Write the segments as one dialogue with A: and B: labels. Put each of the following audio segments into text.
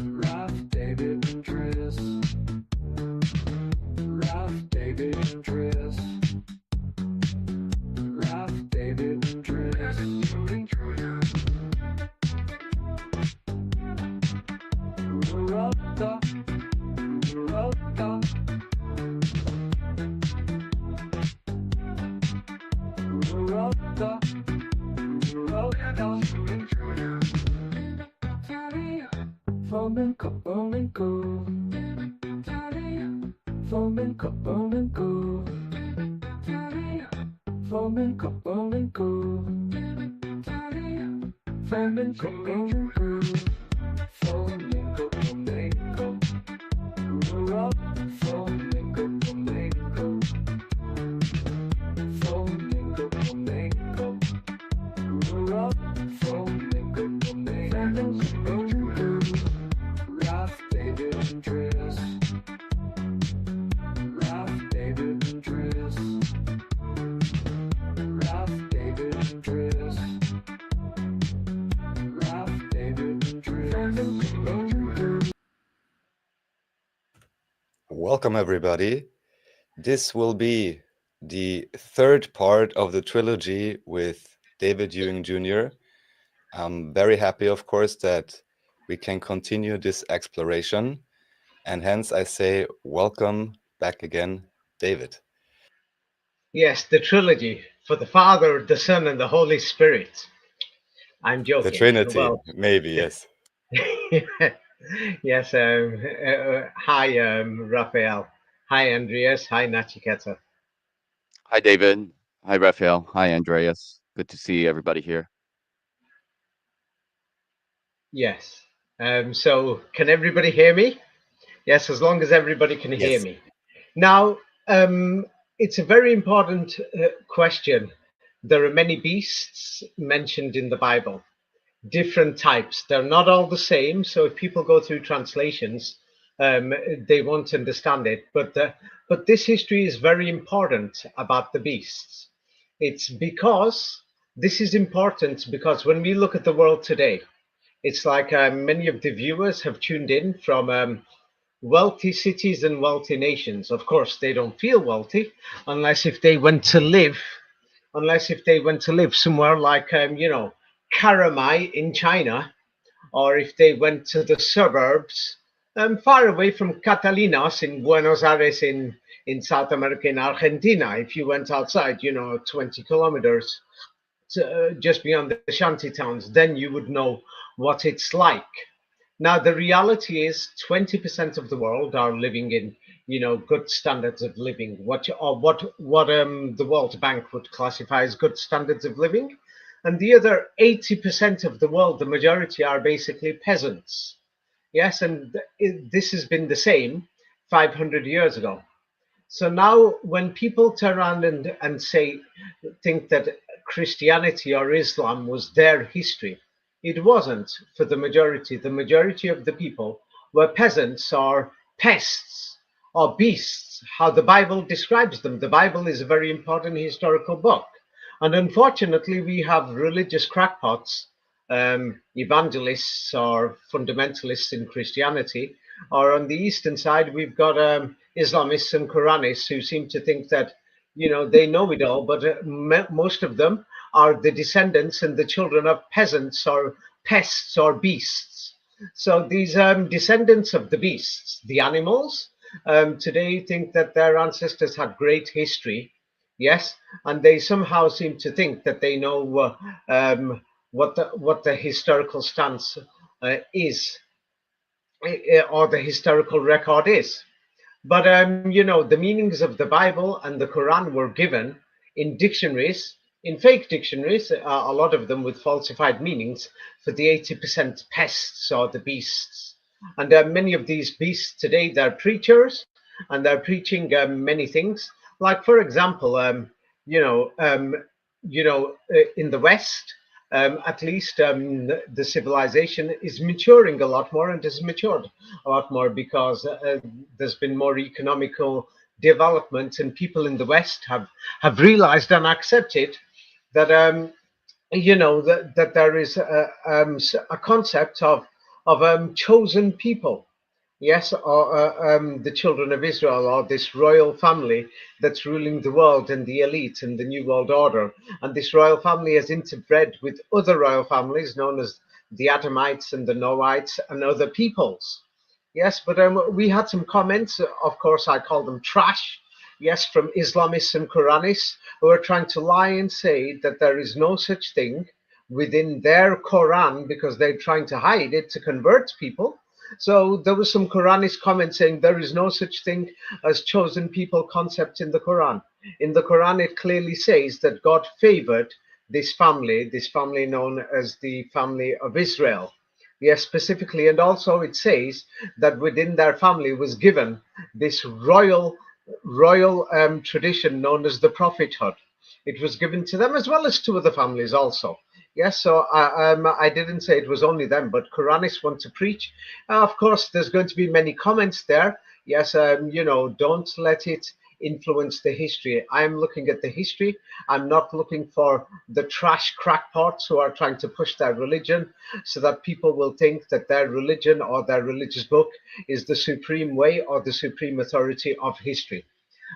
A: Ralph, David, and Tris. Ralph, David, and Tris. Ralph, David, and Tris. Rota, rota. Rota, rota. Flamenco, flamenco. Flamenco, flamenco. Flamenco, flamenco. Flamenco, flamenco. Flamenco, flamenco. Flamenco, flamenco. Flamenco, flamenco. Flamenco, flamenco. Ralph, David, and Tris. Ralph, David, and Tris. Ralph, David, and Tris. Ralph, David, and Tris.
B: Welcome, everybody. This will be the third part of the trilogy with David Ewing Jr. I'm very happy, of course, that we can continue this exploration. And hence I say, welcome back again, David.
C: Yes, the trilogy for the Father, the Son, and the Holy Spirit. I'm joking.
B: The Trinity,
C: Well,
B: maybe, yes.
C: yes. Hi, Raphael. Hi, Andreas. Hi, Nachiketa.
D: Hi, David. Hi, Raphael. Hi, Andreas. Good to see everybody here.
C: Yes. So can everybody hear me? Yes, as long as everybody can hear
B: Yes.
C: me. Now, it's a very important question. There are many beasts mentioned in the Bible, different types. They're not all the same. So if people go through translations, they won't understand it. But this history is very important about the beasts. It's because this is important because when we look at the world today, it's like many of the viewers have tuned in from wealthy cities and wealthy nations. Of course, they don't feel wealthy unless if they went to live somewhere like Karamai in China, or if they went to the suburbs far away from Catalinas in Buenos Aires in South America, in Argentina. If you went outside, 20 kilometers just beyond the shanty towns, then you would know what it's like. Now, the reality is 20% of the world are living in, good standards of living, what the World Bank would classify as good standards of living. And the other 80% of the world, the majority, are basically peasants. Yes, and this has been the same 500 years ago. So now when people turn around and think that Christianity or Islam was their history, it wasn't for the majority. The majority of the people were peasants or pests or beasts, how the Bible describes them. The Bible is a very important historical book. And unfortunately, we have religious crackpots, evangelists or fundamentalists in Christianity, or on the eastern side, we've got Islamists and Quranists who seem to think that, they know it all, but most of them are the descendants and the children of peasants or pests or beasts. So these descendants of the beasts, the animals, today think that their ancestors had great history, yes, and they somehow seem to think that they know what the historical stance is, or the historical record is. But the meanings of the Bible and the Quran were given in dictionaries, in fake dictionaries, a lot of them with falsified meanings, for the 80% pests or the beasts. And many of these beasts today, they're preachers, and they're preaching many things. Like, for example, in the West, at least the civilization is maturing a lot more, and has matured a lot more because there's been more economical development, and people in the West have realized and accepted that that there is a concept of of chosen people. Yes, or the children of Israel, or this royal family that's ruling the world and the elite and the New World Order. And this royal family has interbred with other royal families known as the Adamites and the Noahites and other peoples. Yes, but we had some comments. Of course, I call them trash. Yes, from Islamists and Quranists who are trying to lie and say that there is no such thing within their Quran because they're trying to hide it to convert people. So there was some Quranic comment saying there is no such thing as chosen people concept in the Quran. In the Quran, it clearly says that God favored this family known as the family of Israel. Yes, specifically, and also it says that within their family was given this royal tradition known as the prophethood. It was given to them as well as to other families also. Yes, so I didn't say it was only them, but Quranists want to preach. Of course, there's going to be many comments there. Yes, don't let it influence the history. I'm looking at the history. I'm not looking for the trash crackpots who are trying to push their religion so that people will think that their religion or their religious book is the supreme way or the supreme authority of history.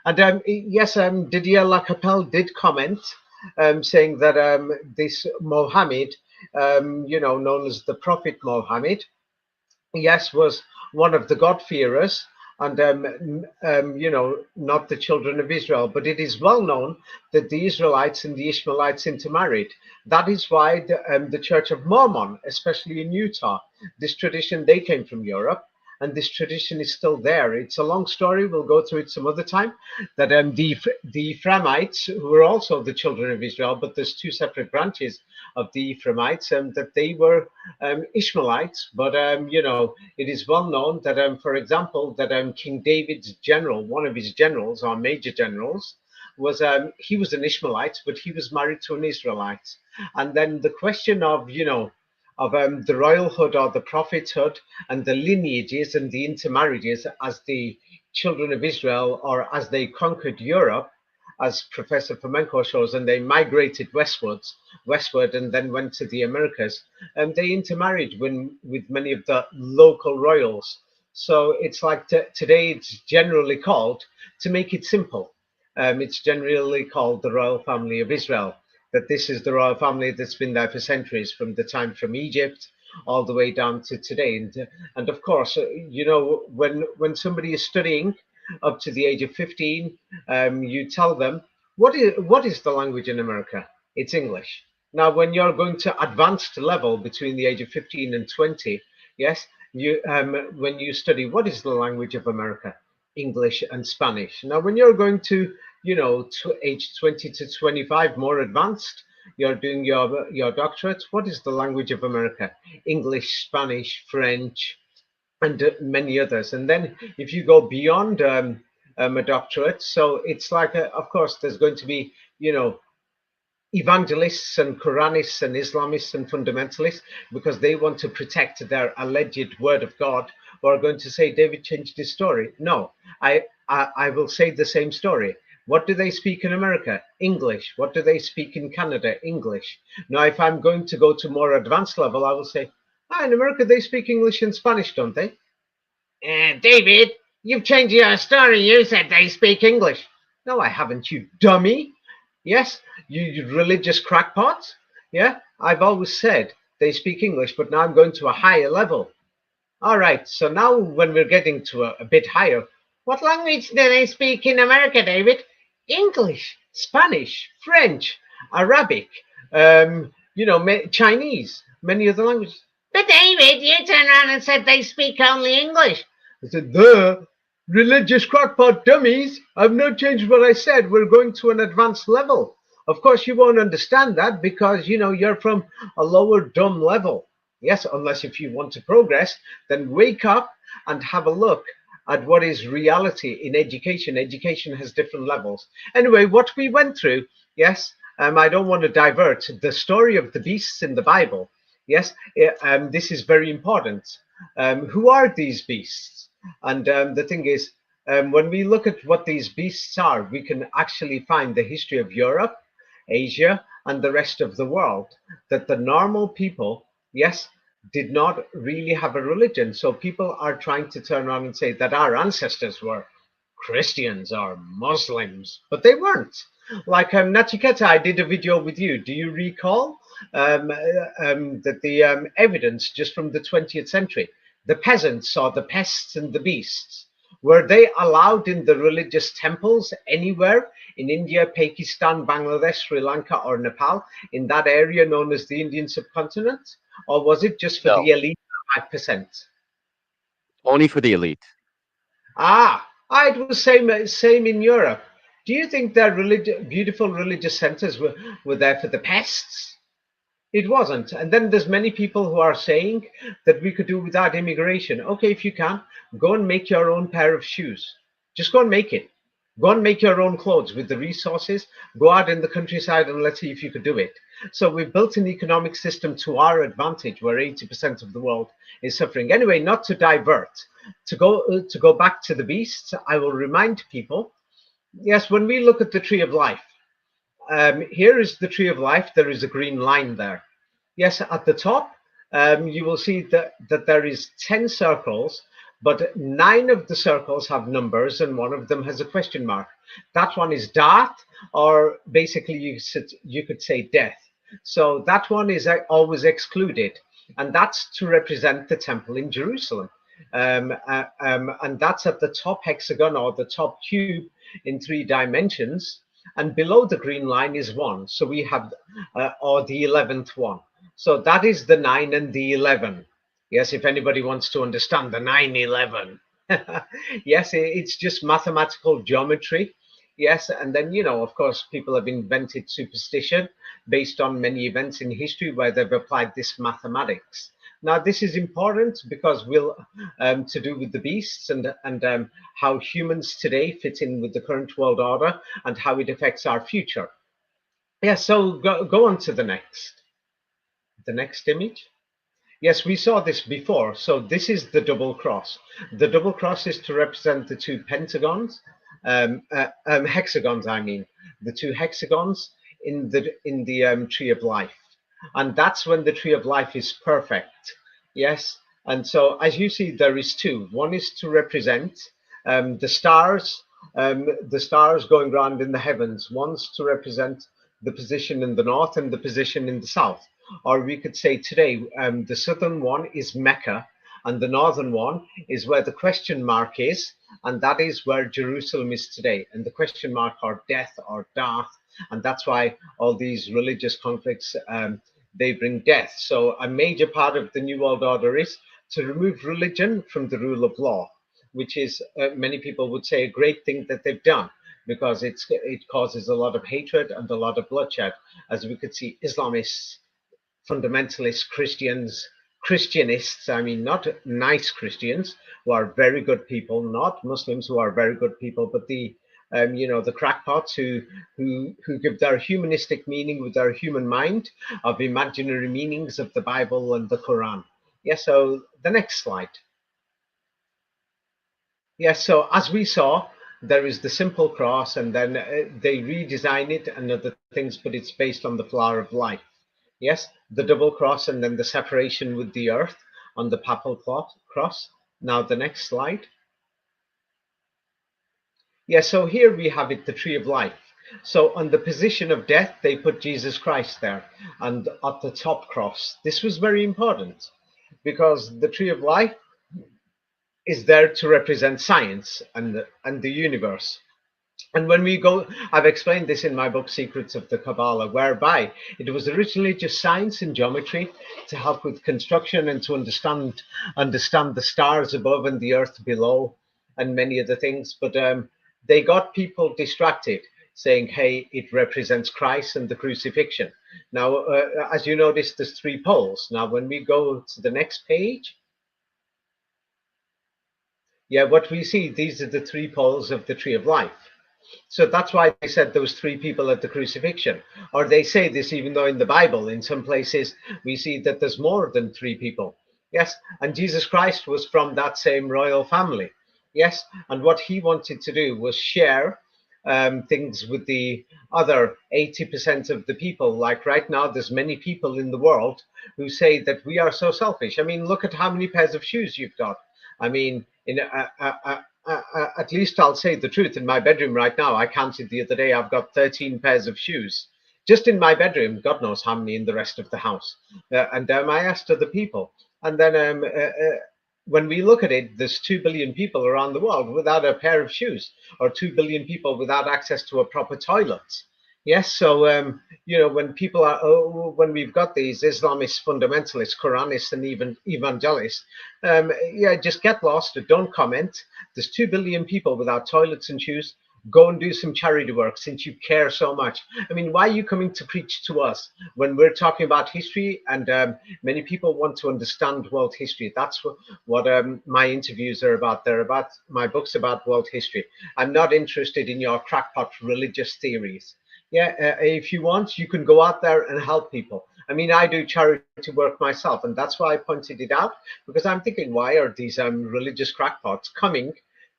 C: And yes, Didier Lacapelle did comment saying that this Mohammed, known as the Prophet Mohammed, yes, was one of the God-fearers and, not the children of Israel. But it is well known that the Israelites and the Ishmaelites intermarried. That is why the Church of Mormon, especially in Utah, this tradition, they came from Europe. And this tradition is still there. It's a long story. We'll go through it some other time. That the Ephraimites, who were also the children of Israel, but there's two separate branches of the Ephraimites, that they were Ishmaelites. But it is well known that, for example, that King David's general, one of his generals or major generals, was he was an Ishmaelite, but he was married to an Israelite. And then the question of of the royalhood or the prophethood and the lineages and the intermarriages as the children of Israel or as they conquered Europe, as Professor Fomenko shows, and they migrated westward and then went to the Americas, and they intermarried with many of the local royals. So it's like today it's generally called, to make it simple, it's generally called the royal family of Israel, that this is the royal family that's been there for centuries, from the time from Egypt all the way down to today. And of course, when somebody is studying up to the age of 15, you tell them, what is the language in America? It's English. Now, when you're going to advanced level between the age of 15 and 20, yes, when you study what is the language of America, English and Spanish. Now, when you're going to to age 20 to 25, more advanced, you're doing your doctorate. What is the language of America? English, Spanish, French, and many others. And then if you go beyond a doctorate, so it's like, of course, there's going to be, evangelists and Quranists and Islamists and fundamentalists, because they want to protect their alleged word of God, who are going to say David changed his story. No, I will say the same story. What do they speak in America? English. What do they speak in Canada? English. Now, if I'm going to go to more advanced level, I will say, in America, they speak English and Spanish, don't they? David, you've changed your story. You said they speak English. No, I haven't, you dummy. Yes, you religious crackpots. Yeah, I've always said they speak English, but now I'm going to a higher level. All right, so now when we're getting to a bit higher, what language do they speak in America, David? English, Spanish, French, Arabic, Chinese, many other languages. But David, you turned around and said they speak only English. I said, the religious crackpot dummies. I've not changed what I said. We're going to an advanced level. Of course, you won't understand that because, you're from a lower dumb level. Yes, unless if you want to progress, then wake up and have a look at what is reality in education. Education has different levels. Anyway, what we went through, yes, I don't want to divert the story of the beasts in the Bible. Yes, this is very important. Who are these beasts? And the thing is, when we look at what these beasts are, we can actually find the history of Europe, Asia, and the rest of the world, that the normal people, yes, did not really have a religion. So people are trying to turn around and say that our ancestors were Christians or Muslims, but they weren't. Like Nachiketa, I did a video with you. Do you recall that the evidence just from the 20th century, the peasants or the pests and the beasts, were they allowed in the religious temples anywhere in India, Pakistan, Bangladesh, Sri Lanka, or Nepal, in that area known as the Indian subcontinent? Or was it just for
D: No,
C: the elite 5%?
D: only for the elite.
C: It was same in Europe. Do you think their beautiful religious centers were there for the pests? It wasn't. And then there's many people who are saying that we could do without immigration. Okay, if you can, go and make your own pair of shoes. Just go and make it. Go and make your own clothes with the resources. Go out in the countryside and let's see if you could do it. So we've built an economic system to our advantage where 80% of the world is suffering. Anyway, not to divert, to go back to the beasts, I will remind people, yes, when we look at the tree of life, here is the tree of life. There is a green line there. Yes, at the top, you will see that there is 10 circles, but 9 of the circles have numbers and one of them has a question mark. That one is Darth, or basically you could say death. So that one is always excluded, and that's to represent the temple in Jerusalem. And that's at the top hexagon or the top cube in 3 dimensions. And below the green line is 1. So we have, or the 11th one. So that is the 9 and the 11. Yes, if anybody wants to understand the 9-11. Yes, it's just mathematical geometry. Yes, and then, of course, people have invented superstition based on many events in history where they've applied this mathematics. Now, this is important because to do with the beasts and how humans today fit in with the current world order and how it affects our future. Yeah, so go on to the next image. Yes, we saw this before. So this is the double cross. The double cross is to represent the 2 pentagons, hexagons. I mean, the 2 hexagons in the tree of life. And that's when the tree of life is perfect. Yes. And so as you see, there is 2. One is to represent the stars going round in the heavens. One's to represent the position in the north and the position in the south. Or we could say today, the southern one is Mecca, and the northern one is where the question mark is, and that is where Jerusalem is today. And the question mark are death or Darth, and that's why all these religious conflicts, they bring death. So a major part of the New World Order is to remove religion from the rule of law, which is, many people would say, a great thing that they've done, because it causes a lot of hatred and a lot of bloodshed, as we could see Islamists, fundamentalist Christians, Christianists, I mean, not nice Christians who are very good people, not Muslims who are very good people, but the crackpots who give their humanistic meaning with their human mind of imaginary meanings of the Bible and the Quran. Yes, so the next slide. Yes, so as we saw, there is the simple cross, and then they redesign it and other things, but it's based on the flower of life. Yes, the double cross and then the separation with the earth on the papal cross. Now the next slide. Yes, so here we have it, the tree of life. So on the position of death, they put Jesus Christ there, and at the top cross. This was very important because the tree of life is there to represent science and the universe. And when we go, I've explained this in my book, Secrets of the Kabbalah, whereby it was originally just science and geometry to help with construction and to understand the stars above and the earth below and many other things. But they got people distracted, saying, hey, it represents Christ and the crucifixion. Now, as you notice, there's 3 poles. Now, when we go to the next page, yeah, what we see, these are the 3 poles of the tree of life. So that's why they said there was 3 people at the crucifixion. Or they say this even though in the Bible, in some places, we see that there's more than 3 people. Yes, and Jesus Christ was from that same royal family. Yes, and what he wanted to do was share things with the other 80% of the people. Like right now, there's many people in the world who say that we are so selfish. I mean, look at how many pairs of shoes you've got. I mean, at least I'll say the truth. In my bedroom right now, I counted the other day, I've got 13 pairs of shoes. Just in my bedroom, God knows how many in the rest of the house. And I asked other people. And then when we look at it, there's 2 billion people around the world without a pair of shoes, or 2 billion people without access to a proper toilet. Yes, so when people are, when we've got these Islamist fundamentalists, Quranists, and even evangelists, just get lost. Don't comment. There's 2 billion people without toilets and shoes. Go and do some charity work since you care so much. I mean, why are you coming to preach to us when we're talking about history? And many people want to understand world history. That's what my interviews are about. They're about my books about world history. I'm not interested in your crackpot religious theories. Yeah, if you want, you can go out there and help people. I mean, I do charity work myself, and that's why I pointed it out, because I'm thinking, why are these religious crackpots coming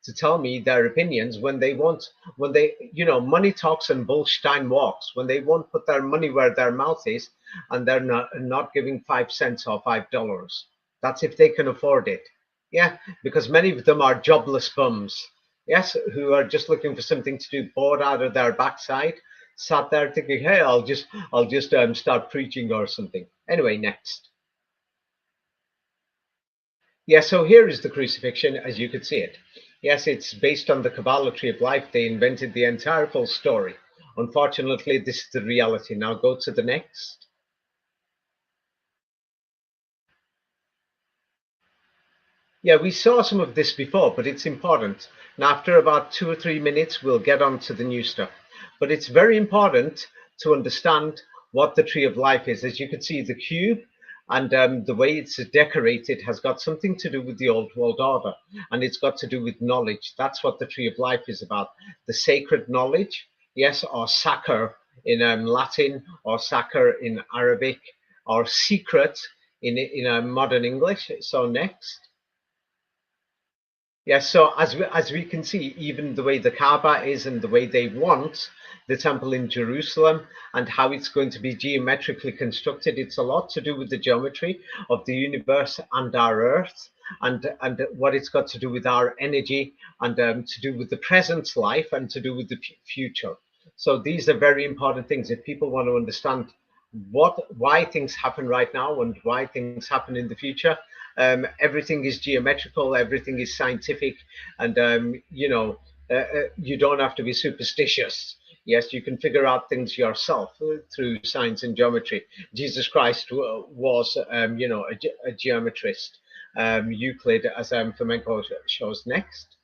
C: to tell me their opinions when they want, when they, money talks and Bullstein walks, when they won't put their money where their mouth is, and they're not giving 5 cents or $5. That's if they can afford it. Yeah, because many of them are jobless bums. Yes, who are just looking for something to do, bored out of their backside, sat there thinking, hey, I'll just start preaching or something. Anyway, next. Yeah, so here is the crucifixion as you could see it. Yes, it's based on the Kabbalah tree of life. They invented the entire full story. Unfortunately, this is the reality. Now go to the next. Yeah, we saw some of this before, but it's important. Now, after about 2 or 3 minutes, we'll get on to the new stuff. But it's very important to understand what the tree of life is. As you can see, the cube and the way it's decorated has got something to do with the old world order, and it's got to do with knowledge. That's what the tree of life is about. The sacred knowledge, yes, or sacer in Latin, or sacer in Arabic, or secret in modern English. So next. Yes, so as we can see, even the way the Kaaba is and the way they want the temple in Jerusalem and how it's going to be geometrically constructed, it's a lot to do with the geometry of the universe and our Earth, and what it's got to do with our energy, and to do with the present life, and to do with the future. So these are very important things if people want to understand why things happen right now and why things happen in the future. Everything is geometrical, everything is scientific, and you don't have to be superstitious. Yes, you can figure out things yourself through science and geometry. Jesus Christ was, a geometrist. Euclid, as Flamenco shows next.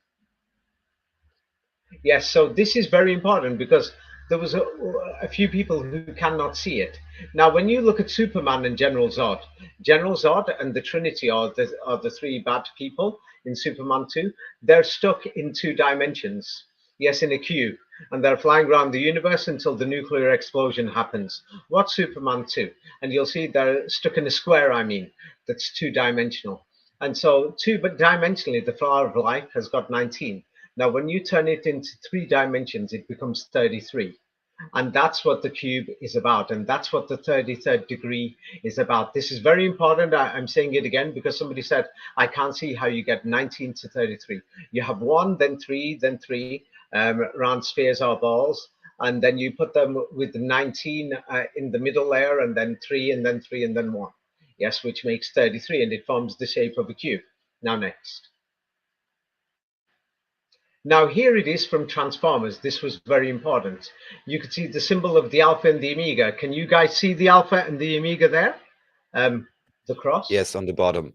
C: Yes, so this is very important because there was a few people who cannot see it. Now, when you look at Superman and General Zod and the Trinity are the three bad people in Superman 2, they're stuck in 2 dimensions. Yes, in a cube, and they're flying around the universe until the nuclear explosion happens. What's Superman 2? And you'll see they're stuck in a square, that's 2-dimensional. And so 2-dimensionally, the flower of life has got 19. Now, when you turn it into 3 dimensions, it becomes 33. And that's what the cube is about. And that's what the 33rd degree is about. This is very important. I'm saying it again because somebody said, I can't see how you get 19 to 33. You have 1, then 3, then 3 round spheres or balls. And then you put them with 19 in the middle layer, and then 3, and then 3, and then 1. Yes, which makes 33, and it forms the shape of a cube. Now, next. Now here it is from Transformers. This was very important. You could see the symbol of the Alpha and the Omega. Can you guys see the Alpha and the Omega there? The cross?
B: Yes, on the bottom.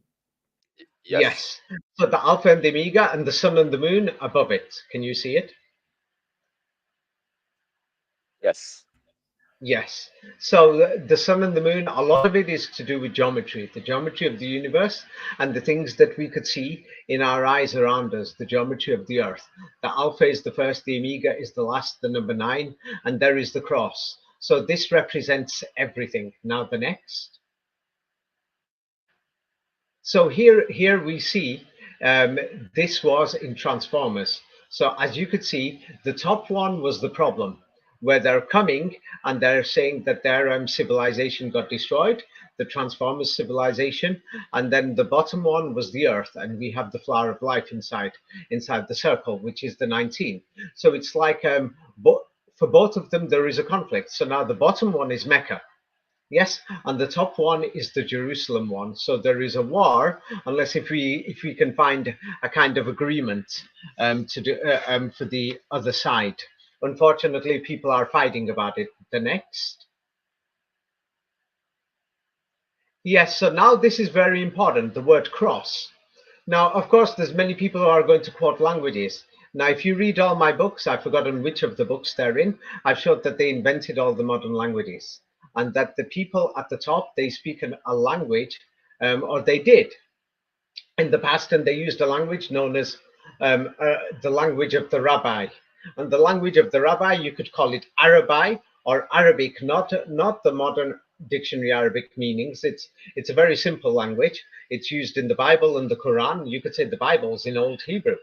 D: Yes.
C: Yes. So the Alpha and the Omega and the sun and the moon above it. Can you see it?
D: Yes.
C: Yes. So the sun and the moon, a lot of it is to do with geometry, the geometry of the universe and the things that we could see in our eyes around us, the geometry of the earth. The Alpha is the first, the Omega is the last, the number 9, and there is the cross. So this represents everything. Now the next. So here we see this was in Transformers. So as you could see, the top one was the problem, where they're coming and they're saying that their civilization got destroyed, the Transformers civilization, and then the bottom one was the Earth, and we have the flower of life inside the circle, which is the 19. So it's like for both of them there is a conflict. So now the bottom one is Mecca. Yes, and the top one is the Jerusalem one. So there is a war, unless if we can find a kind of agreement to do for the other side. Unfortunately, people are fighting about it. The next. Yes, so now this is very important, the word cross. Now, of course, there's many people who are going to quote languages. Now, if you read all my books, I've forgotten which of the books they're in, I've showed that they invented all the modern languages and that the people at the top, they speak a language, or they did in the past, and they used a language known as the language of the rabbi. And the language of the rabbi, you could call it Arabi or Arabic, not the modern dictionary Arabic meanings. It's a very simple language. It's used in the Bible and the Quran. You could say the Bible's in Old Hebrew.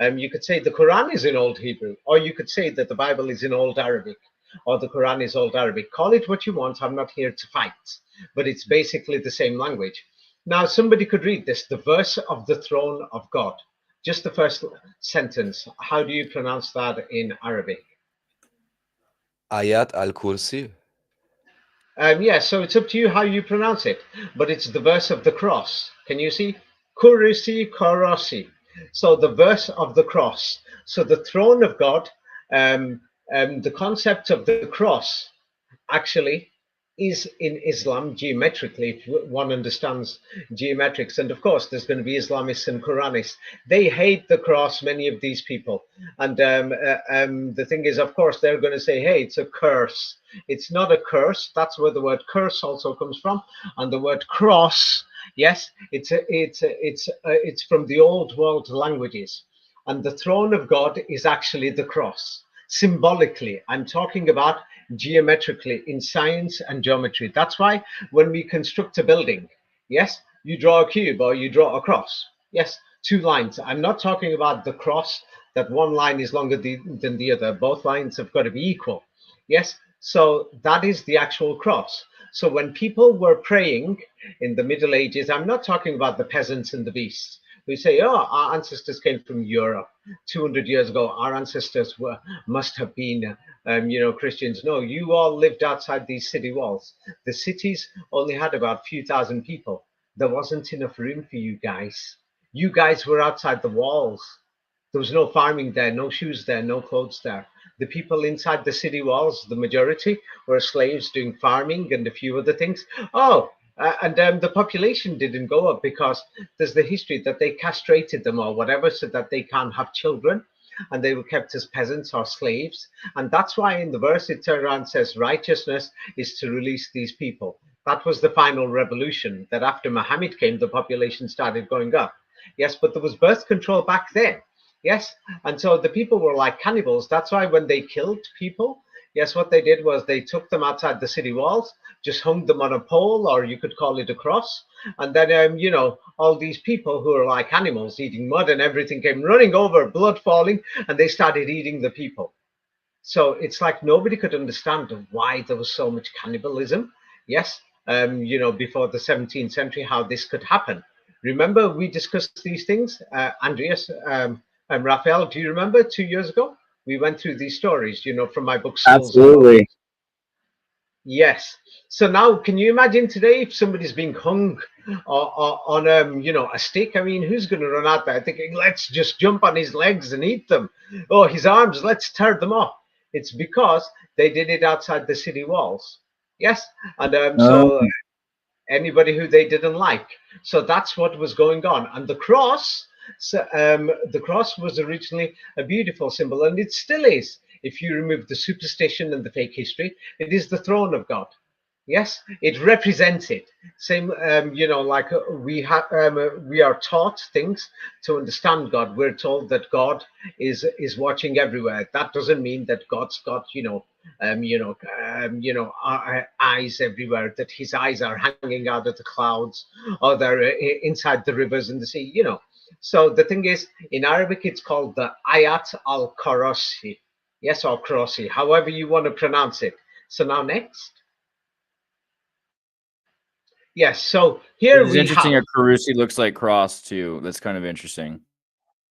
C: You could say the Quran is in Old Hebrew, or you could say that the Bible is in Old Arabic, or the Quran is Old Arabic. Call it what you want. I'm not here to fight, but it's basically the same language. Now, somebody could read this, the verse of the throne of God. Just the first sentence. How do you pronounce that in Arabic?
B: Ayat al-Kursi.
C: Yeah, so it's up to you how you pronounce it, but it's the verse of the cross. Can you see? Kurisi Korosi. So the verse of the cross. So the throne of God, the concept of the cross actually is in Islam geometrically, if one understands geometrics. And of course, there's going to be Islamists and Quranists. They hate the cross, many of these people. And the thing is, of course, they're going to say, hey, it's a curse. It's not a curse. That's where the word curse also comes from. And the word cross, yes, it's from the old world languages. And the throne of God is actually the cross. Symbolically, I'm talking about geometrically in science and geometry. That's why when we construct a building, yes, you draw a cube or you draw a cross. Yes, two lines. I'm not talking about the cross, that one line is longer than the other. Both lines have got to be equal. Yes, so that is the actual cross. So when people were praying in the Middle Ages, I'm not talking about the peasants and the beasts. We say, oh, our ancestors came from Europe 200 years ago. Our ancestors must have been, Christians. No, you all lived outside these city walls. The cities only had about a few thousand people. There wasn't enough room for you guys. You guys were outside the walls. There was no farming there, no shoes there, no clothes there. The people inside the city walls, the majority, were slaves doing farming and a few other things. Oh, and the population didn't go up because there's the history that they castrated them or whatever so that they can't have children, and they were kept as peasants or slaves. And that's why in the verse it turns around and says righteousness is to release these people. That was the final revolution, that after Muhammad came, the population started going up. Yes, but there was birth control back then. Yes, and so the people were like cannibals. That's why when they killed people, yes, what they did was they took them outside the city walls, just hung them on a pole, or you could call it a cross. And then, all these people who are like animals eating mud and everything came running over, blood falling, and they started eating the people. So it's like nobody could understand why there was so much cannibalism. Yes, before the 17th century, how this could happen. Remember, we discussed these things, Andreas and Raphael, do you remember 2 years ago? We went through these stories, from my book.
E: Absolutely.
C: Yes. So now, can you imagine today if somebody's being hung on a stick? I mean, who's going to run out there thinking, let's just jump on his legs and eat them? Oh, his arms, let's tear them off. It's because they did it outside the city walls. Yes. And so anybody who they didn't like. So that's what was going on. And the cross, the cross was originally a beautiful symbol, and it still is. If you remove the superstition and the fake history, it is the throne of God. Yes, it represents it. Same, like we are taught things to understand God. We're told that God is watching everywhere. That doesn't mean that God's got eyes everywhere. That His eyes are hanging out of the clouds, or they're inside the rivers and the sea. So the thing is, in Arabic, it's called the Ayat al-Karashi. Yes, or Karashi, however you want to pronounce it. So now next. Yes, so
E: It
C: here
E: is
C: we
E: interesting.
C: have.
E: A Carusi looks like cross too. That's kind of interesting.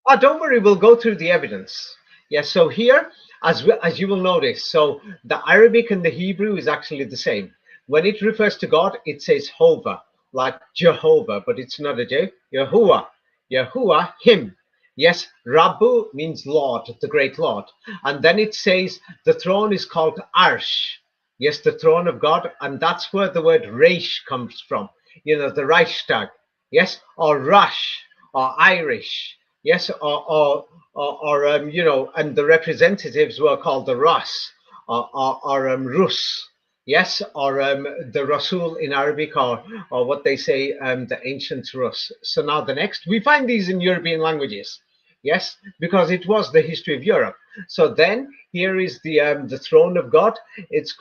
C: Oh, don't worry, we'll go through the evidence. Yes, so here, as you will notice, so the Arabic and the Hebrew is actually the same. When it refers to God, it says Hova, like Jehovah, but it's not a J. Yahuwah, Yahuwah, him. Yes, Rabbu means Lord, the great Lord. And then it says the throne is called Arsh. Yes, the throne of God, and that's where the word Reish comes from. You know, the Reichstag. Yes, or Rush, or Irish. Yes, you know, and the representatives were called the Rus or Rus. Yes, or the Rasul in Arabic, or what they say, the ancient Rus. So now the next, we find these in European languages. Yes, because it was the history of Europe. So then here is the throne of God. It's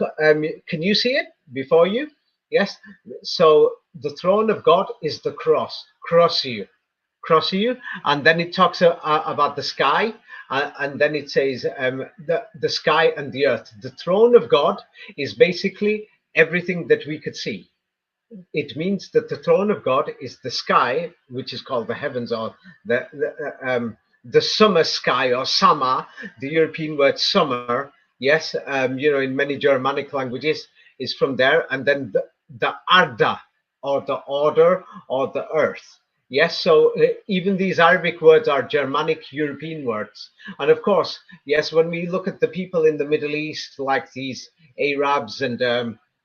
C: can you see it before you? Yes. So the throne of God is the cross you, and then it talks about the sky, and then it says the sky and the earth. The throne of God is basically everything that we could see. It means that the throne of God is the sky, which is called the heavens, or the summer sky, or sama, the European word summer. Yes, you know, in many Germanic languages is from there, and then the arda, or the order, or the earth. Yes, so even these Arabic words are Germanic European words. And of course, yes, when we look at the people in the Middle East, like these Arabs and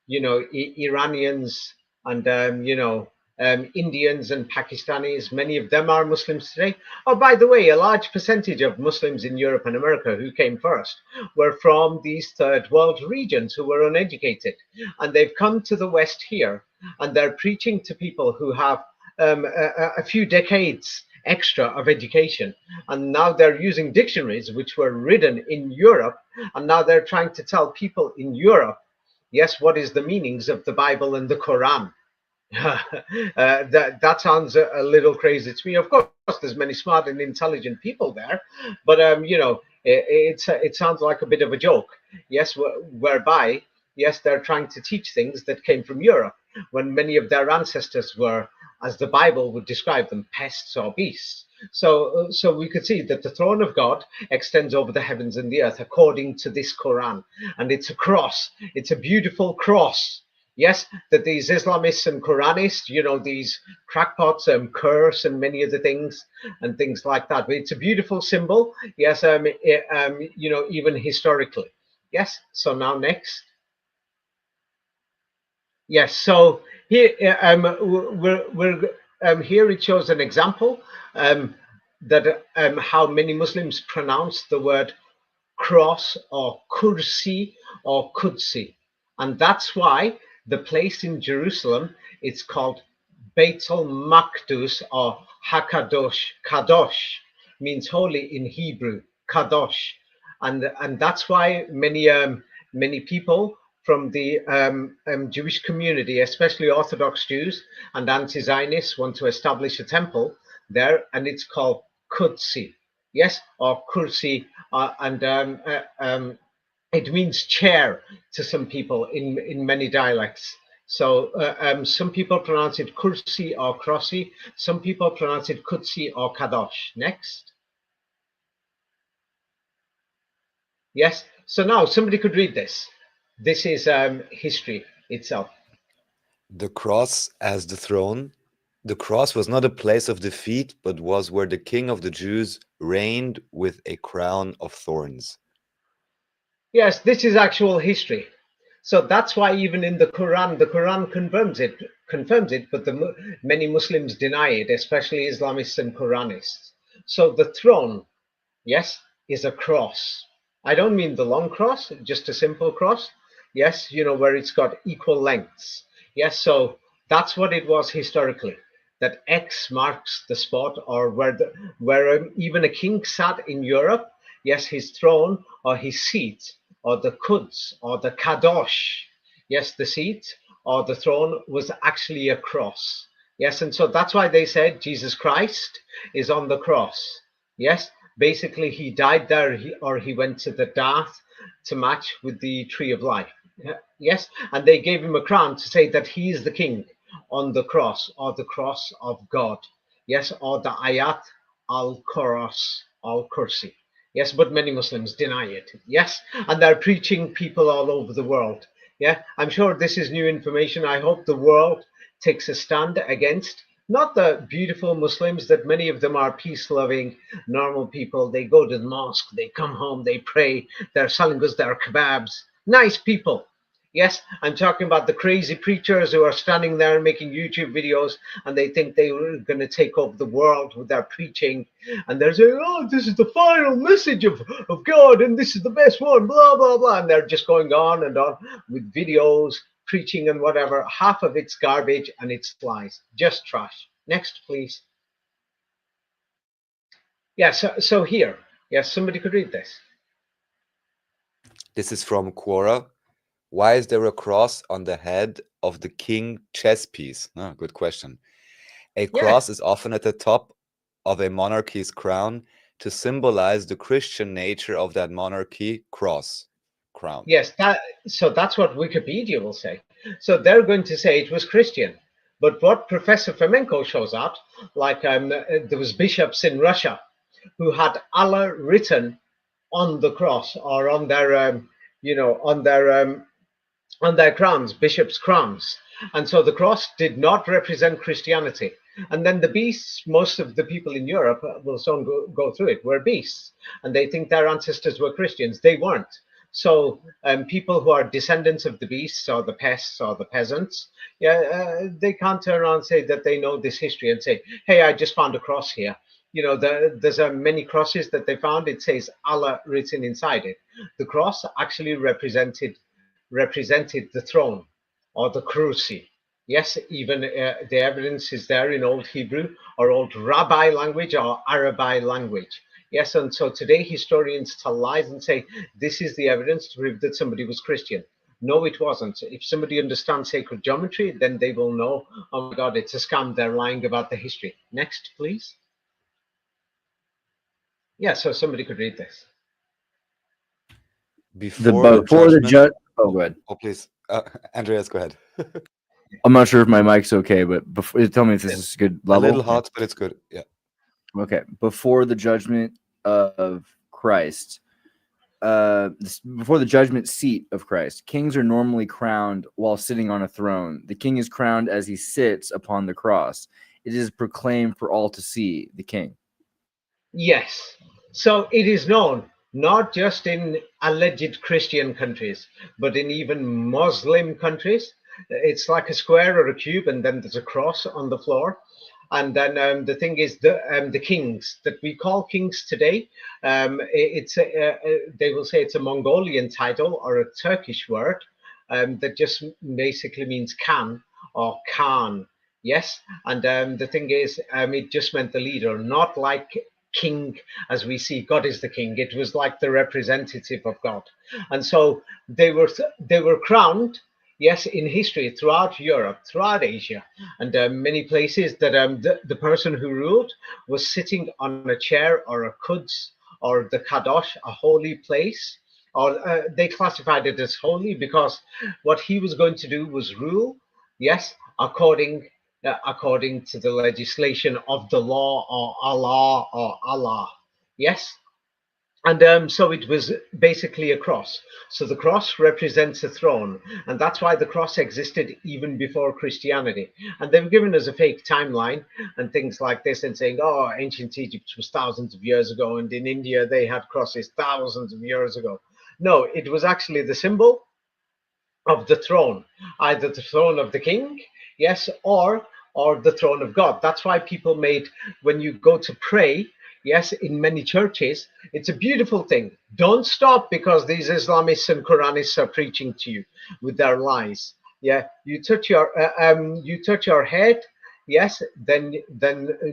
C: you know, Iranians, and Indians and Pakistanis, many of them are Muslims today. Oh, by the way, a large percentage of Muslims in Europe and America who came first were from these third world regions who were uneducated. And they've come to the West here, and they're preaching to people who have a few decades extra of education. And now they're using dictionaries which were written in Europe. And now they're trying to tell people in Europe, yes, what is the meanings of the Bible and the Quran. That sounds a little crazy to me. Of course, there's many smart and intelligent people there, but you know, it sounds like a bit of a joke. Yes, whereby yes, they're trying to teach things that came from Europe when many of their ancestors were, as the Bible would describe them, pests or beasts. So we could see that the throne of God extends over the heavens and the earth according to this Quran, and it's a cross. It's a beautiful cross. Yes, that these Islamists and Quranists, you know, these crackpots curse and many of the things and things like that. But it's a beautiful symbol. Yes, you know, even historically. Yes. So now next. Yes. So here, we're here it shows an example that how many Muslims pronounce the word cross or kursi or kudsi, and that's why the place in Jerusalem, it's called Beit al-Maqdus, or Hakadosh. Kadosh means holy in Hebrew, Kadosh, and that's why many people from the Jewish community, especially Orthodox Jews and anti-Zionists, want to establish a temple there, and it's called Kudsi, yes, or Kursi, and it means chair to some people in many dialects. So some people pronounce it kursi or krossi. Some people pronounce it kutsi or kadosh. Next. Yes. So now somebody could read this. This is history itself.
B: The cross as the throne. The cross was not a place of defeat, but was where the king of the Jews reigned with a crown of thorns.
C: Yes, this is actual history. So that's why even in the Quran confirms it, but many Muslims deny it, especially Islamists and Quranists. So the throne, yes, is a cross. I don't mean the long cross, just a simple cross. Yes, you know, where it's got equal lengths. Yes, so that's what it was historically. That X marks the spot, or where even a king sat in Europe. Yes, his throne or his seat, or the Quds or the Kadosh. Yes, the seat or the throne was actually a cross. Yes, and so that's why they said Jesus Christ is on the cross. Yes, basically he died there, or he went to the death to match with the tree of life. Yes, and they gave him a crown to say that he is the king on the cross, or the cross of God. Yes, or the Ayat al-Cross, al-Kursi. Yes, but many Muslims deny it. Yes, and they're preaching people all over the world. Yeah, I'm sure this is new information. I hope the world takes a stand against not the beautiful Muslims, that many of them are peace loving, normal people. They go to the mosque, they come home, they pray, they're selling us their kebabs. Nice people. Yes, I'm talking about the crazy preachers who are standing there making YouTube videos and they think they were going to take over the world with their preaching. And they're saying, oh, this is the final message of God and this is the best one, blah, blah, blah. And they're just going on and on with videos, preaching and whatever. Half of it's garbage and it's lies, just trash. Next, please. Yeah, so here, yes, somebody could read this.
B: This is from Quora. Why is there a cross on the head of the king chess piece? Oh, good question. A cross is often at the top of a monarchy's crown to symbolize the Christian nature of that monarchy. Crown.
C: Yes, so that's what Wikipedia will say. So they're going to say it was Christian. But what Professor Fomenko shows out, like there was bishops in Russia who had Allah written on the cross or on their, on their crowns, bishops' crowns. And so the cross did not represent Christianity. And then the beasts, most of the people in Europe will soon go through it, were beasts. And they think their ancestors were Christians. They weren't. So people who are descendants of the beasts or the pests or the peasants, they can't turn around and say that they know this history and say, hey, I just found a cross here. You know, there's many crosses that they found. It says Allah written inside it. The cross actually represented the throne or the cruci. Yes, even the evidence is there in Old Hebrew or Old Rabbi language or Arabic language. Yes, and so today historians tell lies and say this is the evidence to prove that somebody was Christian. No, it wasn't. If somebody understands sacred geometry, then they will know, oh my God, it's a scam. They're lying about the history. Next, please. Yeah, so somebody could read this.
B: Before the
E: judge. Oh, go ahead.
B: Oh, please. Andreas, go ahead.
E: I'm not sure if my mic's okay, but tell me if this is good level.
B: A little hot, but it's good. Yeah.
E: Okay. Before the judgment of Christ, before the judgment seat of Christ, kings are normally crowned while sitting on a throne. The king is crowned as he sits upon the cross. It is proclaimed for all to see the king.
C: Yes. So it is known not just in alleged Christian countries, but in even Muslim countries. It's like a square or a cube, and then there's a cross on the floor. And then the thing is, the kings that we call kings today, they will say it's a Mongolian title or a Turkish word that just basically means Khan or Khan. Yes, and the thing is, it just meant the leader, not like king as we see God is the king. It was like the representative of God, and so they were crowned. Yes, in history, throughout Europe, throughout Asia, and many places that the person who ruled was sitting on a chair or a kuds or the kadosh, a holy place, or they classified it as holy because what he was going to do was rule, yes, according to the legislation of the law or Allah, yes. And so it was basically a cross. So the cross represents a throne. And that's why the cross existed even before Christianity. And they've given us a fake timeline and things like this and saying, oh, ancient Egypt was thousands of years ago. And in India, they had crosses thousands of years ago. No, it was actually the symbol of the throne, either the throne of the king, yes, or the throne of God. That's why people made, when you go to pray, yes, in many churches, it's a beautiful thing. Don't stop because these Islamists and Quranists are preaching to you with their lies. Yeah, you touch your head, yes, then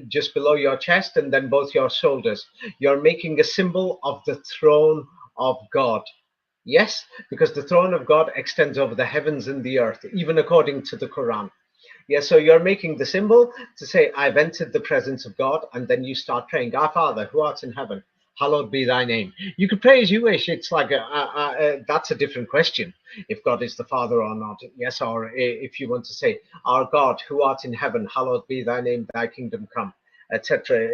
C: just below your chest, and then both your shoulders. You're making a symbol of the throne of God. Yes, because the throne of God extends over the heavens and the earth, even according to the Quran. Yeah, so you're making the symbol to say, I've entered the presence of God, and then you start praying, Our Father, who art in heaven, hallowed be thy name. You could pray as you wish. It's like, that's a different question, if God is the Father or not. Yes, or if you want to say, Our God, who art in heaven, hallowed be thy name, thy kingdom come, etc.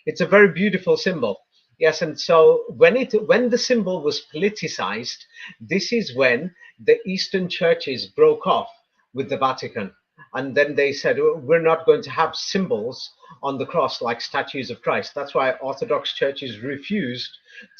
C: It's a very beautiful symbol. Yes, and so when the symbol was politicized, this is when the Eastern churches broke off with the Vatican. And then they said, "Oh, we're not going to have symbols on the cross like statues of Christ." That's why Orthodox churches refused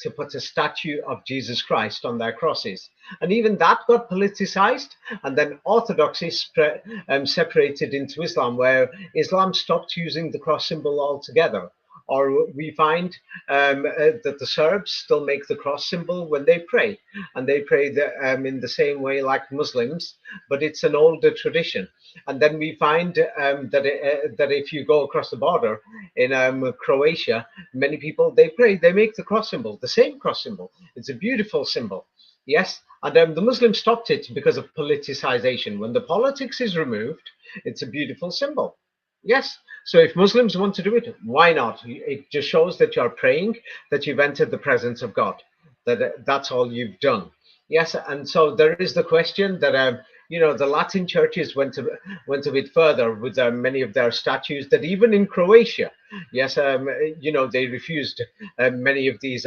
C: to put a statue of Jesus Christ on their crosses. And even that got politicized. And then Orthodoxy separated into Islam, where Islam stopped using the cross symbol altogether. Or we find that the Serbs still make the cross symbol when they pray, and they pray in the same way like Muslims, but it's an older tradition. And then we find that if you go across the border in Croatia, many people they make the cross symbol, the same cross symbol. It's a beautiful symbol, yes. And the Muslims stopped it because of politicization. When the politics is removed, it's a beautiful symbol. Yes. So if Muslims want to do it, why not? It just shows that you're praying, that you've entered the presence of God, that's all you've done. Yes. And so there is the question that the Latin churches went a bit further with many of their statues. That even in Croatia, yes, they refused many of these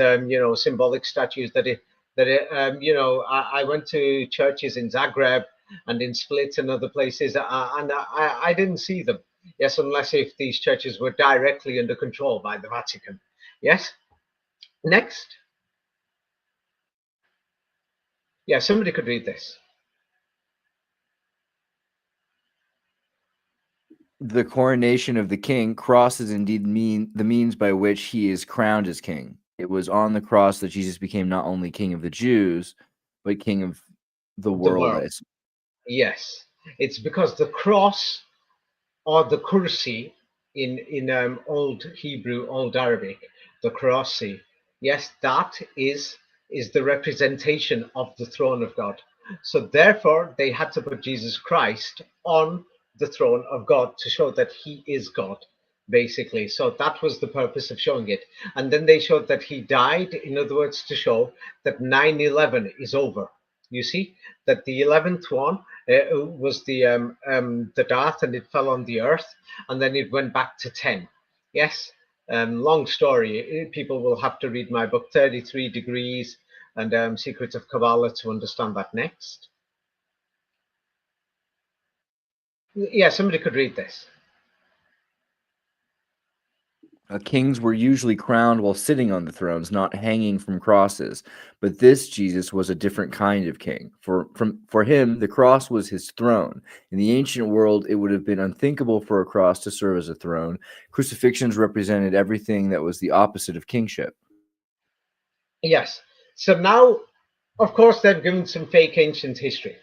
C: symbolic statues. I went to churches in Zagreb and in Split and other places, and I didn't see them. Yes, unless if these churches were directly under control by the Vatican. Yes. Next. Yeah, somebody could read this.
E: The coronation of the king, cross is indeed the means by which he is crowned as king. It was on the cross that Jesus became not only king of the Jews, but king of the world.
C: Yes, it's because the cross, or the kursi in Old Hebrew, Old Arabic, the kursi. Yes, that is the representation of the throne of God. So therefore, they had to put Jesus Christ on the throne of God to show that he is God, basically. So that was the purpose of showing it. And then they showed that he died, in other words, to show that 9/11 is over. You see, that the 11th one was the dart, and it fell on the earth, and then it went back to 10. Yes, long story. People will have to read my book, 33 Degrees and Secrets of Kabbalah, to understand that. Next. Yeah, somebody could read this.
E: Kings were usually crowned while sitting on the thrones, not hanging from crosses. But this Jesus was a different kind of king. For him, the cross was his throne. In the ancient world, it would have been unthinkable for a cross to serve as a throne. Crucifixions represented everything that was the opposite of kingship.
C: Yes. So now, of course, they've given some fake ancient history.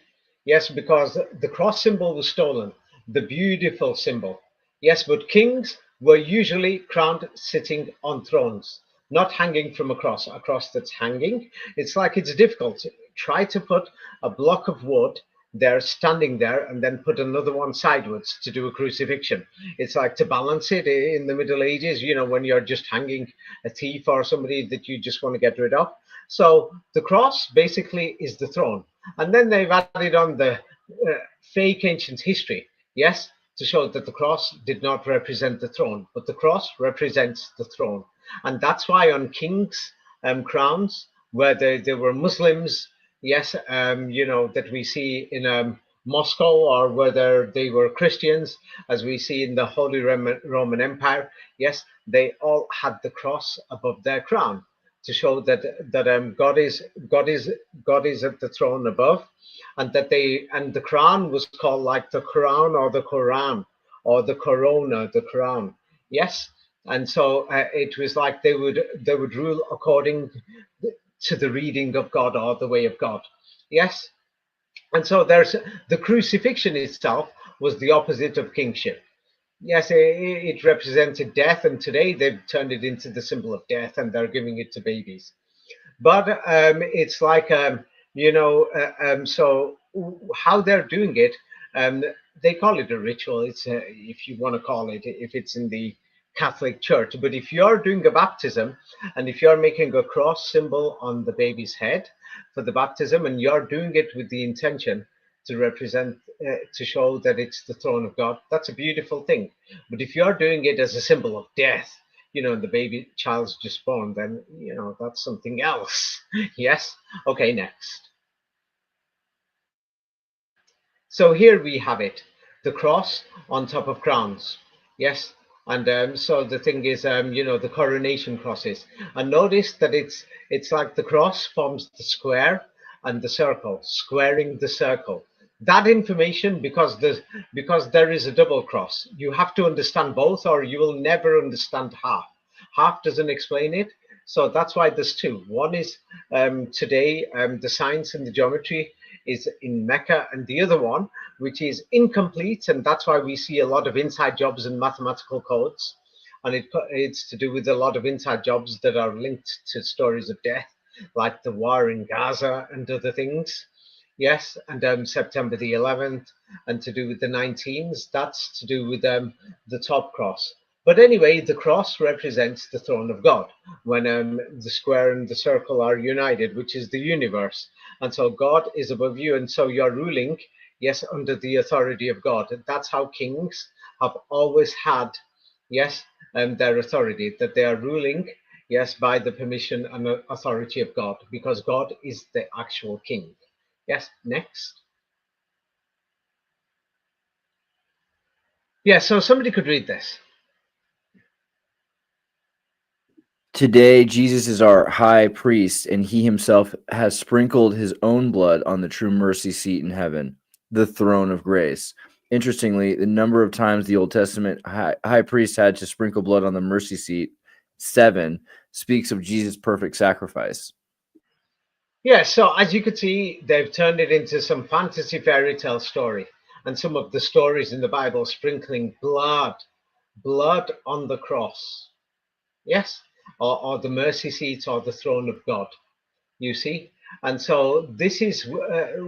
C: Yes, because the cross symbol was stolen, the beautiful symbol. Yes, but kings were usually crowned sitting on thrones, not hanging from a cross that's hanging. It's like it's difficult. Try to put a block of wood there, standing there, and then put another one sideways to do a crucifixion. It's like to balance it in the Middle Ages, when you're just hanging a thief or somebody that you just want to get rid of. So the cross basically is the throne. And then they've added on the fake ancient history, yes, to show that the cross did not represent the throne, but the cross represents the throne. And that's why on kings' crowns, where they were Muslims, yes, that we see in Moscow, or whether they were Christians, as we see in the Holy Roman Empire, yes, they all had the cross above their crown to show that God is at the throne above, and that the crown was called like the crown or the Quran or the corona, the crown. Yes, and so it was like they would rule according to the reading of God or the way of God. Yes, and so there's the crucifixion itself was the opposite of kingship. Yes, it represented death, and today they've turned it into the symbol of death, and they're giving it to babies. But it's like so how they're doing it, they call it a ritual. It's if you want to call it, if it's in the Catholic Church. But if you're doing a baptism, and if you're making a cross symbol on the baby's head for the baptism, and you're doing it with the intention to represent, to show that it's the throne of God, that's a beautiful thing. But if you're doing it as a symbol of death, the baby child's just born, then that's something else. Yes. Okay, next. So here we have it, the cross on top of crowns. Yes. And so the thing is, the coronation crosses. And notice that it's like the cross forms the square and the circle, squaring the circle. That information, because there is a double cross, you have to understand both, or you will never understand half. Half doesn't explain it. So that's why there's two. One is today, the science and the geometry is in Mecca, and the other one, which is incomplete, and that's why we see a lot of inside jobs and mathematical codes, and it's to do with a lot of inside jobs that are linked to stories of death, like the war in Gaza and other things. Yes, and September the 11th, and to do with the 19s, that's to do with the top cross. But anyway, the cross represents the throne of God when the square and the circle are united, which is the universe. And so God is above you, and so you're ruling, yes, under the authority of God. And that's how kings have always had, yes, their authority, that they are ruling, yes, by the permission and authority of God, because God is the actual king. Yes, next. Yeah, so somebody could read this.
E: Today, Jesus is our high priest, and he himself has sprinkled his own blood on the true mercy seat in heaven, the throne of grace. Interestingly, the number of times the Old Testament high priest had to sprinkle blood on the mercy seat, 7, speaks of Jesus' perfect sacrifice.
C: Yeah, so as you can see, they've turned it into some fantasy fairy tale story. And some of the stories in the Bible sprinkling blood on the cross. Yes, or the mercy seat or the throne of God, you see. And so this is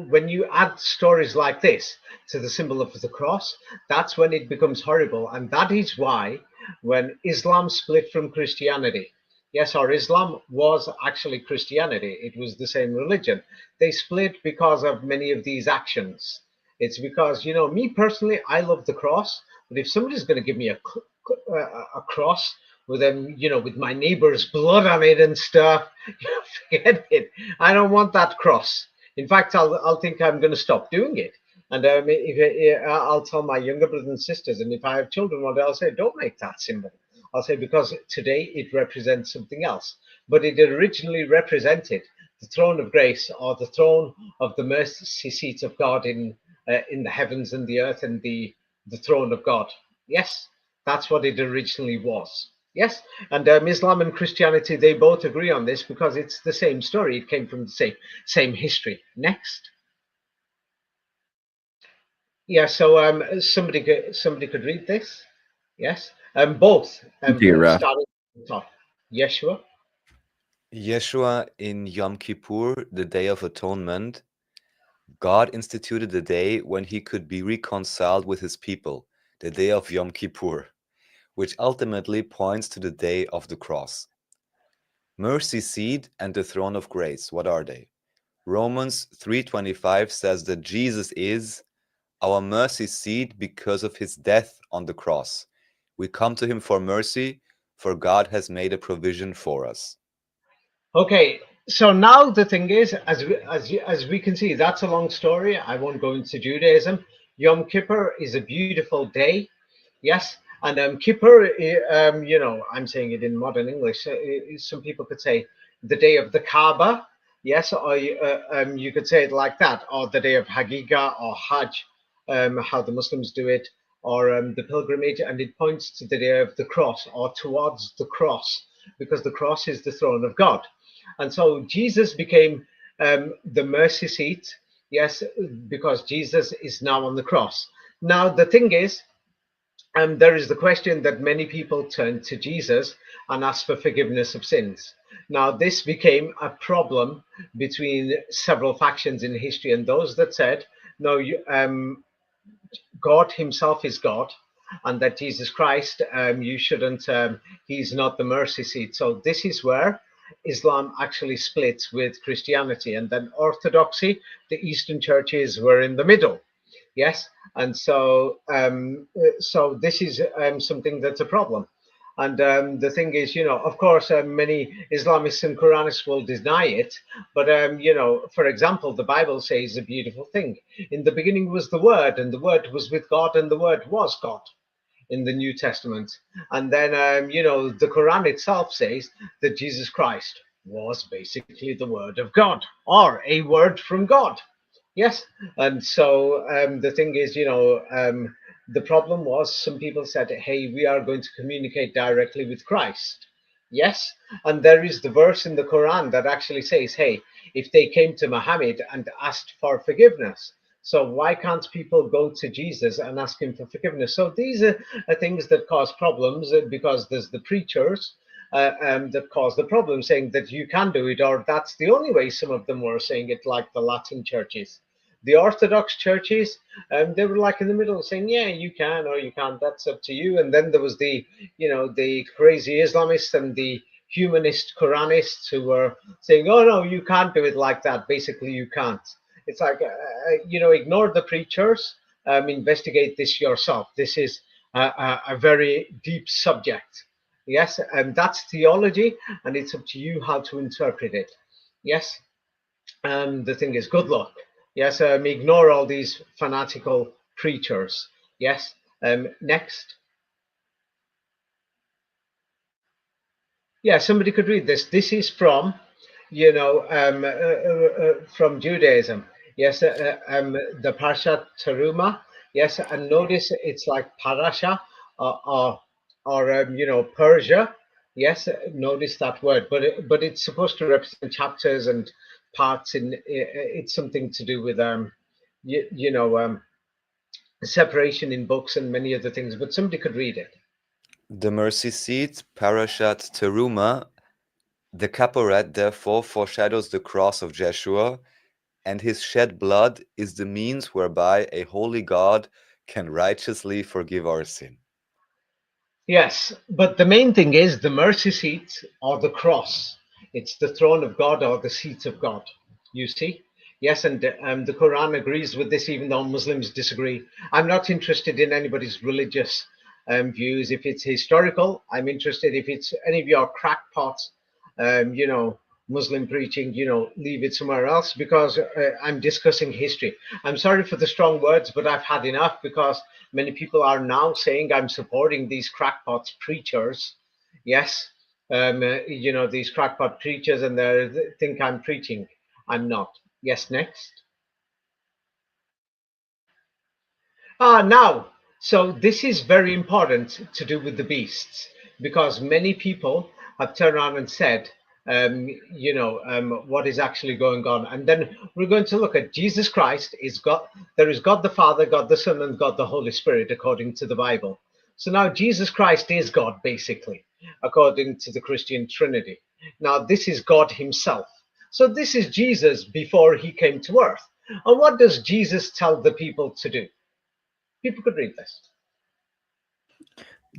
C: when you add stories like this to the symbol of the cross, that's when it becomes horrible. And that is why when Islam split from Christianity, yes, or Islam was actually Christianity, it was the same religion, they split because of many of these actions. It's because, me personally, I love the cross, but if somebody's going to give me a cross with them, with my neighbor's blood on it and stuff, forget it. I don't want that cross. In fact, I'll think I'm going to stop doing it. And I'll tell my younger brothers and sisters, and if I have children one day, I'll say, don't make that symbol. I'll say, because today it represents something else. But it originally represented the throne of grace, or the throne of the mercy seat of God in the heavens and the earth, and the throne of God. Yes, that's what it originally was. Yes, and Islam and Christianity, they both agree on this because it's the same story. It came from the same history. Next. Yeah, so somebody could read this. Yes, both. Starting at the top. Yeshua.
B: Yeshua in Yom Kippur, the Day of Atonement, God instituted the day when he could be reconciled with his people, the day of Yom Kippur, which ultimately points to the day of the cross. Mercy seat and the throne of grace, what are they? Romans 3:25 says that Jesus is our mercy seat because of his death on the cross. We come to him for mercy, for God has made a provision for us.
C: Okay, so now the thing is, as we can see, that's a long story. I won't go into Judaism. Yom Kippur is a beautiful day. Yes, and Kippur, I'm saying it in modern English. Some people could say the day of the Kaaba. Yes, or you could say it like that, or the day of Hagigah or Hajj, how the Muslims do it, or the pilgrimage, and it points to the day of the cross, or towards the cross, because the cross is the throne of God. And so Jesus became the mercy seat, yes, because Jesus is now on the cross. Now, the thing is, there is the question that many people turn to Jesus and ask for forgiveness of sins. Now, this became a problem between several factions in history, and those that said, no, God himself is God, and that Jesus Christ, you shouldn't, he's not the mercy seat. So this is where Islam actually splits with Christianity, and then Orthodoxy, the Eastern churches were in the middle. Yes, and so this is something that's a problem. And the thing is, of course, many Islamists and Quranists will deny it. But, for example, the Bible says a beautiful thing. In the beginning was the Word, and the Word was with God, and the Word was God in the New Testament. And then, the Quran itself says that Jesus Christ was basically the Word of God, or a word from God. Yes. And so the thing is, the problem was some people said, hey, we are going to communicate directly with Christ. Yes. And there is the verse in the Quran that actually says, hey, if they came to Muhammad and asked for forgiveness, so why can't people go to Jesus and ask him for forgiveness? So these are things that cause problems because there's the preachers that cause the problem, saying that you can do it, or that's the only way. Some of them were saying it, like the Latin churches. The Orthodox churches, they were like in the middle, saying, "Yeah, you can or you can't. That's up to you." And then there was the crazy Islamists and the humanist Quranists who were saying, "Oh no, you can't do it like that. Basically, you can't." It's like, ignore the preachers. Investigate this yourself. This is a very deep subject. Yes, and that's theology, and it's up to you how to interpret it. Yes, and the thing is, good luck. Yes, ignore all these fanatical preachers. Yes, next. Yeah, somebody could read this. This is from, from Judaism. Yes, the Parshat Teruma. Yes, and notice it's like parasha or Persia. Yes, notice that word, but it's supposed to represent chapters and parts. It's something to do with separation in books and many other things. But somebody could read it.
B: The mercy seat, Parashat Teruma, the Kaporet therefore foreshadows the cross of Jeshua, and his shed blood is the means whereby a holy God can righteously forgive our sin.
C: Yes, but the main thing is the mercy seat or the cross. It's the throne of God or the seat of God. You see? Yes, and the Quran agrees with this, even though Muslims disagree. I'm not interested in anybody's religious views. If it's historical, I'm interested. If it's any of your crackpots, Muslim preaching, leave it somewhere else, because I'm discussing history. I'm sorry for the strong words, but I've had enough, because many people are now saying I'm supporting these crackpots preachers. Yes, these crackpot preachers, and they think I'm preaching. I'm not. Yes, next. Now, so this is very important to do with the beasts, because many people have turned around and said, what is actually going on. And then we're going to look at Jesus Christ is God. There is God the Father, God the Son, and God the Holy Spirit, according to the Bible. So now Jesus Christ is God, basically, according to the Christian Trinity. Now, this is God himself. So this is Jesus before he came to earth. And what does Jesus tell the people to do? People could read this.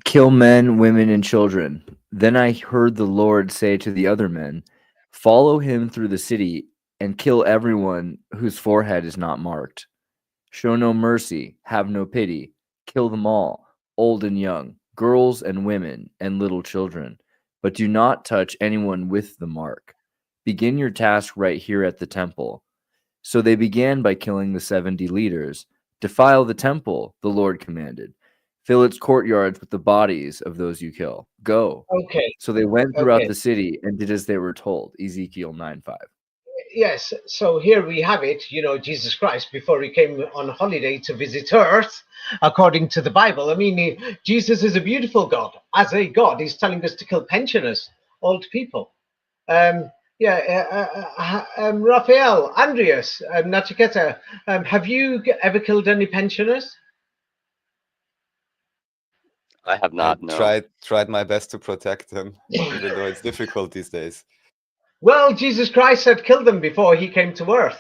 E: Kill men, women, and children. Then I heard the Lord say to the other men, follow him through the city and kill everyone whose forehead is not marked. Show no mercy, have no pity. Kill them all, old and young, girls and women, and little children. But do not touch anyone with the mark. Begin your task right here at the temple. So they began by killing the 70 leaders. Defile the temple, the Lord commanded. Fill its courtyards with the bodies of those you kill. Go.
C: Okay.
E: So they went throughout
C: Okay.
E: the city and did as they were told. Ezekiel 9:5.
C: Yes. So here we have it, Jesus Christ, before he came on holiday to visit earth, according to the Bible. I mean, Jesus is a beautiful God. As a God, he's telling us to kill pensioners, old people. Raphael, Andreas, Nachiketa, have you ever killed any pensioners?
D: I have
B: I
D: not, no.
B: tried my best to protect them, even though it's difficult these days.
C: Well, Jesus Christ said kill them before he came to earth.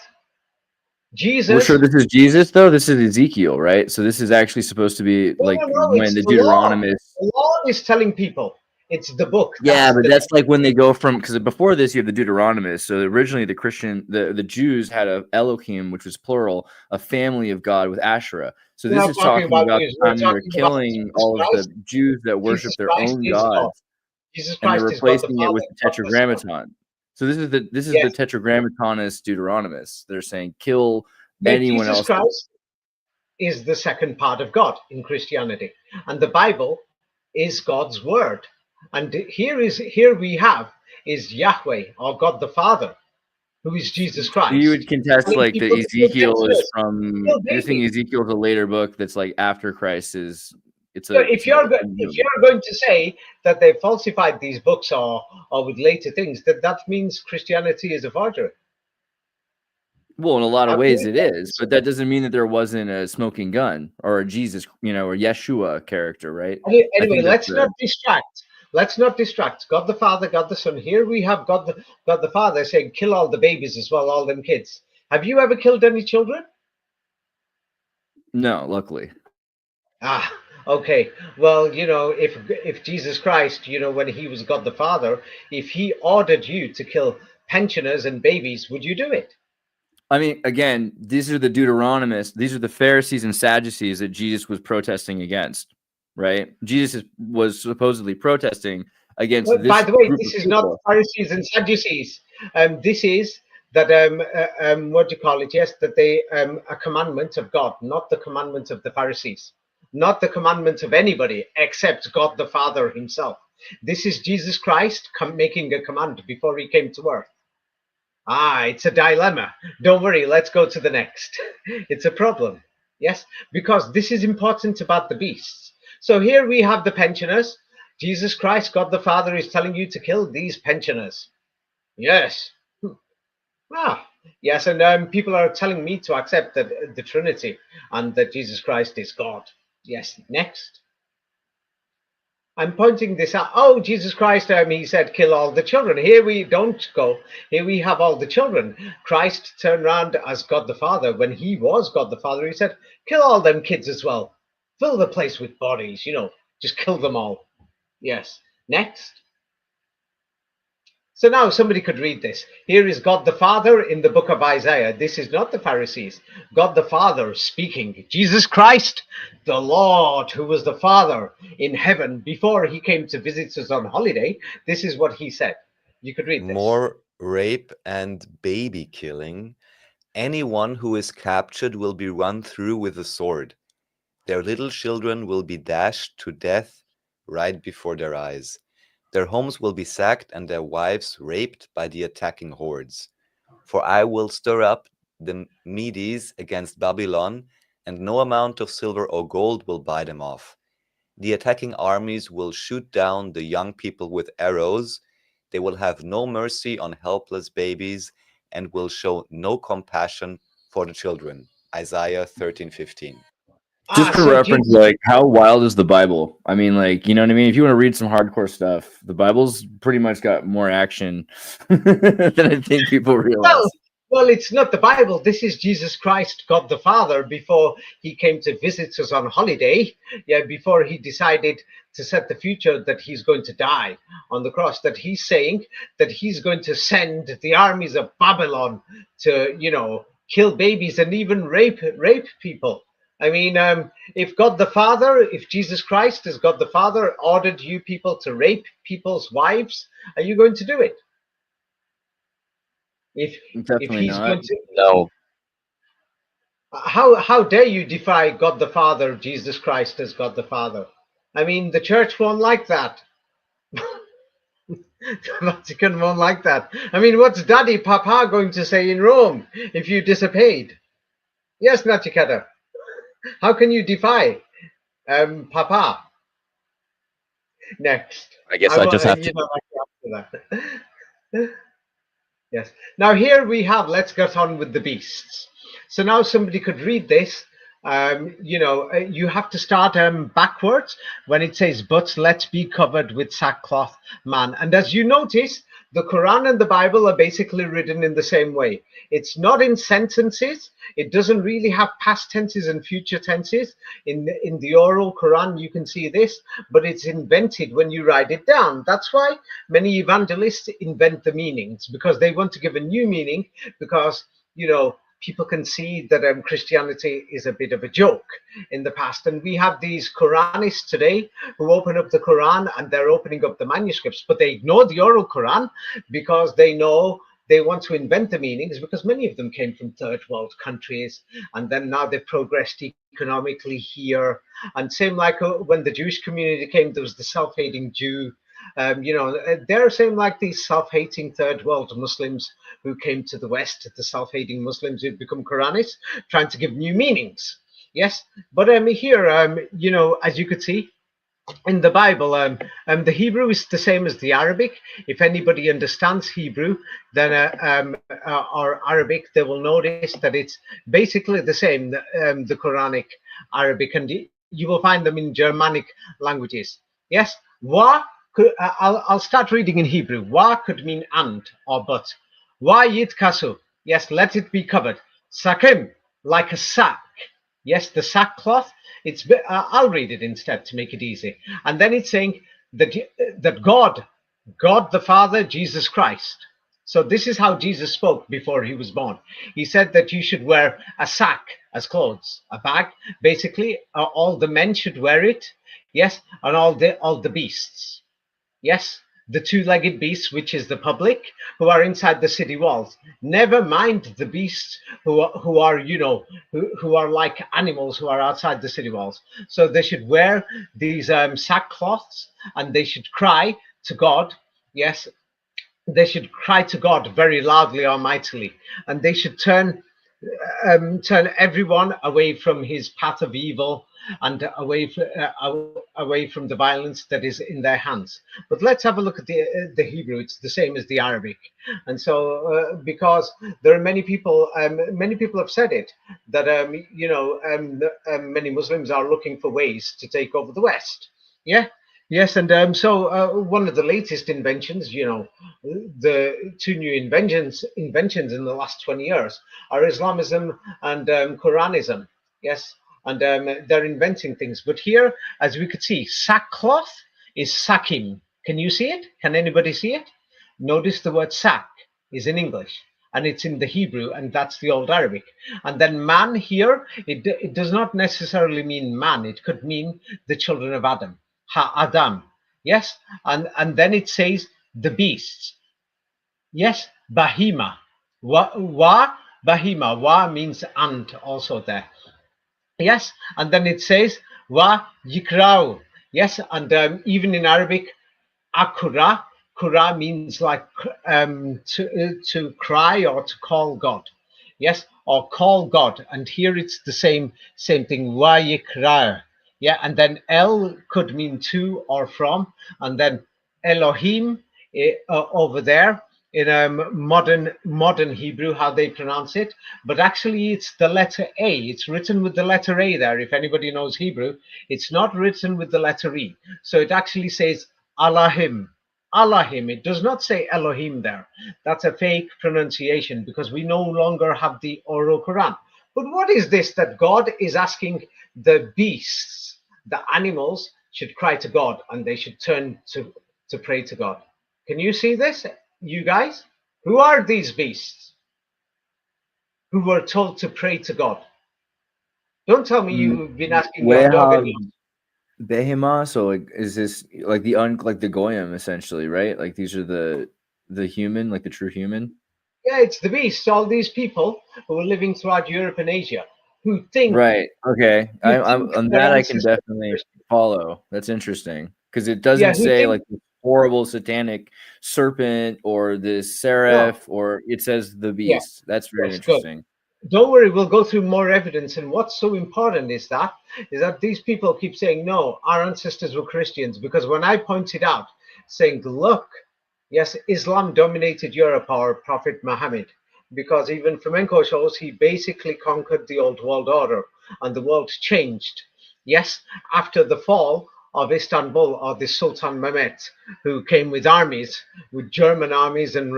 C: Jesus.
E: Well, sure, this is Jesus, though. This is Ezekiel, right? So this is actually supposed to be like
C: No,
E: when
C: it's
E: the
C: the Lord.
E: Deuteronomist.
C: The Lord is telling people. It's the book.
E: Yeah, but
C: the-
E: that's like when they go from, because before this you have the Deuteronomist. So originally the Jews had a Elohim, which was plural, a family of God with Asherah. So
C: We're
E: this
C: not
E: is
C: talking
E: talking
C: about
E: about
C: Jews.
E: the
C: We're
E: time when they're
C: talking about
E: killing
C: Jesus
E: all of the
C: Christ.
E: Jews that worship
C: Jesus
E: their
C: Christ
E: own
C: is God.
E: gods,
C: Jesus
E: and they're
C: Christ is God the
E: replacing it
C: Father,
E: with the
C: God the Son.
E: Tetragrammaton. So this is the
C: Yes.
E: Tetragrammatonist Deuteronomists. They're saying kill
C: But
E: anyone
C: Jesus
E: else.
C: Christ is the second part of God in Christianity, and the Bible is God's word. And here we have is Yahweh or God the Father, who is Jesus
E: So
C: Christ.
E: you would contest
C: telling
E: like that
C: people to kill
E: Ezekiel is
C: Exodus,
E: from,
C: kill
E: you're thinking
C: babies.
E: Ezekiel's a later book that's like after Christ is, it's
C: So
E: a
C: if you're going to say that they falsified these books or with later things, that means Christianity is a forgery.
E: well, in a lot of
C: How can
E: ways
C: you
E: it
C: say
E: is, but that doesn't mean that there wasn't a smoking gun or a Jesus, or Yeshua character, right? I
C: Anyway,
E: think that's
C: let's not distract. Let's not distract. God the Father, God the Son. Here we have God the Father saying, kill all the babies as well, all them kids. Have you ever killed any children?
E: no, luckily.
C: Ah, okay. Well, if Jesus Christ, when he was God the Father, if he ordered you to kill pensioners and babies, would you do it?
E: I mean, again, these are the Deuteronomists. These are the Pharisees and Sadducees that Jesus was protesting against, right? Jesus was supposedly protesting against
C: Well, by
E: this
C: the way,
E: group of
C: this is not
E: people.
C: Pharisees and Sadducees. This is that what do you call it? Yes, that they a commandment of God, not the commandment of the Pharisees, not the commandment of anybody except God the Father Himself. This is Jesus Christ making a command before He came to earth. Ah, it's a dilemma. Don't worry, let's go to the next. It's a problem. Yes, because this is important about the beasts. So here we have the pensioners. Jesus Christ, God the Father, is telling you to kill these pensioners. Yes. Ah, yes, and people are telling me to accept that the Trinity and that Jesus Christ is God. Yes, next. I'm pointing this out. Oh, Jesus Christ, he said, kill all the children. Here we don't go. Here we have all the children. Christ turned around as God the Father. When he was God the Father, he said, kill all them kids as well. Fill the place with bodies, just kill them all. Yes. Next. So now somebody could read this. Here is God the Father in the book of Isaiah. This is not the Pharisees. God the Father speaking. Jesus Christ, the Lord, who was the Father in heaven before he came to visit us on holiday. This is what he said. You could read this.
B: More rape and baby killing. Anyone who is captured will be run through with a sword. Their little children will be dashed to death right before their eyes. Their homes will be sacked and their wives raped by the attacking hordes. For I will stir up the Medes against Babylon, and no amount of silver or gold will buy them off. The attacking armies will shoot down the young people with arrows. They will have no mercy on helpless babies and will show no compassion for the children. Isaiah 13:15.
E: Just for
C: So
E: reference, like, how wild is the Bible? I mean, like, you know what I mean? If you want to read some hardcore stuff, the Bible's pretty much got more action than I think people realize.
C: Well, it's not the Bible. This is Jesus Christ, God the Father, before he came to visit us on holiday. Yeah, before he decided to set the future that he's going to die on the cross, that he's saying that he's going to send the armies of Babylon to, kill babies and even rape people. I mean, if God the Father, if Jesus Christ as God the Father ordered you people to rape people's wives, are you going to do it? If
E: Definitely
C: he's
E: not.
C: going to,
D: No.
C: how dare you defy God the Father, Jesus Christ as God the Father? I mean, the church won't like that. The Vatican won't like that. I mean, what's Daddy Papa going to say in Rome if you disobeyed? Yes, Nachiketa. How can you defy Papa? Next.
D: I guess I just have to.
C: After that. Yes. Now here we have, let's get on with the beasts. So now somebody could read this. You have to start backwards when it says, but let's be covered with sackcloth, man. And as you notice, the Quran and the Bible are basically written in the same way. It's not in sentences. It doesn't really have past tenses and future tenses. In the oral Quran, you can see this, but it's invented when you write it down. That's why many evangelists invent the meanings, because they want to give a new meaning, because, you know, people can see that Christianity is a bit of a joke in the past. And we have these Quranists today who open up the Quran and they're opening up the manuscripts, but they ignore the oral Quran because they know they want to invent the meanings, because many of them came from third world countries, and then now they've progressed economically here. And same like when the Jewish community came, there was the self-hating Jew. You know, they're same like these self-hating third world Muslims who came to the West, the self-hating Muslims who've become Quranists, trying to give new meanings. Yes, but here, you know, as you could see in the Bible, the Hebrew is the same as the Arabic. If anybody understands Hebrew, then or Arabic, they will notice that it's basically the same, the Quranic Arabic, and you will find them in Germanic languages. Yes, wa. I'll start reading in Hebrew. Wa could mean and or but. Wa yitkasu. Yes, let it be covered. Sakim, like a sack. Yes, the sackcloth. I'll read it instead to make it easy. And then it's saying that God the Father, Jesus Christ. So this is how Jesus spoke before he was born. He said that you should wear a sack as clothes, a bag. Basically, all the men should wear it. Yes, and all the beasts. Yes, the two-legged beasts, which is the public, who are inside the city walls. Never mind the beasts who are, you know, who are like animals who are outside the city walls. So they should wear these sackcloths, and they should cry to God. Yes, they should cry to God very loudly or mightily, and they should turn everyone away from his path of evil and away from the violence that is in their hands. But let's have a look at the Hebrew. It's the same as the Arabic, and so because there are many people have said it, that you know, many Muslims are looking for ways to take over the West. Yeah. Yes, and so one of the latest inventions, you know, the two new inventions in the last 20 years are Islamism and Quranism. Yes, and they're inventing things. But here, as we could see, sackcloth is sakim. Can you see it? Can anybody see it? Notice the word sack is in English, and it's in the Hebrew, and that's the Old Arabic. And then man here, it does not necessarily mean man. It could mean the children of Adam. Ha-Adam, yes, and then it says the beasts, yes, Bahima, wa Bahima, wa means and also there, yes, and then it says wa yikrau, yes, and even in Arabic, akura, kura means like to cry or to call God, yes, or call God, and here it's the same thing, wa yikrau. Yeah, and then El could mean to or from, and then Elohim over there in modern Hebrew, how they pronounce it. But actually, it's the letter A. It's written with the letter A there. If anybody knows Hebrew, it's not written with the letter E. So it actually says Allahim. Allahim. It does not say Elohim there. That's a fake pronunciation because we no longer have the oral Quran. But what is this that God is asking the beasts? The animals should cry to God and they should turn to pray to God. Can you see this, you guys? Who are these beasts who were told to pray to God? Don't tell me you've been asking your dog and
E: Behema, so like, is this like the goyim essentially, right? Like these are the human, like the true human.
C: Yeah, it's the beasts. All these people who are living throughout Europe and Asia who think.
E: Right. Okay. I'm on that. I can definitely follow. That's interesting because it doesn't say like the horrible satanic serpent or this seraph, or it says the beast. Yeah, that's very interesting.
C: Good. Don't worry, we'll go through more evidence. And what's so important is that these people keep saying, no, our ancestors were Christians. Because when I pointed out, saying, look, yes, Islam dominated Europe, our Prophet Muhammad, because even Flamenco shows he basically conquered the old world order and the world changed. Yes, after the fall of Istanbul, or the Sultan Mehmet, who came with armies, with German armies and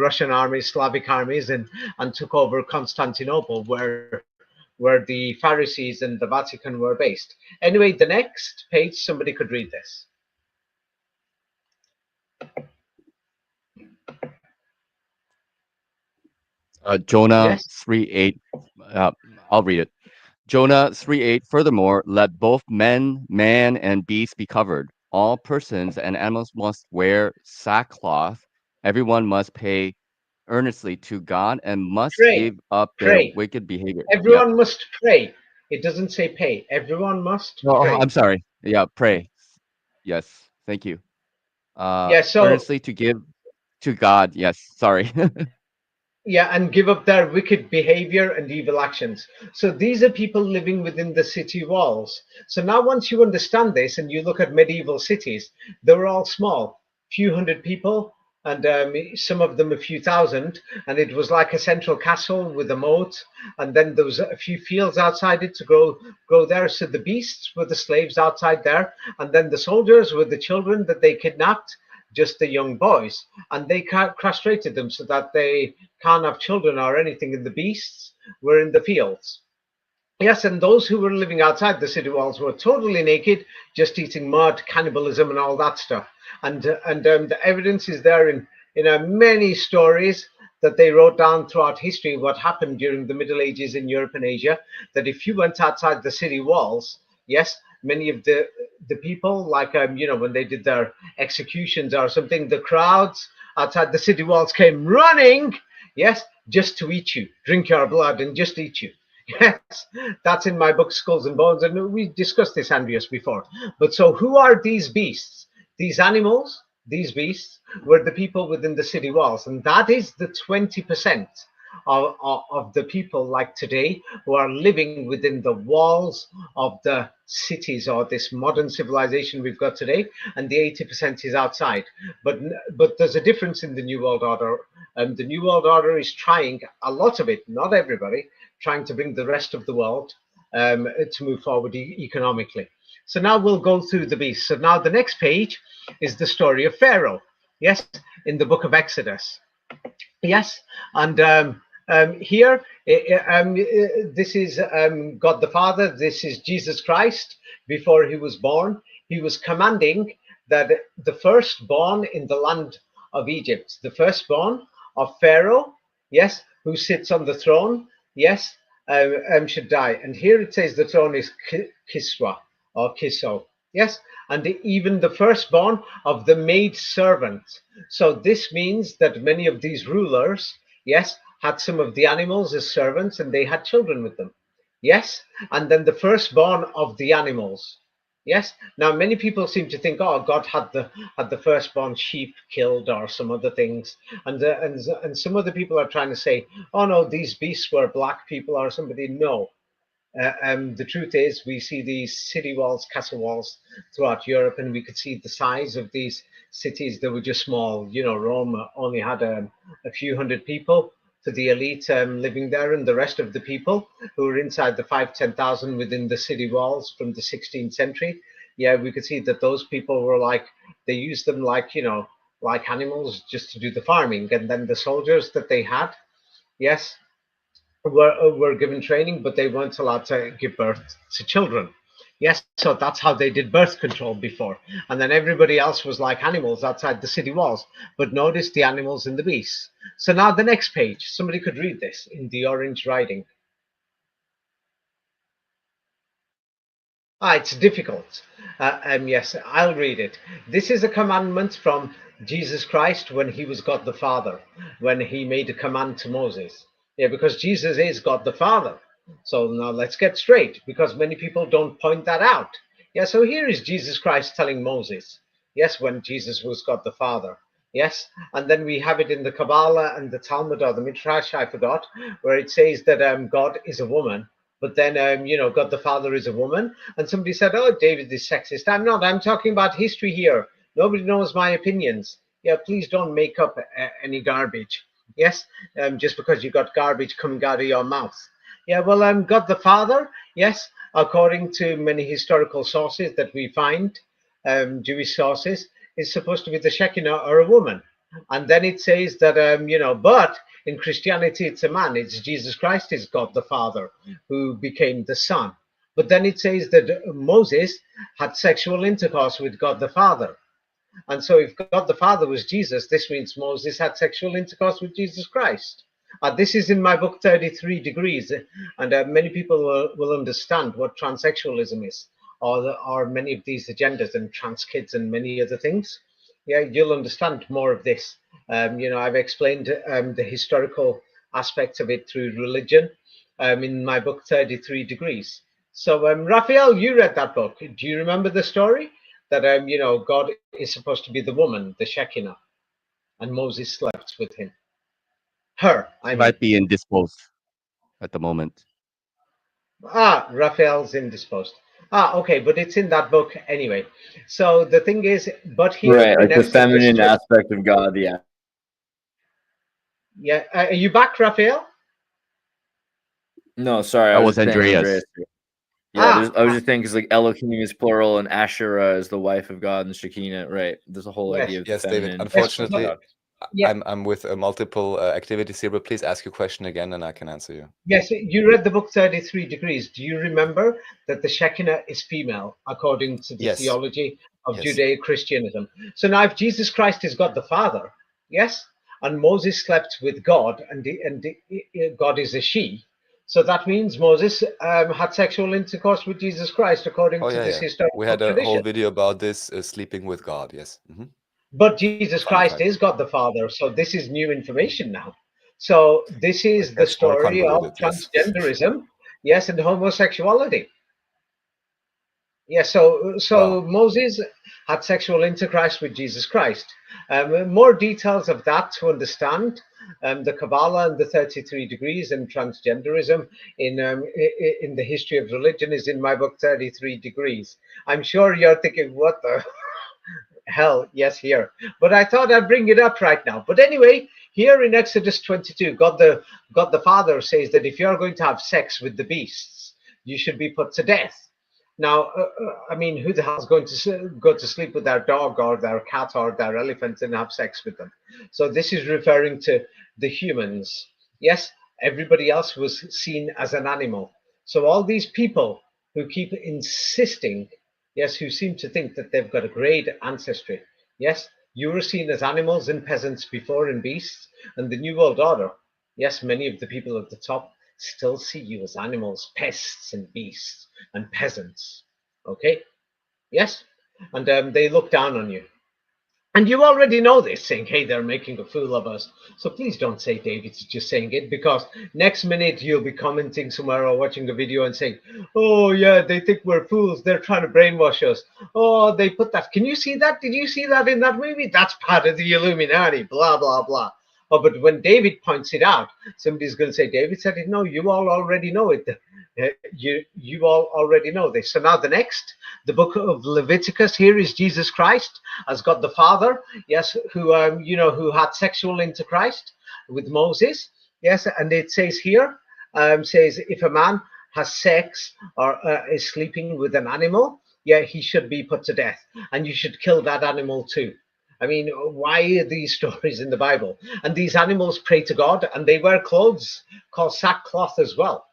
C: Russian armies, Slavic armies, and took over Constantinople, where the Pharisees and the Vatican were based. Anyway, the next page, somebody could read this.
D: Jonah
C: Yes.
D: 3:8. I'll read it. Jonah 3:8. Furthermore, let both man and beast be covered. All persons and animals must wear sackcloth. Everyone must pay earnestly to God and must
C: Pray.
D: give up their
C: Pray.
D: wicked behavior.
C: Everyone must pray. It doesn't say pay. Everyone must
D: No,
C: pray.
D: I'm sorry. Yeah, pray. Yes, thank you.
C: Yeah, so
D: Earnestly to give to God. Yes, sorry.
C: yeah, and give up their wicked behavior and evil actions. So these are people living within the city walls. So now once you understand this and you look at medieval cities, they were all small, few hundred people, and some of them a few thousand, and it was like a central castle with a moat, and then there was a few fields outside it to grow there. So the beasts were the slaves outside there, and then the soldiers were the children that they kidnapped, just the young boys, and they castrated them so that they can't have children or anything, and the beasts were in the fields. Yes, and those who were living outside the city walls were totally naked, just eating mud, cannibalism, and all that stuff. And the evidence is there in many stories that they wrote down throughout history what happened during the Middle Ages in Europe and Asia. That if you went outside the city walls, yes, many of the people, like when they did their executions or something, the crowds outside the city walls came running, yes, just to eat you, drink your blood, and just eat you. Yes, that's in my book, Skulls and Bones, and we discussed this, Andreas, before. But so who are these beasts? These animals, these beasts, were the people within the city walls, and that is the 20% of the people like today who are living within the walls of the cities or this modern civilization we've got today, and the 80% is outside. But there's a difference in the New World Order. The New World Order is trying, a lot of it, not everybody, trying to bring the rest of the world to move forward economically. So now we'll go through the beasts. So now the next page is the story of Pharaoh. Yes, in the book of Exodus. Yes, and here, this is God the Father. This is Jesus Christ. Before he was born, he was commanding that the firstborn in the land of Egypt, the firstborn of Pharaoh, yes, who sits on the throne, yes, should die. And here it says the throne is Kiswa or Kiso, yes, and even the firstborn of the maid servant. So this means that many of these rulers, yes, had some of the animals as servants, and they had children with them. Yes, and then the firstborn of the animals. Yes. Now many people seem to think, oh, God had the firstborn sheep killed or some other things, and some other people are trying to say, oh no, these beasts were black people or somebody. No. The truth is, we see these city walls, castle walls throughout Europe, and we could see the size of these cities. They were just small. Rome only had a few hundred people for the elite living there, and the rest of the people who were inside the 5,000-10,000 within the city walls from the 16th century. Yeah, we could see that those people were they used them like animals just to do the farming, and then the soldiers that they had, yes, were given training, but they weren't allowed to give birth to children. Yes, so that's how they did birth control before. And then everybody else was like animals outside the city walls. But notice the animals and the beasts. So now the next page, somebody could read this in the orange writing. It's difficult. Yes, I'll read it. This is a commandment from Jesus Christ when he was God the Father, when he made a command to Moses. Yeah, because Jesus is God the Father. So now let's get straight, because many people don't point that out. Yeah, so here is Jesus Christ telling Moses. Yes, when Jesus was God the Father. Yes, and then we have it in the Kabbalah and the Talmud or the Midrash, I forgot, where it says that God is a woman. But then, God the Father is a woman. And somebody said, oh, David is sexist. I'm not. I'm talking about history here. Nobody knows my opinions. Yeah, please don't make up any garbage. Yes, just because you got garbage coming out of your mouth. Yeah, well, God the Father, yes, according to many historical sources that we find, Jewish sources, is supposed to be the Shekinah or a woman. And then it says that, but in Christianity, it's a man. It's Jesus Christ is God the Father who became the Son. But then it says that Moses had sexual intercourse with God the Father. And so if God the Father was Jesus, this means Moses had sexual intercourse with Jesus Christ. This is in my book, 33 Degrees. And many people will understand what transsexualism is, or many of these agendas and trans kids and many other things. Yeah, you'll understand more of this. I've explained the historical aspects of it through religion in my book, 33 Degrees. So, Raphael, you read that book. Do you remember the story? That God is supposed to be the woman, the Shekinah, and Moses slept with him. Her, I
D: She
C: mean.
D: might be indisposed at the moment.
C: Raphael's indisposed. Okay, but it's in that book anyway. So the thing is, but here
E: Right,
C: in
E: like the
C: Exodus,
E: feminine aspect of God. Yeah.
C: yeah, are you back, Raphael?
E: No, sorry, I
D: That
E: was
D: was
E: just saying
D: Andreas.
E: Andreas. Yeah,
C: Ah,
E: I was just thinking because like Elohim is plural and Asherah is the wife of God and Shekinah, right? There's a whole
C: yes,
E: idea of the
B: Yes, David.
E: feminine.
B: Unfortunately,
E: God.
C: yeah.
B: I'm with multiple activities here, but please ask your question again and I can answer you.
C: Yes, you read the book 33 Degrees. Do you remember that the Shekinah is female according to the
B: Yes.
C: theology of
B: Yes.
C: Judeo-Christianism? So now if Jesus Christ is God the Father, yes, and Moses slept with God and God is a she, so that means Moses had sexual intercourse with Jesus Christ according
B: Oh
C: to
B: yeah,
C: this
B: yeah.
C: historical
B: We had a whole
C: tradition.
B: video about this, sleeping with God. Yes.
C: But Jesus
B: Fun
C: Christ
B: fact.
C: is God the Father, so this is new information now. So this is the
B: Gets more
C: story of
B: convoluted. Yes.
C: transgenderism, yes, and homosexuality. Yeah, so
B: Wow.
C: Moses had sexual intercourse with Jesus Christ. More details of that to understand the Kabbalah and the 33 degrees and transgenderism in the history of religion is in my book 33 Degrees. I'm sure you're thinking, what the hell? Yes, here. But I thought I'd bring it up right now. But anyway, here in Exodus 22, God the Father says that if you're going to have sex with the beasts, you should be put to death. Now, I mean, who the hell's going to go to sleep with their dog or their cat or their elephant and have sex with them? So this is referring to the humans. Yes, everybody else was seen as an animal. So all these people who keep insisting, yes, who seem to think that they've got a great ancestry. Yes, you were seen as animals and peasants before and beasts, and the New World Order. Yes, many of the people at the top still see you as animals, pests and beasts and peasants. Okay? Yes? And they look down on you. And you already know this, saying, hey, they're making a fool of us. So please don't say David's just saying it, because next minute you'll be commenting somewhere or watching a video and saying, oh, yeah, they think we're fools. They're trying to brainwash us. Oh, they put that. Can you see that? Did you see that in that movie? That's part of the Illuminati, blah, blah, blah. Oh, but when David points it out, somebody's going to say, David said it. No, you all already know it. You all already know this. So now the book of Leviticus, here is Jesus Christ as God the Father, yes, who had sexual intercourse with Moses, yes, and it says here, says if a man has sex or is sleeping with an animal, yeah, he should be put to death, and you should kill that animal too. I mean, why are these stories in the Bible? And these animals pray to God, and they wear clothes called sackcloth as well.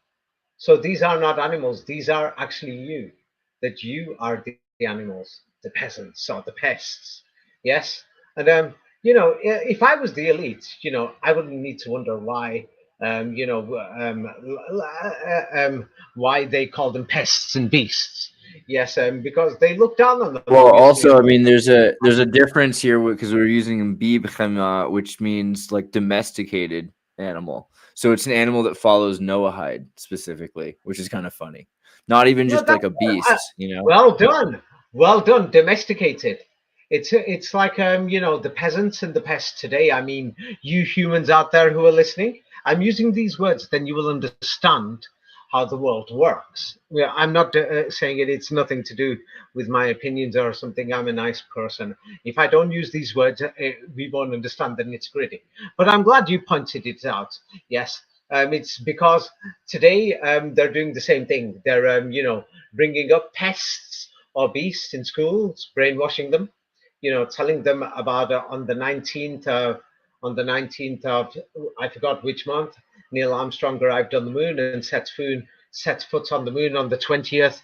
C: So these are not animals; these are actually you. That you are the animals, the peasants or the pests. Yes, and if I was the elite, I wouldn't need to wonder why. Why they call them pests and beasts? Yes, because they look down on them.
E: Well,
C: Obviously,
E: also, I mean, there's a difference here because we're using bibchema, which means like domesticated animal. So it's an animal that follows Noahide specifically, which is kind of funny. Not even
C: no,
E: just like a beast,
C: well done, domesticated. It's like the peasants and the pests today. I mean, you humans out there who are listening, I'm using these words, then you will understand how the world works. Yeah, I'm not saying it's nothing to do with my opinions or something. I'm a nice person. If I don't use these words, we won't understand the nitty-gritty. But I'm glad you pointed it out. Yes, it's because today they're doing the same thing. They're bringing up pests or beasts in schools, brainwashing them, telling them about on the 19th of I forgot which month, Neil Armstrong arrived on the moon and sets foot on the moon on the 20th.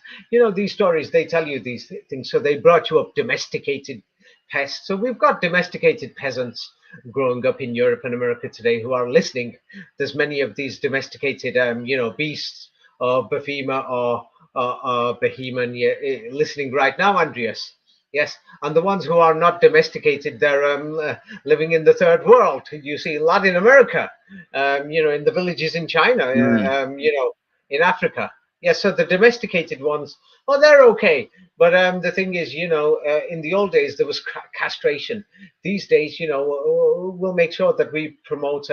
C: These stories, they tell you these things. So they brought you up domesticated pests. So we've got domesticated peasants growing up in Europe and America today who are listening. There's many of these domesticated, beasts or Bafima or Behemoth listening right now, Andreas. Yes, and the ones who are not domesticated, they're living in the third world. You see, Latin America, in the villages in China, in Africa. Yes, so the domesticated ones, oh, they're okay. But the thing is, in the old days, there was castration. These days, we'll make sure that we promote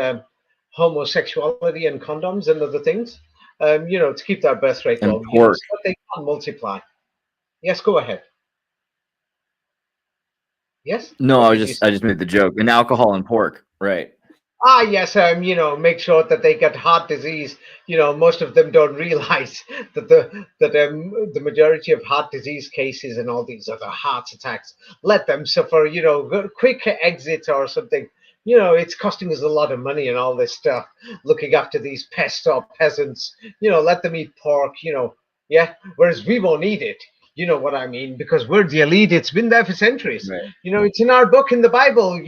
C: homosexuality and condoms and other things, to keep that birth rate
E: And
C: low,
E: pork.
C: so that they can multiply. Yes, go ahead. Yes?
E: No,
C: What
E: I
C: did you say?
E: just made the joke. And alcohol and pork, right?
C: Ah, yes, make sure that they get heart disease. Most of them don't realize that the majority of heart disease cases and all these other heart attacks, let them suffer, quick exit or something. It's costing us a lot of money and all this stuff, looking after these pests or peasants. Let them eat pork, yeah, whereas we won't eat it. You know what I mean? Because we're the elite. It's been there for centuries.
E: Right.
C: It's in our book in the Bible,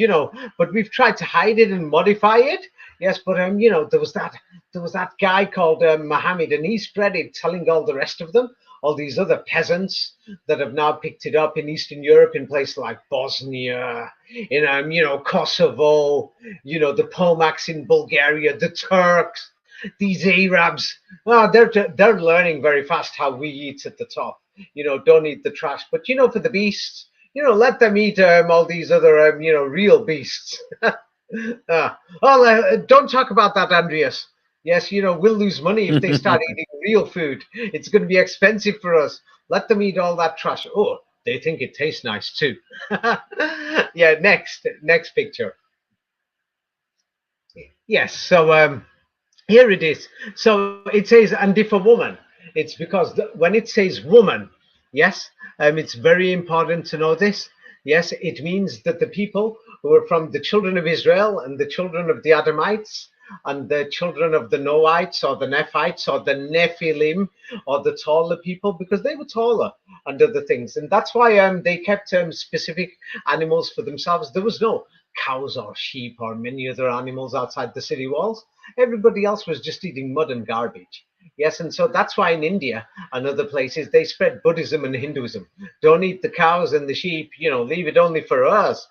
C: but we've tried to hide it and modify it. Yes, but there was that guy called Muhammad, and he spread it, telling all the rest of them, all these other peasants that have now picked it up in Eastern Europe, in places like Bosnia, in Kosovo, the Pomaks in Bulgaria, the Turks, these Arabs. Well, they're learning very fast how we eat at the top. Don't eat the trash. But for the beasts, let them eat all these other, real beasts. Don't talk about that, Andreas. Yes, we'll lose money if they start eating real food. It's going to be expensive for us. Let them eat all that trash. Oh, they think it tastes nice too. Yeah, next picture. Yes, so here it is. So it says, and if a woman, it's because when it says woman, yes, it's very important to know this. Yes, it means that the people who are from the children of Israel and the children of the Adamites and the children of the Noahites or the Nephites or the Nephilim or the taller people, because they were taller and other things. And that's why they kept specific animals for themselves. There was no cows or sheep or many other animals outside the city walls. Everybody else was just eating mud and garbage. Yes, and so that's why in India and other places they spread Buddhism and Hinduism. Don't eat the cows and the sheep, leave it only for us.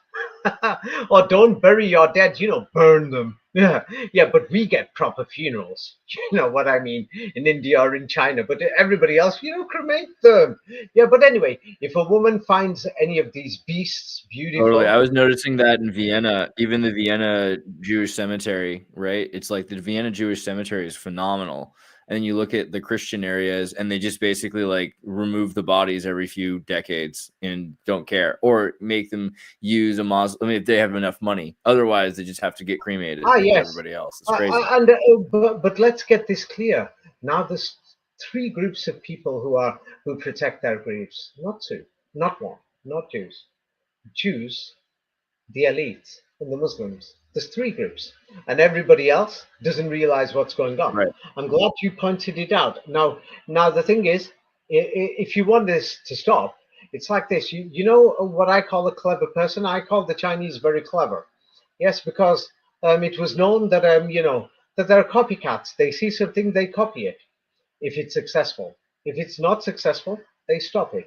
C: Or don't bury your dead, burn them. Yeah, but we get proper funerals. You know what I mean? In India or in China, but everybody else, cremate them. Yeah, but anyway, if a woman finds any of these beasts beautiful.
E: Totally. I was noticing that in Vienna, even the Vienna Jewish cemetery, right? It's like the Vienna Jewish cemetery is phenomenal. And then you look at the Christian areas and they just basically like remove the bodies every few decades and don't care, or make them use a mausoleum. I mean, if they have enough money. Otherwise, they just have to get cremated like
C: Yes.
E: everybody else. It's crazy.
C: But let's get this clear. Now there's three groups of people who protect their graves. Not two, not one, not Jews. Jews, the elite, and the Muslims. There's three groups, and everybody else doesn't realize what's going on.
E: Right.
C: I'm glad you pointed it out. Now the thing is, if you want this to stop, it's like this. You know what I call a clever person? I call the Chinese very clever. Yes, because it was known that that they're copycats. They see something, they copy it. If it's successful, if it's not successful, they stop it.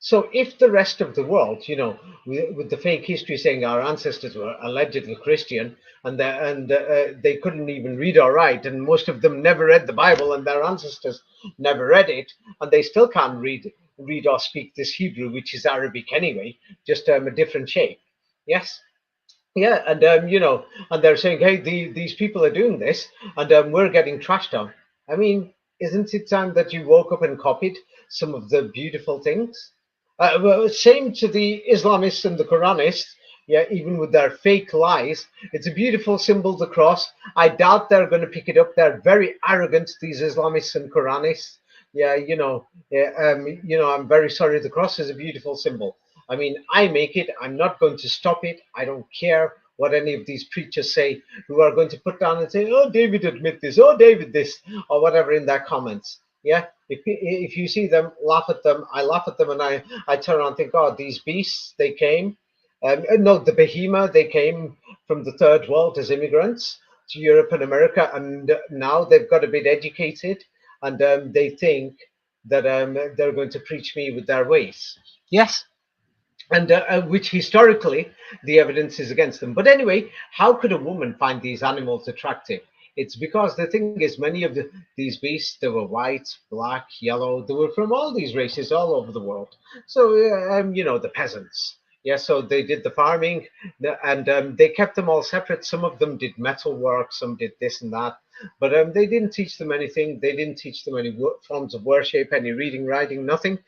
C: So if the rest of the world, with the fake history saying our ancestors were allegedly Christian and they couldn't even read or write, and most of them never read the Bible, and their ancestors never read it, and they still can't read or speak this Hebrew, which is Arabic anyway, just a different shape. Yes. Yeah, and and they're saying, hey, these people are doing this, and we're getting trashed on. I mean, isn't it time that you woke up and copied some of the beautiful things? Well, same to the Islamists and the Quranists. Yeah, even with their fake lies, it's a beautiful symbol, the cross. I doubt they're going to pick it up. They're very arrogant, these Islamists and Quranists. Yeah, I'm very sorry. The cross is a beautiful symbol. I mean, I make it. I'm not going to stop it. I don't care what any of these preachers say who are going to put down and say, "Oh, David, admit this. Oh, David, this," or whatever in their comments. Yeah, if you see them, laugh at them. I laugh at them, and I turn around and think, "Oh, these beasts, they came." No, the behemoth, they came from the third world as immigrants to Europe and America, and now they've got a bit educated, and they think that they're going to preach me with their ways. Yes, and which historically the evidence is against them. But anyway, how could a woman find these animals attractive? It's because the thing is, many of these beasts, they were white, black, yellow. They were from all these races all over the world. So, the peasants. Yeah, so they did the farming, and they kept them all separate. Some of them did metal work, some did this and that. But they didn't teach them anything. They didn't teach them any forms of worship, any reading, writing, nothing.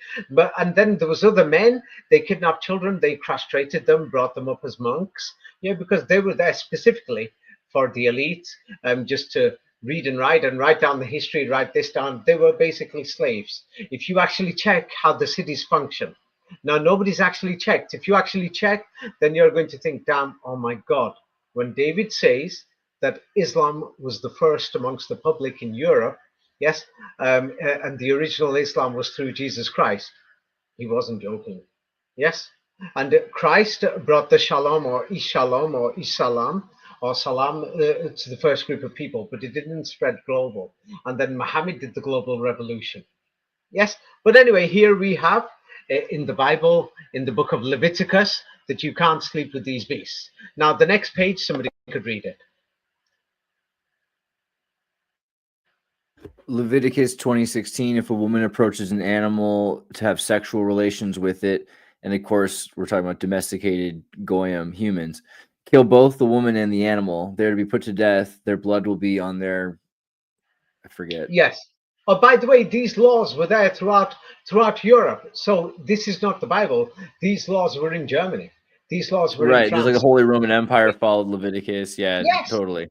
C: And then there was other men. They kidnapped children, they castrated them, brought them up as monks. Yeah, because they were there specifically for the elite, just to read and write down the history, write this down. They were basically slaves. If you actually check how the cities function, now nobody's actually checked. If you actually check, then you're going to think, damn, oh my God, when David says that Islam was the first amongst the public in Europe, yes, and the original Islam was through Jesus Christ, he wasn't joking. Yes. And Christ brought the shalom or ishalam or salam to the first group of people, but it didn't spread global. And then Muhammad did the global revolution. Yes. But anyway, here we have in the Bible, in the book of Leviticus, that you can't sleep with these beasts. Now, the next page, somebody could read it.
E: Leviticus 20:16, if a woman approaches an animal to have sexual relations with it, and of course we're talking about domesticated goyim humans, kill both the woman and the animal. They're to be put to death. Their blood will be on their, I forget.
C: Yes. Oh, by the way, these laws were there throughout Europe. So this is not the Bible. These laws were in Germany. These laws were in
E: Right, just like the
C: France.
E: Holy Roman Empire followed Leviticus. Yeah,
C: Yes.
E: totally.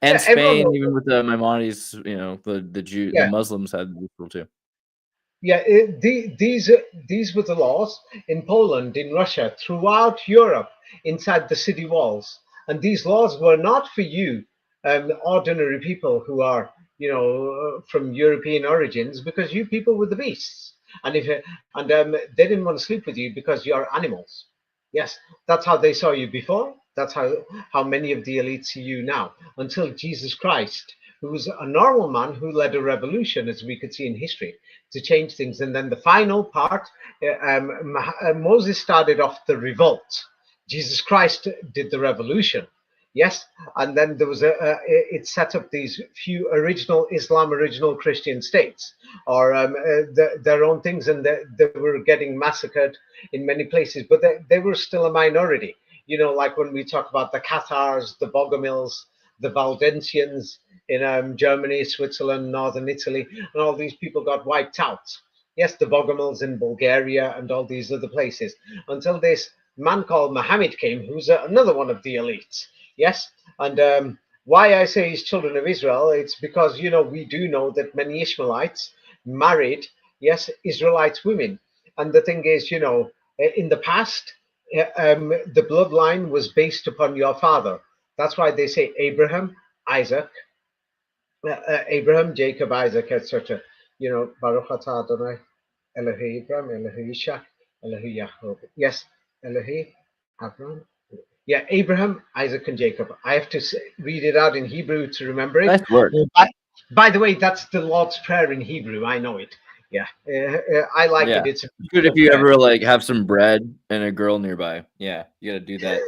E: And
C: Yeah, everyone
E: Spain,
C: knows
E: even
C: it.
E: with the Maimonides, the
C: Yeah.
E: Muslims had this rule too.
C: Yeah, these were the laws in Poland, in Russia, throughout Europe, inside the city walls. And these laws were not for you, ordinary people who are, from European origins, because you people were the beasts, and they didn't want to sleep with you because you are animals. Yes, that's how they saw you before. That's how many of the elites see you now, until Jesus Christ, who was a normal man who led a revolution, as we could see in history, to change things. And then the final part, Moses started off the revolt. Jesus Christ did the revolution. Yes, and then there was it set up these few original Islam, original Christian states, or their own things, and they were getting massacred in many places, but they were still a minority. Like when we talk about the Cathars, the Bogomils, the Valdensians in Germany, Switzerland, northern Italy, and all these people got wiped out. Yes, the Bogomils in Bulgaria and all these other places, until this man called Muhammad came, who's another one of the elites. Yes, and why I say he's children of Israel, it's because we do know that many Ishmaelites married, yes, Israelite women, and the thing is, in the past, the bloodline was based upon your father. That's why they say Abraham, Isaac, Abraham, Jacob, Isaac, etc. Baruch atah Adonai, Elohe Abraham, Elohe Ishak, Elohe Yaakov. Yes, Elohe Abraham. Yeah, Abraham, Isaac, and Jacob. I have to read it out in Hebrew to remember it.
E: Nice work.
C: By the way, that's the Lord's Prayer in Hebrew. I know it. Yeah, I like
E: Yeah.
C: it. It's
E: Good if you ever have some bread and a girl nearby. Yeah, you got to do that.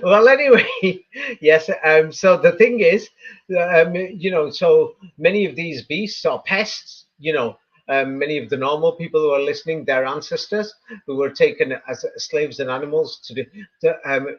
C: Well, anyway, yes. So the thing is, so many of these beasts are pests. Many of the normal people who are listening, their ancestors who were taken as slaves and animals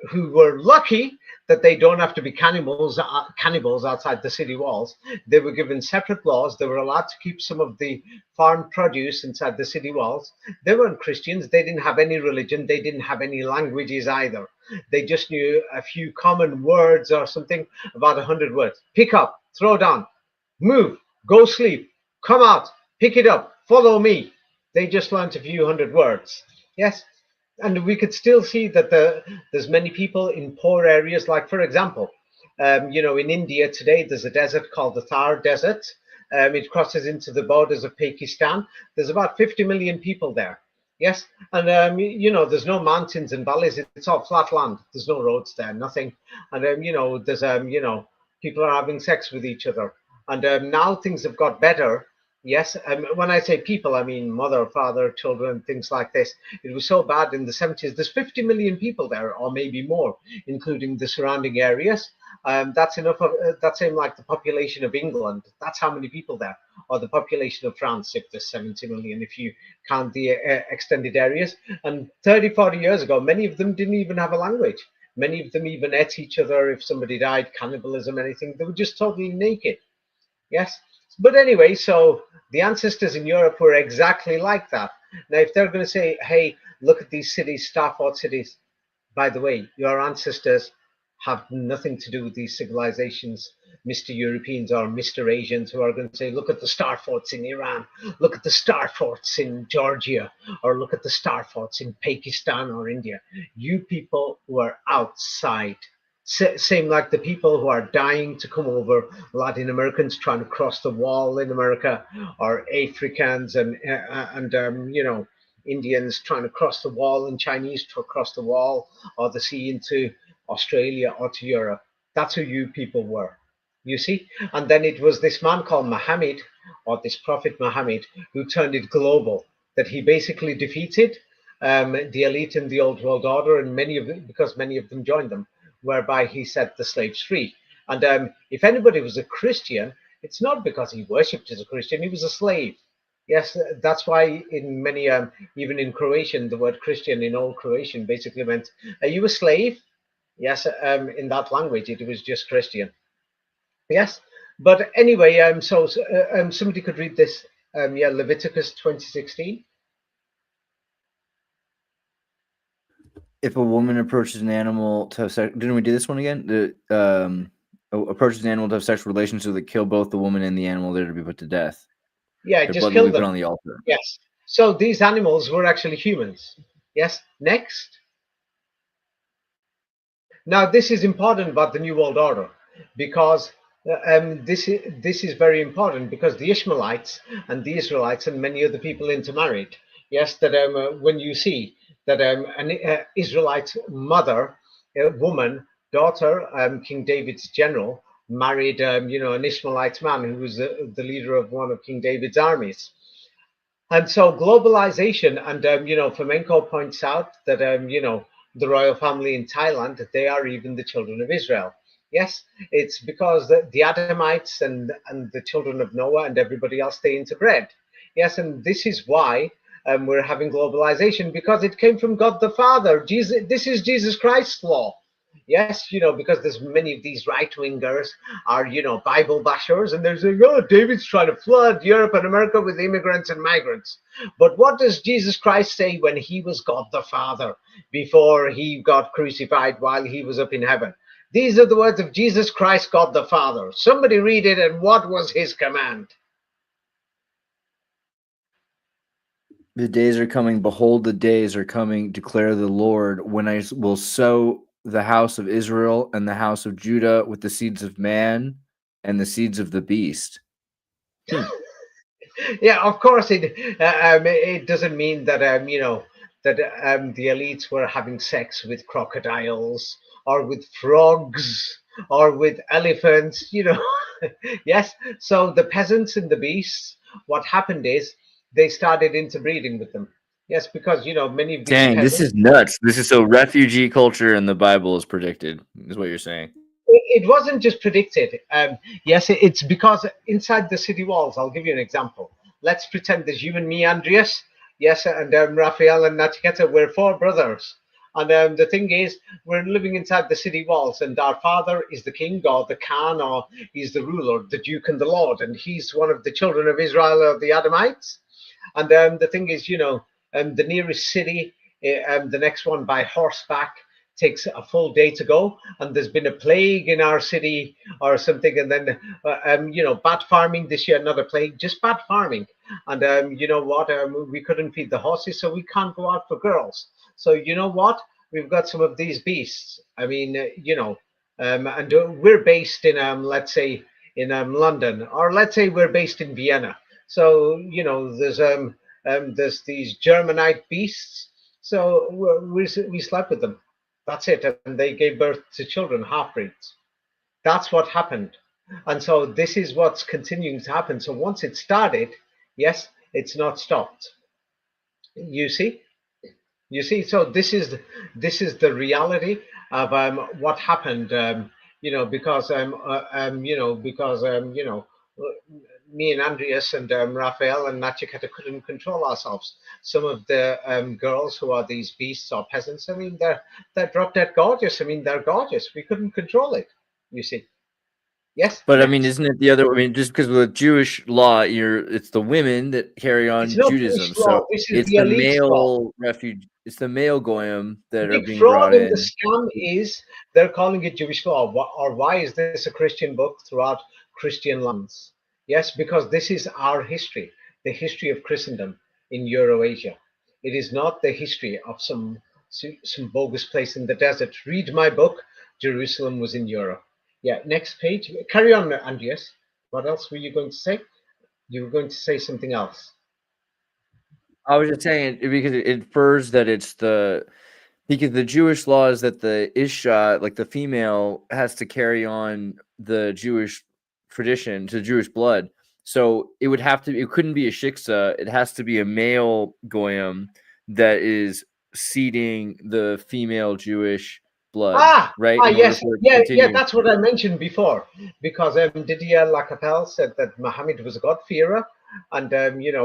C: who were lucky that they don't have to be cannibals outside the city walls. They were given separate laws. They were allowed to keep some of the farm produce inside the city walls. They weren't Christians. They didn't have any religion. They didn't have any languages either. They just knew a few common words or something, about 100 words. Pick up, throw down, move, go sleep, come out, Pick it up, follow me. They just learnt a few hundred words. Yes. And we could still see that there's many people in poor areas, like, for example, in India today, there's a desert called the Thar Desert. It crosses into the borders of Pakistan. There's about 50 million people there. Yes. And, there's no mountains and valleys. It's all flat land. There's no roads there, nothing. And, there's, people are having sex with each other. And now things have got better. Yes, when I say people, I mean mother, father, children, things like this. It was so bad in the 70s. There's 50 million people there, or maybe more, including the surrounding areas. That's enough of that's same like the population of England. That's how many people there, or the population of France, if there's 70 million, if you count the extended areas. And 30, 40 years ago, many of them didn't even have a language. Many of them even ate each other. If somebody died, cannibalism, anything, they were just totally naked. Yes. But anyway, so the ancestors in Europe were exactly like that. Now, if they're going to say, hey, look at these cities, star-fought cities, by the way, your ancestors have nothing to do with these civilizations, Mr. Europeans or Mr. Asians, who are going to say, look at the star forts in Iran, look at the star forts in Georgia, or look at the star forts in Pakistan or India. You people who are outside. Same like the people who are dying to come over, Latin Americans trying to cross the wall in America, or Africans and Indians trying to cross the wall, and Chinese to cross the wall or the sea into Australia or to Europe. That's who you people were, you see. And then it was this man called Muhammad, or this prophet Muhammad, who turned it global, that he basically defeated the elite in the old world order, and because many of them joined them, whereby he set the slaves free. And if anybody was a Christian, it's not because he worshipped as a Christian, he was a slave. Yes, that's why in many, even in Croatian, the word Christian in old Croatian basically meant, are you a slave? Yes, in that language, it was just Christian. Yes, but anyway, somebody could read this, Leviticus 20:16.
E: If a woman approaches an animal to have sex, didn't we do this one again? Approaches an animal to have sexual relations so that kill both the woman and the animal, they're to be put to death.
C: Yeah,
E: Their
C: just
E: blood will
C: kill
E: be put
C: them.
E: on the altar.
C: Yes. So these animals were actually humans. Yes. Next. Now this is important about the New World Order, because this is very important, because the Ishmaelites and the Israelites and many other people intermarried. Yes, that when you see that an Israelite mother, woman, daughter, King David's general, married an Ishmaelite man who was the leader of one of King David's armies. And so globalization, and Flamenco points out that the royal family in Thailand, they are even the children of Israel. Yes, it's because the Adamites and the children of Noah and everybody else, they interbred. Yes, and this is why we're having globalization, because it came from God the Father. This is Jesus Christ's law. Yes, because there's many of these right-wingers are, Bible bashers, and they're saying, oh, David's trying to flood Europe and America with immigrants and migrants. But what does Jesus Christ say when he was God the Father, before he got crucified while he was up in heaven? These are the words of Jesus Christ, God the Father. Somebody read it, and what was his command?
E: The days are coming, behold, the days are coming, declare the Lord, when I will sow the house of Israel and the house of Judah with the seeds of man and the seeds of the beast.
C: Yeah, of course it doesn't mean that the elites were having sex with crocodiles or with frogs or with elephants. Yes. So the peasants and the beasts, what happened is they started interbreeding with them. Yes, because many of these
E: Dang, this is nuts. This is so refugee culture in the Bible is predicted, is what you're saying.
C: It wasn't just predicted. Yes, it's because inside the city walls, I'll give you an example. Let's pretend there's you and me, Andreas. Yes, and Raphael and Natiketa, we're four brothers. And the thing is, we're living inside the city walls, and our father is the king or the Khan, or he's the ruler, the duke and the lord, and he's one of the children of Israel or the Adamites. And the thing is, the nearest city, the next one by horseback, takes a full day to go, and there's been a plague in our city or something, and then bad farming this year, another plague, just bad farming. And you know what? We couldn't feed the horses, so we can't go out for girls. So you know what? We've got some of these beasts. I mean, and we're based in, let's say, in London, or let's say we're based in Vienna. So there's these Germanite beasts. So we slept with them. That's it, and they gave birth to children, half breeds. That's what happened, and so this is what's continuing to happen. So once it started, yes, it's not stopped. You see, you see. So this is the reality of what happened. Because me and Andreas and Raphael and Nachiketa couldn't control ourselves. Some of the girls who are these beasts or peasants, I mean, they're drop dead gorgeous. I mean, they're gorgeous. We couldn't control it. You see. Yes.
E: But I mean,
C: Next.
E: isn't it the other? I mean, just because with Jewish law, it's the women that carry
C: It's
E: on
C: not
E: Judaism.
C: Jewish law.
E: So
C: This is
E: it's
C: the
E: the
C: elite law.
E: male refuge. It's the male goyim that are
C: Big
E: being
C: fraud
E: brought
C: in the
E: in.
C: scam is they're calling it Jewish law. Or why is this a Christian book throughout Christian lands? Yes, because this is our history, the history of Christendom in Eurasia. It is not the history of some bogus place in the desert. Read my book, Jerusalem was in Europe. Yeah, next page. Carry on, Andreas. What else were you going to say? You were going to say something else.
E: I was just saying because it infers that because the Jewish law is that the Isha, like the female, has to carry on the Jewish tradition to Jewish blood. So it couldn't be a shiksa. It has to be a male goyim that is seeding the female Jewish blood, right? In order
C: Yes,
E: for it to
C: yeah.
E: continue.
C: That's what I mentioned before, because Didier Lacapelle said that Muhammad was a God-fearer, and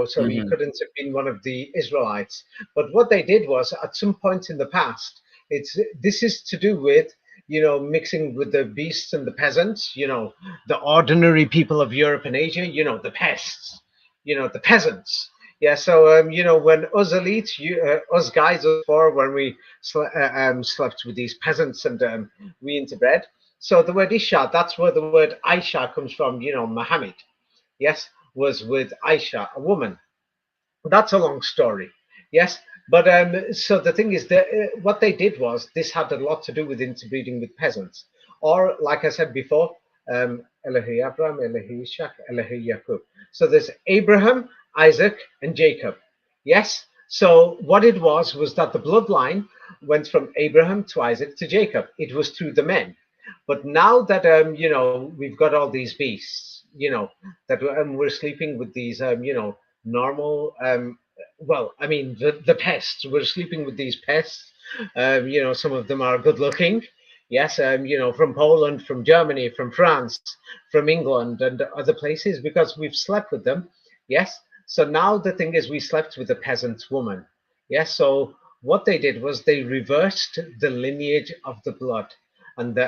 C: so he
E: Mhm.
C: couldn't have been one of the Israelites. But what they did was, at some point in the past, this is to do with mixing with the beasts and the peasants, the ordinary people of Europe and Asia, the pests, the peasants. Yeah, so when us elites, us guys, us four, when we slept with these peasants and we interbred. So the word Isha, that's where the word Aisha comes from. Muhammad, yes, was with Aisha, a woman. That's a long story. Yes, but so the thing is that what they did was this had a lot to do with interbreeding with peasants, or like I said before, Elohi Abraham, Elohi Ishak, Elohi Yaakov. So there's Abraham, Isaac, and Jacob. Yes. So what it was that the bloodline went from Abraham to Isaac to Jacob. It was through the men. But now that we've got all these beasts, that we're sleeping with these normal well, I mean, the pests, we're sleeping with these pests. Some of them are good looking, yes, from Poland, from Germany, from France, from England and other places, because we've slept with them. Yes. So now the thing is, we slept with a peasant woman. Yes. So what they did was they reversed the lineage of the blood, and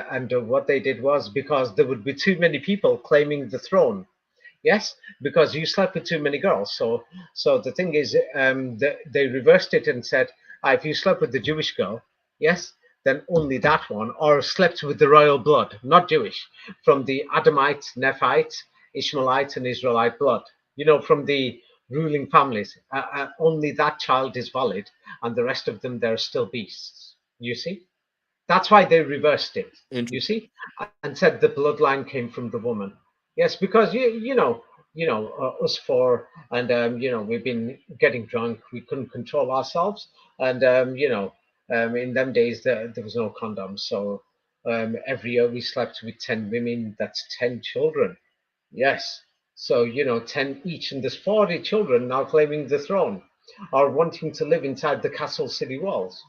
C: what they did was, because there would be too many people claiming the throne. Yes, because you slept with too many girls. So the thing is, they reversed it and said, if you slept with the Jewish girl, yes, then only that one, or slept with the royal blood, not Jewish, from the Adamite, Nephite, Ishmaelite, and Israelite blood. From the ruling families, only that child is valid, and the rest of them, they're still beasts. You see, that's why they reversed it. You
E: Interesting.
C: see, and said the bloodline came from the woman. Yes, because us four, and we've been getting drunk. We couldn't control ourselves, and in them days there was no condoms. So every year we slept with 10 women. That's 10 children. Yes. So 10 each, and there's 40 children now claiming the throne, or wanting to live inside the castle city walls.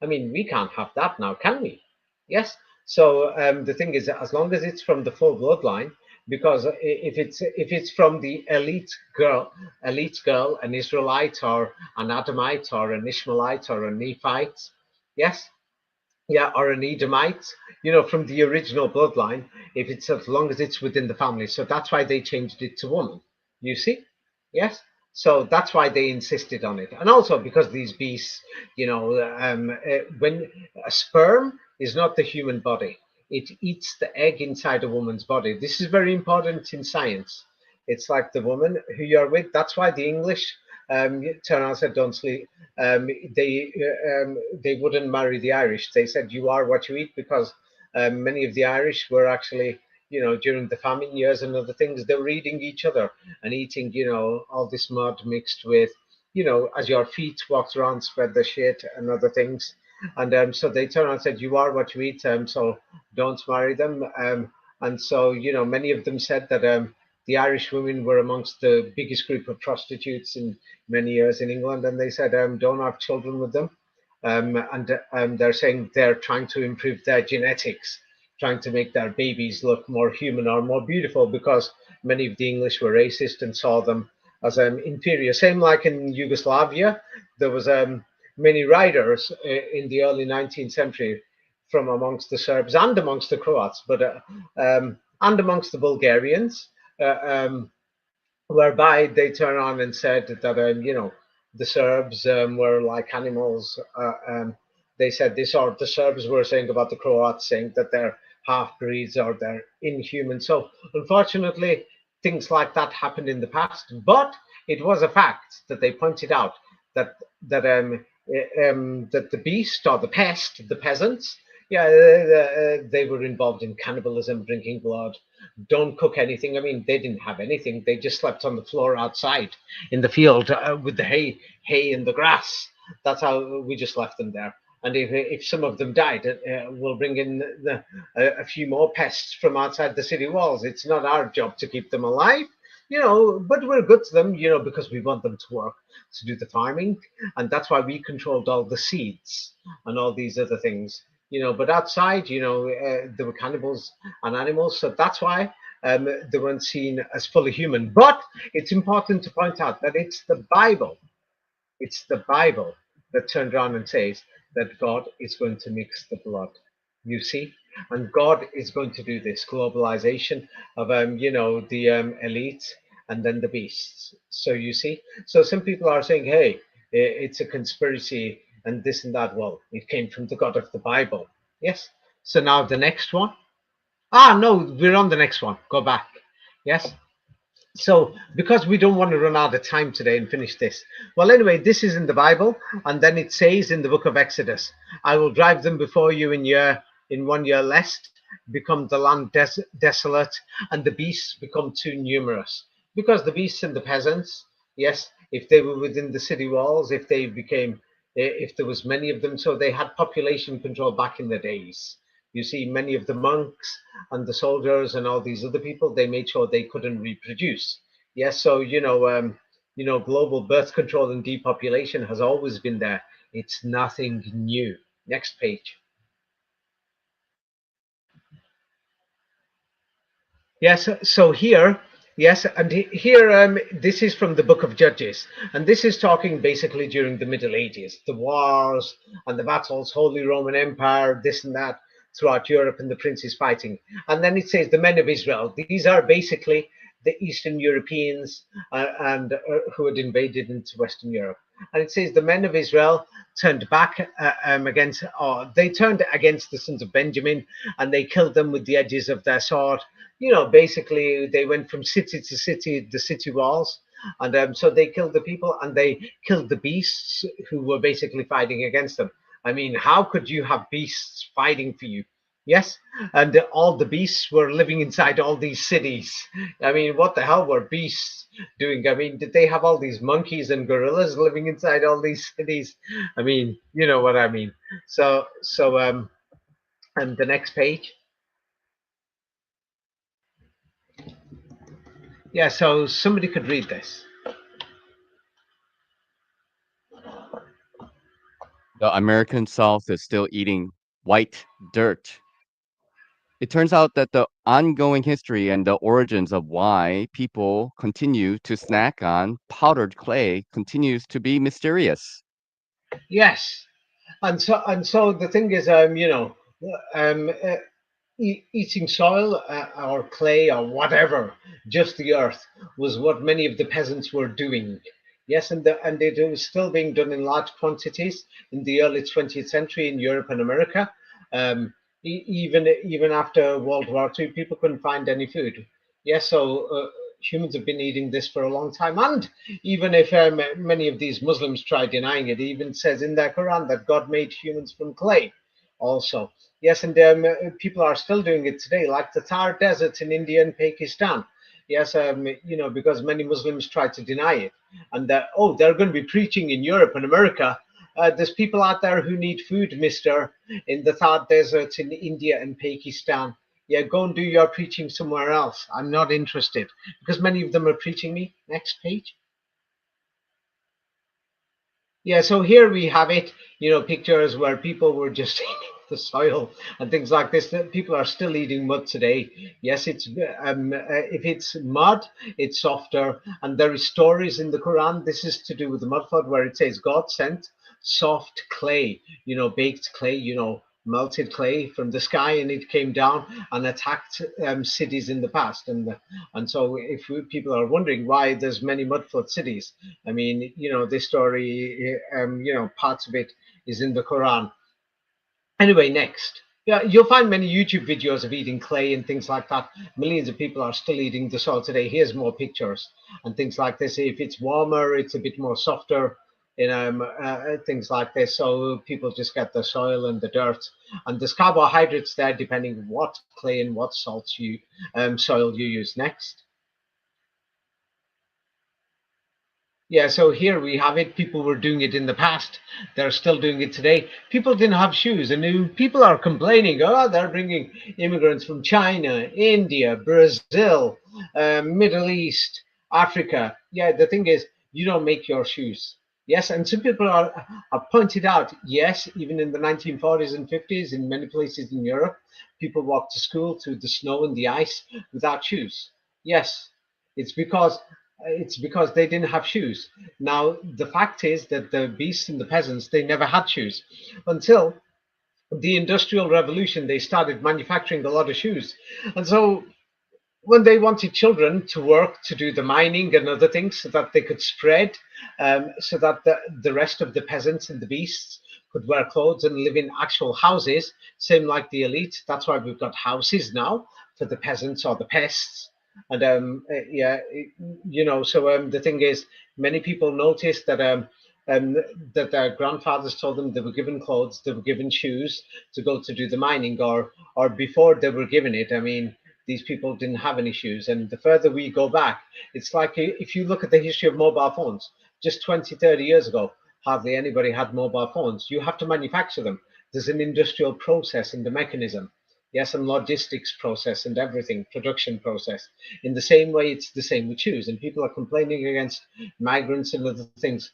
C: I mean, we can't have that now, can we? Yes. So the thing is, as long as it's from the full bloodline, because if it's from the elite girl, an Israelite or an Adamite or an Ishmaelite or a Nephite, yes, yeah, or an Edomite, from the original bloodline, if it's as long as it's within the family. So that's why they changed it to woman. You see? Yes. So that's why they insisted on it, and also because these beasts, when a sperm is not the human body. It eats the egg inside a woman's body. This is very important in science. It's like the woman who you're with. That's why the English turn around and said, "Don't sleep." They wouldn't marry the Irish. They said, "You are what you eat," because many of the Irish were actually, during the famine years and other things, they were eating each other and eating, all this mud mixed with, as your feet walked around, spread the shit and other things. And so they turned around and said, "You are what you eat, so don't marry them." And so, many of them said that the Irish women were amongst the biggest group of prostitutes in many years in England, and they said, "Don't have children with them." And they're saying they're trying to improve their genetics, trying to make their babies look more human or more beautiful, because many of the English were racist and saw them as inferior. Same like in Yugoslavia, there was many riders in the early 19th century from amongst the Serbs and amongst the Croats, but and amongst the Bulgarians, whereby they turn on and said that the Serbs were like animals. They said this, or the Serbs were saying about the Croats, saying that they're half breeds or they're inhuman. So unfortunately, things like that happened in the past, but it was a fact that they pointed out that that the beast or the pest, the peasants, yeah, they were involved in cannibalism, drinking blood, don't cook anything. I mean, they didn't have anything. They just slept on the floor outside in the field with the hay and the grass. That's how we just left them there. And if some of them died, we'll bring in a few more pests from outside the city walls. It's not our job to keep them alive, but we're good to them, because we want them to work, to do the farming. And that's why we controlled all the seeds and all these other things. But outside, there were cannibals and animals, so that's why they weren't seen as fully human. But it's important to point out that it's the Bible that turned around and says that God is going to mix the blood. You see, and God is going to do this globalization of the elite and then the beasts. So you see, so some people are saying, "Hey, it's a conspiracy and this and that." Well, it came from the God of the Bible. Yes. So now the next one. Ah, no, we're on the next one. Go back. Yes. So because we don't want to run out of time today and finish this. Well, anyway, this is in the Bible, and then it says in the book of Exodus, "I will drive them before you in 1 year lest become the land desolate, and the beasts become too numerous." Because the beasts and the peasants, yes, if they were within the city walls, if there was many of them, so they had population control back in the days. You see, many of the monks and the soldiers and all these other people, they made sure they couldn't reproduce. Yes, so global birth control and depopulation has always been there. It's nothing new. Next page. Yes, so here, yes, and here, this is from the book of Judges, and this is talking basically during the Middle Ages, the wars and the battles, Holy Roman Empire, this and that, throughout Europe, and the princes fighting. And then it says the men of Israel. These are basically the Eastern Europeans and who had invaded into Western Europe. And it says the men of Israel turned back they turned against the sons of Benjamin, and they killed them with the edges of their sword. Basically they went from city to city, the city walls, and so they killed the people and they killed the beasts who were basically fighting against them. I mean, how could you have beasts fighting for you? Yes, and all the beasts were living inside all these cities. I mean, what the hell were beasts doing? I mean, did they have all these monkeys and gorillas living inside all these cities? I mean, you know what I mean. So and the next page. Yeah, so somebody could read this.
D: The American South is still eating white dirt. It turns out that the ongoing history and the origins of why people continue to snack on powdered clay continues to be mysterious.
C: Yes, and so the thing is, um, uh, eating soil or clay or whatever, just the earth, was what many of the peasants were doing. Yes, and it was still being done in large quantities in the early 20th century in Europe and America. Even after World War II, people couldn't find any food. Yes, so humans have been eating this for a long time. And even if many of these Muslims try denying it, it even says in their Quran that God made humans from clay also. Yes, and people are still doing it today, like the Thar deserts in India and Pakistan. Yes, because many Muslims try to deny it. And they're going to be preaching in Europe and America. There's people out there who need food, mister, in the Thar deserts in India and Pakistan. Yeah, go and do your preaching somewhere else. I'm not interested, because many of them are preaching me. Next page. Yeah, so here we have it, pictures where people were just eating the soil and things like this. People are still eating mud today. Yes, it's if it's mud, it's softer. And there is stories in the Quran. This is to do with the mud flood, where it says God sent soft clay, baked clay, melted clay from the sky, and it came down and attacked cities in the past. And so if people are wondering why there's many mud flood cities, I mean, this story, parts of it is in the Quran. Anyway, next. Yeah, you'll find many YouTube videos of eating clay and things like that. Millions of people are still eating the soil today. Here's more pictures and things like this. If it's warmer, it's a bit more softer, things like this. So people just get the soil and the dirt, and there's carbohydrates there depending what clay and what soil you use. Next. Yeah, so here we have it. People were doing it in the past. They're still doing it today. People didn't have shoes, and people are complaining, oh, they're bringing immigrants from China, India, Brazil, Middle East, Africa. Yeah, the thing is, you don't make your shoes. Yes, and some people are pointed out, yes, even in the 1940s and 50s, in many places in Europe, people walked to school through the snow and the ice without shoes. Yes, it's because they didn't have shoes. Now, the fact is that the beasts and the peasants, they never had shoes until the Industrial Revolution. They started manufacturing a lot of shoes. And so when they wanted children to work to do the mining and other things so that they could spread, so that the rest of the peasants and the beasts could wear clothes and live in actual houses, same like the elite. That's why we've got houses now for the peasants or the pests. And so the thing is, many people noticed that that their grandfathers told them they were given clothes, they were given shoes to go to do the mining, or before they were given it. I mean, these people didn't have any shoes. And the further we go back, it's like if you look at the history of mobile phones, just 20, 30 years ago, hardly anybody had mobile phones. You have to manufacture them. There's an industrial process and the mechanism. Yes, and logistics process and everything, production process. In the same way, it's the same with shoes. And people are complaining against migrants and other things.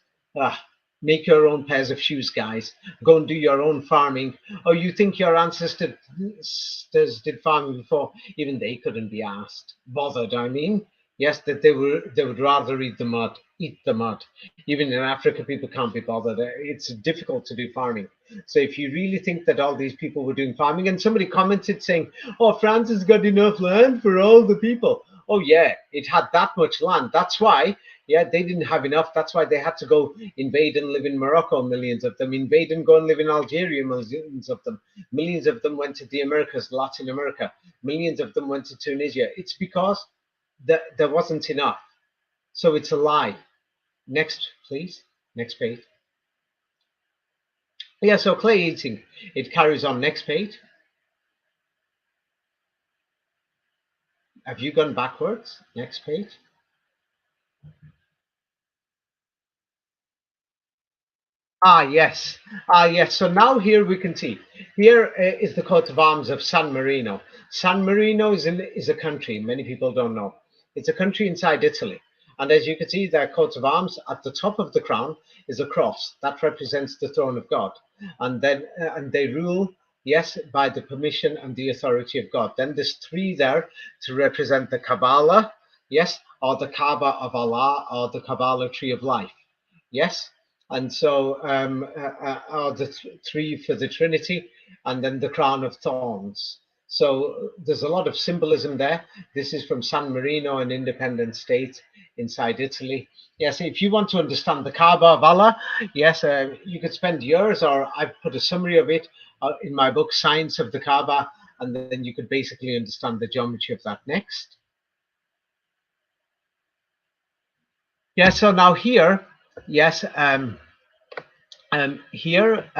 C: Make your own pairs of shoes, guys. Go and do your own farming. Oh, you think your ancestors did farming before? Even they couldn't be bothered. I mean, yes, that they would rather eat the mud. Even in Africa, people can't be bothered. It's difficult to do farming. So if you really think that all these people were doing farming, and somebody commented saying, "Oh, France has got enough land for all the people." Oh yeah, it had that much land. That's why. Yeah, they didn't have enough. That's why they had to go invade and live in Morocco, millions of them. Invade and go and live in Algeria, millions of them. Millions of them went to the Americas, Latin America. Millions of them went to Tunisia. It's because there wasn't enough. So it's a lie. Next, please. Next page. Yeah, so clay eating. It carries on. Next page. Have you gone backwards? Next page. Yes. Yes. So now here we can see. Here is the coat of arms of San Marino. San Marino is a country. Many people don't know. It's a country inside Italy. And as you can see, their coat of arms at the top of the crown is a cross that represents the throne of God. And then and they rule, yes, by the permission and the authority of God. Then there's three there to represent the Kabbalah, yes, or the Kaaba of Allah, or the Kabbalah tree of life. Yes. And so the three for the Trinity, and then the crown of thorns. So there's a lot of symbolism there. This is from San Marino, an independent state inside Italy. Yes, if you want to understand the Kaaba of Allah, yes, you could spend years, or I've put a summary of it in my book, Science of the Kaaba, and then you could basically understand the geometry of that. Next. Yeah, so now here, yes, here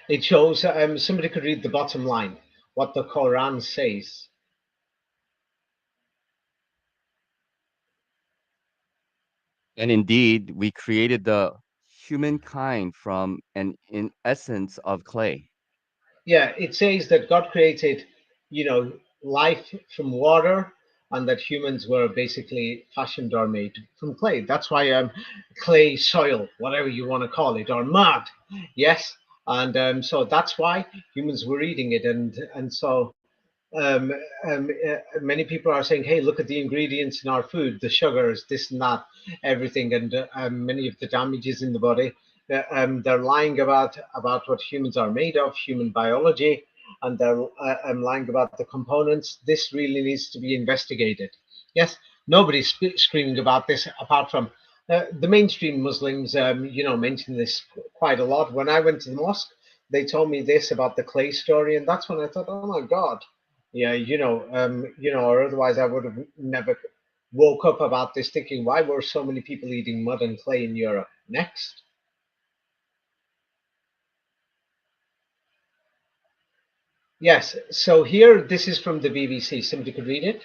C: it shows, somebody could read the bottom line, what the Quran says.
D: And indeed, we created the humankind from an in essence of clay.
C: Yeah, it says that God created, life from water, and that humans were basically fashioned or made from clay. That's why clay soil, whatever you want to call it, or mud. Yes, and so that's why humans were eating it, and so um, many people are saying, "Hey, look at the ingredients in our food, the sugars, this and that, everything," and many of the damages in the body. They're lying about what humans are made of, human biology, and they're lying about the components. This really needs to be investigated. Yes, nobody's screaming about this apart from the mainstream Muslims. Mention this quite a lot. When I went to the mosque, they told me this about the clay story, and that's when I thought, "Oh my God." Yeah, or otherwise I would have never woke up about this thinking, why were so many people eating mud and clay in Europe? Next. Yes, so here, this is from the BBC. Somebody could read it.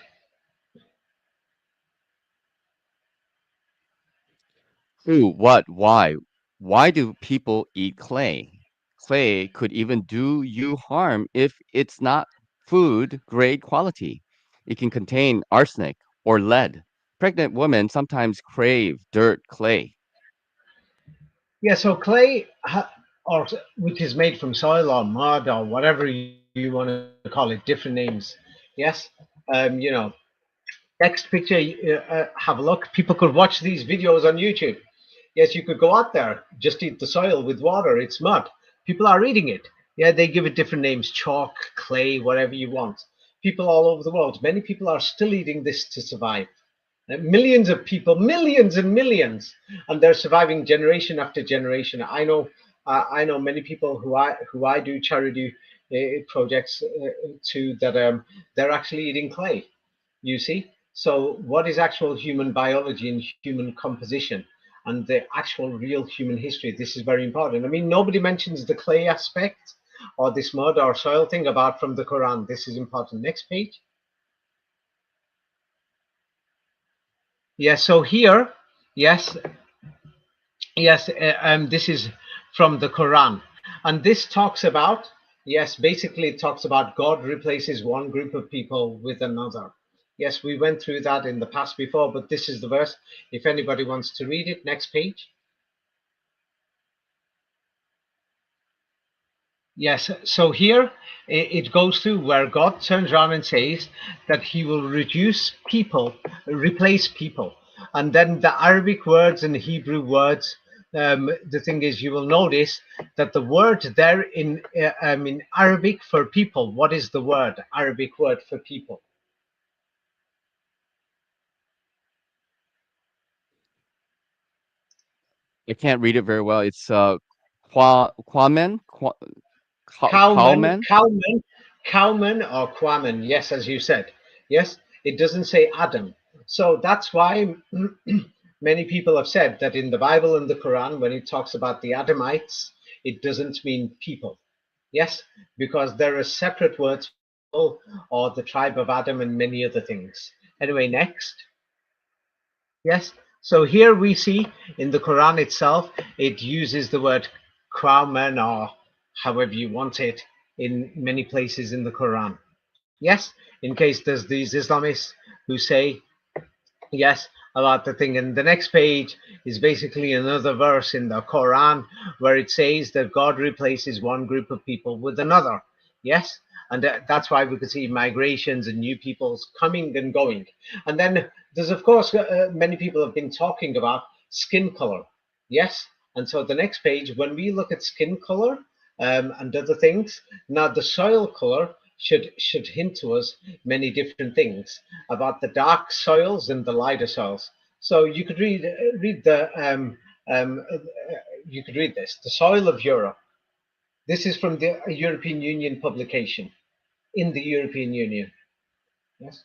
D: Who, what, why? Why do people eat clay? Clay could even do you harm if it's not food grade quality. It can contain arsenic or lead. Pregnant women sometimes crave dirt clay.
C: Yeah, so clay, or which is made from soil or mud or whatever you want to call it, different names. Yes, next picture, have a look. People could watch these videos on YouTube. Yes, you could go out there, just eat the soil with water. It's mud. People are eating it. Yeah, they give it different names: chalk, clay, whatever you want. People all over the world, many people are still eating this to survive. Millions of people, millions and millions, and they're surviving generation after generation. I know many people who I do charity projects to, that they're actually eating clay. You see, so what is actual human biology and human composition, and the actual real human history? This is very important. I mean, nobody mentions the clay aspect or this mud or soil thing about from the Quran. This is important. Next page. Yes, so here, yes, yes, this is from the Quran, and this talks about, yes, basically it talks about God replaces one group of people with another. Yes, we went through that in the past before, but this is the verse. If anybody wants to read it, next page. Yes, so here it goes through where God turns around and says that he will replace people. And then the Arabic words and the Hebrew words, the thing is, you will notice that the word there in Arabic for people, what is the word, Arabic word for people?
D: I can't read it very well. It's Kwamen,
C: Cowman,
D: Cowman.
C: cowman, cowman, or quaman. Yes, as you said. Yes, it doesn't say Adam. So that's why many people have said that in the Bible and the Quran, when it talks about the Adamites, it doesn't mean people. Yes, because there are separate words for people or the tribe of Adam and many other things. Anyway, next. Yes. So here we see in the Quran itself, it uses the word Qawman, or however you want it, in many places in the Quran. Yes, in case there's these Islamists who say, yes, about the thing. And the next page is basically another verse in the Quran where it says that God replaces one group of people with another. Yes, and that's why we could see migrations and new peoples coming and going. And then there's, of course, many people have been talking about skin color. Yes, and so the next page, when we look at skin color and other things, now the soil color should hint to us many different things about the dark soils and the lighter soils. So you could read the you could read this: the soil of Europe. This is from the European Union publication in the European Union. Yes.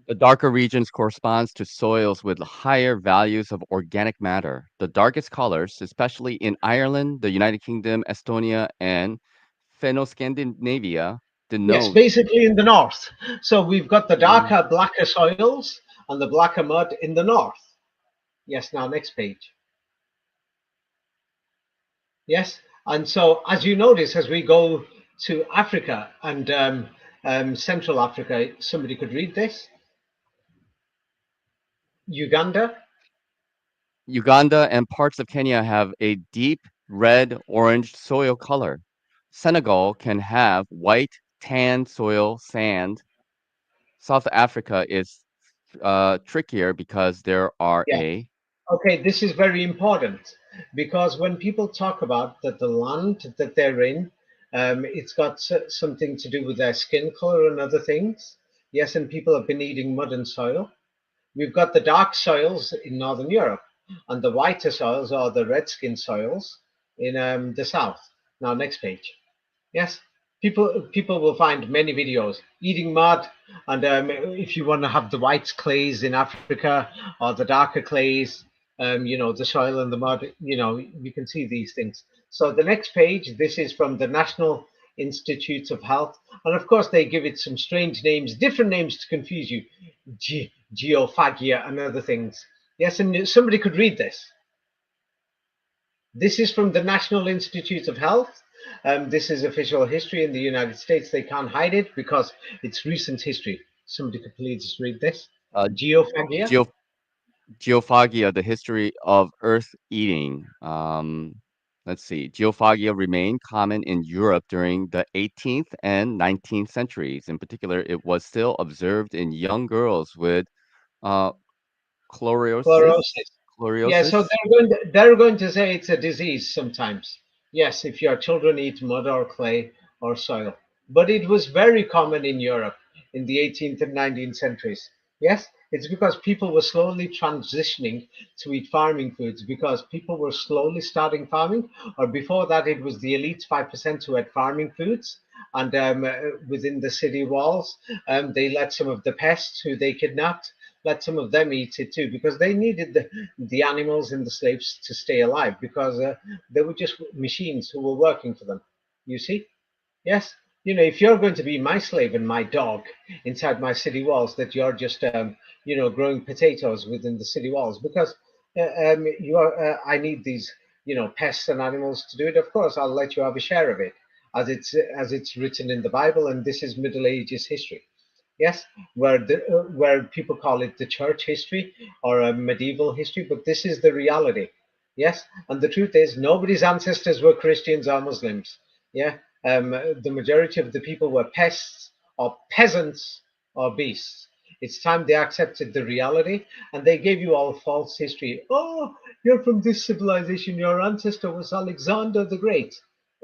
D: The darker regions corresponds to soils with higher values of organic matter. The darkest colors, especially in Ireland, the United Kingdom, Estonia, and Fennoscandinavia,
C: Yes,
D: denote.
C: basically in the north. So we've got the
D: Mhm.
C: darker, blacker soils and the blacker mud in the north. Yes, now next page. Yes, and so as you notice, as we go to Africa and Central Africa, somebody could read this. Uganda.
D: Uganda and parts of Kenya have a deep red orange soil color. Senegal can have white tan soil sand. South Africa is trickier because there are
C: Yeah.
D: a.
C: Okay, this is very important because when people talk about that the land that they're in, it's got something to do with their skin color and other things. Yes, and people have been eating mud and soil. We've got the dark soils in Northern Europe, and the whiter soils are the red skin soils in the south. Now, next page. Yes, people will find many videos eating mud, and if you want to have the white clays in Africa or the darker clays, the soil and the mud, you can see these things. So the next page, this is from the National Institutes of Health, and of course they give it some strange names, different names to confuse you, geophagia and other things. Yes, and somebody could read this. This is from the National Institutes of Health. This is official history in the United States. They can't hide it because it's recent history. Somebody could please read this.
D: uh,
C: Geophagia.
D: geo- Geophagia, the history of earth eating. Let's see. Geophagia remained common in Europe during the 18th and 19th centuries. In particular, it was still observed in young girls with uh, chloriosis.
C: Chlorosis. Yeah, so
D: Chloriosis.
C: they're going to say it's a disease sometimes. Yes, if your children eat mud or clay or soil. But it was very common in Europe in the 18th and 19th centuries. Yes, it's because people were slowly transitioning to eat farming foods because people were slowly starting farming, or before that, it was the elite 5% who had farming foods. And within the city walls, they let some of the pests who they kidnapped let some of them eat it too because they needed the animals and the slaves to stay alive because they were just machines who were working for them. You see? Yes. If you're going to be my slave and my dog inside my city walls, that you're just, growing potatoes within the city walls because I need these, pests and animals to do it. Of course, I'll let you have a share of it, as it's written in the Bible, and this is Middle Ages history. Yes, where people call it the church history or a medieval history, but this is the reality. Yes, and the truth is nobody's ancestors were Christians or Muslims. Yeah, the majority of the people were pests or peasants or beasts. It's time they accepted the reality and they gave you all false history. Oh, you're from this civilization, your ancestor was Alexander the Great.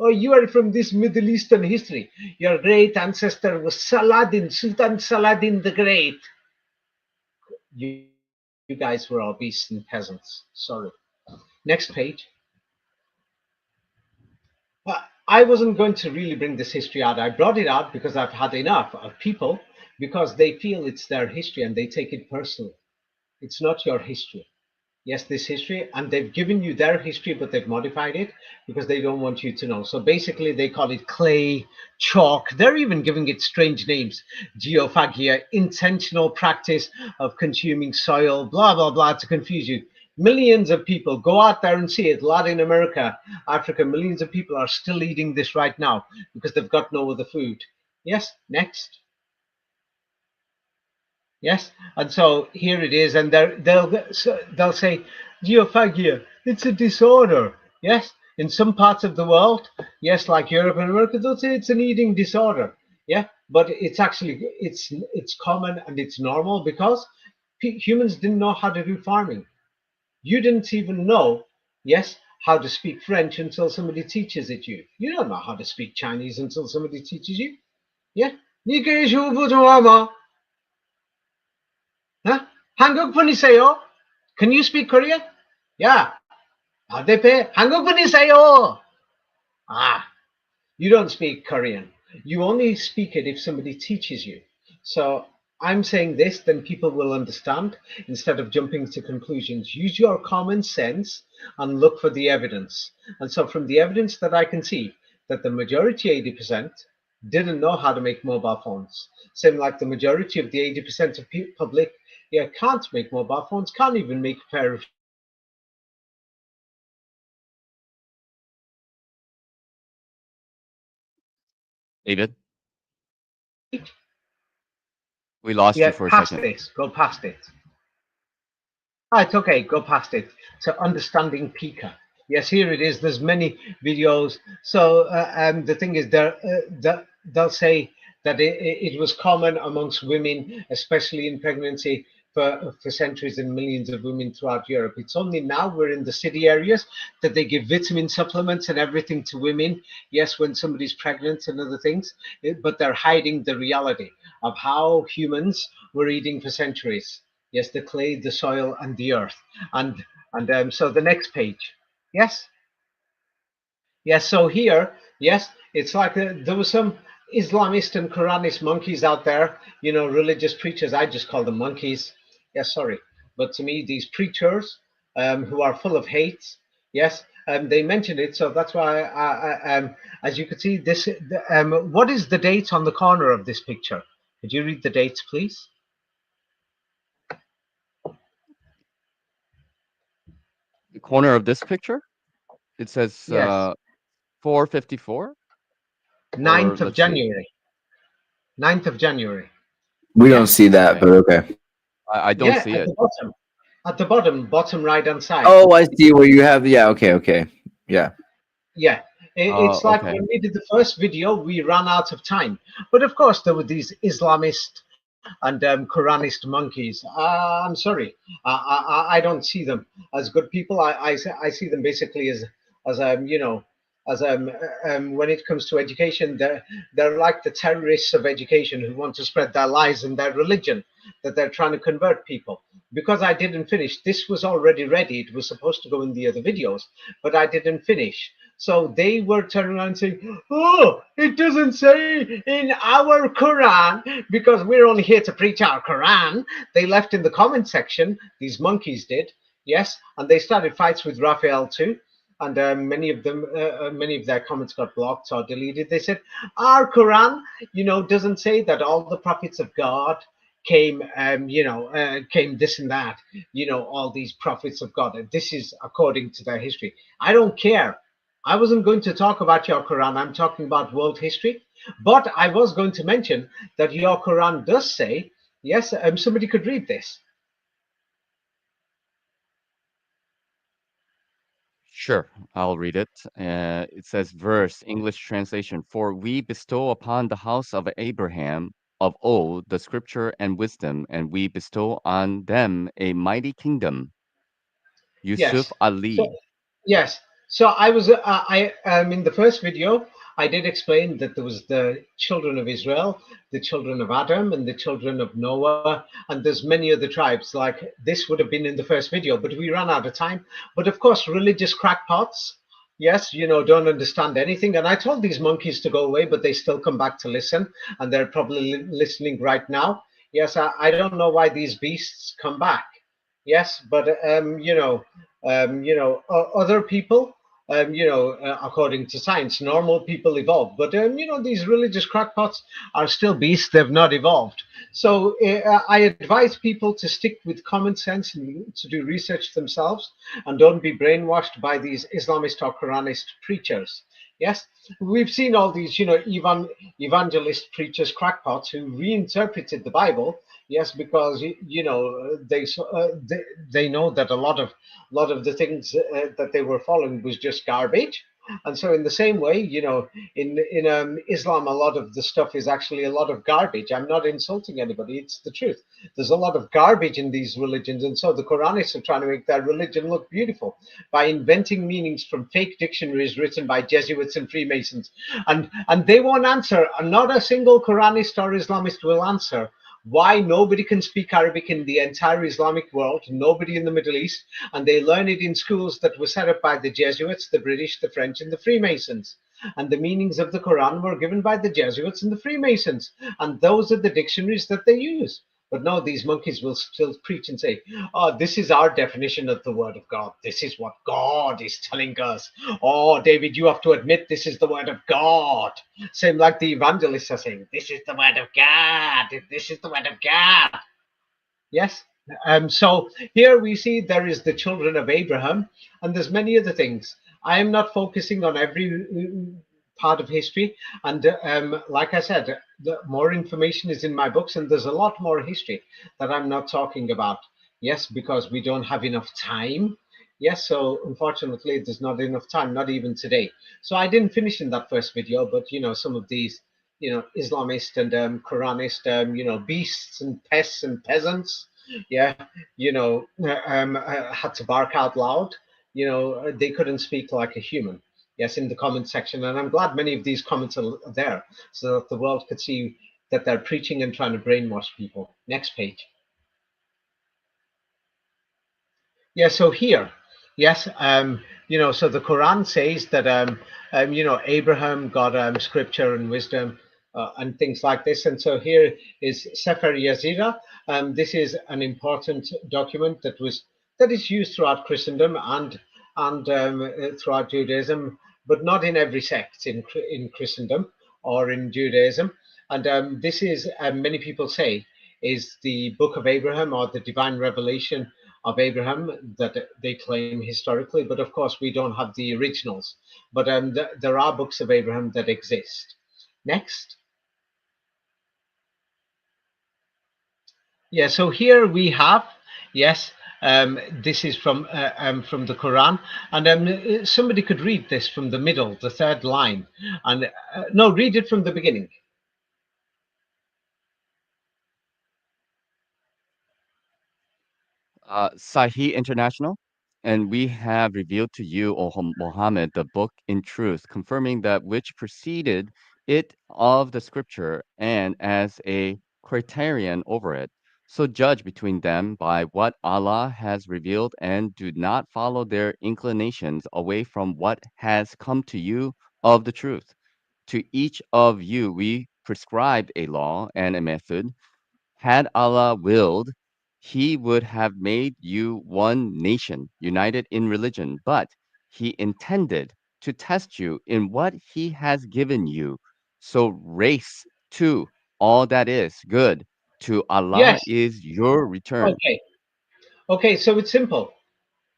C: Oh, you are from this Middle Eastern history. Your great ancestor was Saladin, Sultan Saladin the Great. You guys were all beasts and peasants. Sorry. Next page. I wasn't going to really bring this history out. I brought it out because I've had enough of people because they feel it's their history and they take it personally. It's not your history. Yes, this history, and they've given you their history, but they've modified it because they don't want you to know. So basically, they call it clay, chalk. They're even giving it strange names: geophagia, intentional practice of consuming soil, blah blah blah, to confuse you. Millions of people go out there and see it. Latin America, Africa, millions of people are still eating this right now because they've got no other food. Yes, next. Yes, and so here it is, and they'll say geophagia. It's a disorder. Yes, in some parts of the world, yes, like Europe and America, they'll say it's an eating disorder. Yeah, but it's common and it's normal because humans didn't know how to do farming. You didn't even know, yes, how to speak French until somebody teaches it you. You don't know how to speak Chinese until somebody teaches you. Yeah, huh? 한국 분이세요? Can you speak Korean? Yeah. 아대페 한국 분이세요? Ah, you don't speak Korean. You only speak it if somebody teaches you. So I'm saying this, then people will understand instead of jumping to conclusions. Use your common sense and look for the evidence. And so, from the evidence that I can see, that the majority, 80%, didn't know how to make mobile phones. Same like the majority of the 80% of public, yeah, can't make mobile phones, can't even make a pair of
D: David, we lost you
C: yeah,
D: for a
C: past
D: second.
C: this, go past it. Ah, it's okay. Go past it. So understanding Pika. Yes, here it is. There's many videos. So the thing is, they'll say that it was common amongst women, especially in pregnancy, for centuries and millions of women throughout Europe. It's only now we're in the city areas that they give vitamin supplements and everything to women. Yes, when somebody's pregnant and other things, but they're hiding the reality of how humans were eating for centuries. Yes, the clay, the soil, and the earth. And so the next page. Yes, yes. So here, yes, it's like there was some Islamist and Quranist monkeys out there. Religious preachers. I just call them monkeys. Yes, sorry, but to me, these preachers who are full of hate. Yes, they mentioned it, so that's why. As you can see, this. What is the date on the corner of this picture? Could you read the dates, please?
D: The corner of this picture, it says
C: Yes,
D: 454, or
C: 9th of
D: let's see.
C: January. 9th of January.
E: We don't
C: Yes.
E: see that,
D: Okay.
E: but okay.
D: I don't
C: Yeah,
D: see
C: at
D: it.
C: the bottom. At the bottom right hand side.
E: Oh, I see where you have. Yeah, okay, okay. Yeah.
C: Yeah. It's like
D: Okay.
C: when we did the first video, we ran out of time. But of course, there were these Islamist and Quranist monkeys. I'm sorry, I don't see them as good people. I see them basically as as when it comes to education, they're like the terrorists of education who want to spread their lies and their religion, that they're trying to convert people. Because I didn't finish, this was already ready. It was supposed to go in the other videos, but I didn't finish. So they were turning around saying, "Oh, it doesn't say in our Quran because we're only here to preach our Quran." They left in the comment section. These monkeys did, yes, and they started fights with Raphael too. And many of their comments got blocked or deleted. They said, "Our Quran, doesn't say that all the prophets of God came, came this and that. All these prophets of God. And this is according to their history. I don't care. I wasn't going to talk about your Quran. I'm talking about world history. But I was going to mention that your Quran does say, yes, somebody could read this.
D: Sure, I'll read it. It says, verse, English translation, for we bestow upon the house of Abraham of old the scripture and wisdom, and we bestow on them a mighty kingdom. Yusuf
C: Yes. So
D: Ali.
C: yes. So I in the first video I did explain that there was the children of Israel, the children of Adam, and the children of Noah, and there's many other tribes. Like this would have been in the first video, but we ran out of time. But of course, religious crackpots, yes, don't understand anything. And I told these monkeys to go away, but they still come back to listen, and they're probably listening right now. Yes, I don't know why these beasts come back. Yes, but other people, according to science, normal people evolve. But these religious crackpots are still beasts; they've not evolved. So I advise people to stick with common sense and to do research themselves, and don't be brainwashed by these Islamist or Quranist preachers. Yes, we've seen all these, evangelist preachers, crackpots who reinterpreted the Bible. Yes, because they know that a lot of the things that they were following was just garbage. And so, in the same way, in Islam, a lot of the stuff is actually a lot of garbage. I'm not insulting anybody; it's the truth. There's a lot of garbage in these religions, and so the Quranists are trying to make their religion look beautiful by inventing meanings from fake dictionaries written by Jesuits and Freemasons, and they won't answer. Not a single Quranist or Islamist will answer why nobody can speak Arabic in the entire Islamic world, nobody in the Middle East, and they learn it in schools that were set up by the Jesuits, the British, the French, and the Freemasons. and the meanings of the Quran were given by the Jesuits and the Freemasons, and those are the dictionaries that they use. But no, these monkeys will still preach and say, "Oh, this is our definition of the word of God. This is what God is telling us. Oh, David, you have to admit this is the word of God." Same like the evangelists are saying, "This is the word of God. This is the word of God." Yes. So here we see there is the children of Abraham, and there's many other things. I am not focusing on every part of history, and like I said, the more information is in my books, and there's a lot more history that I'm not talking about. Yes, because we don't have enough time. Yes, so unfortunately, there's not enough time, not even today. So I didn't finish in that first video, but some of these, Islamist and Quranist, beasts and pests and peasants, yeah, had to bark out loud. They couldn't speak like a human. Yes, in the comment section, and I'm glad many of these comments are there so that the world could see that they're preaching and trying to brainwash people. Next page. Yeah, so here, yes, so the Quran says that, Abraham got scripture and wisdom and things like this. And so here is Sefer Yazira. This is an important document that is used throughout Christendom and throughout Judaism, but not in every sect in Christendom or in Judaism. And this is, many people say, is the Book of Abraham or the divine revelation of Abraham that they claim historically, but of course we don't have the originals. But there are books of Abraham that exist. Next. Yeah, so here we have, yes, this is from the Quran, and somebody could read this from the middle, the third line, and no, read it from the beginning.
D: Sahih International, and we have revealed to you, O Muhammad, the book in truth, confirming that which preceded it of the scripture and as a criterion over it. So judge between them by what Allah has revealed and do not follow their inclinations away from what has come to you of the truth. To each of you we prescribed a law and a method. Had Allah willed, He would have made you one nation, united in religion, but He intended to test you in what He has given you. So race to all that is good. To Allah
C: Yes.
D: is your return.
C: Okay. Okay. So it's simple.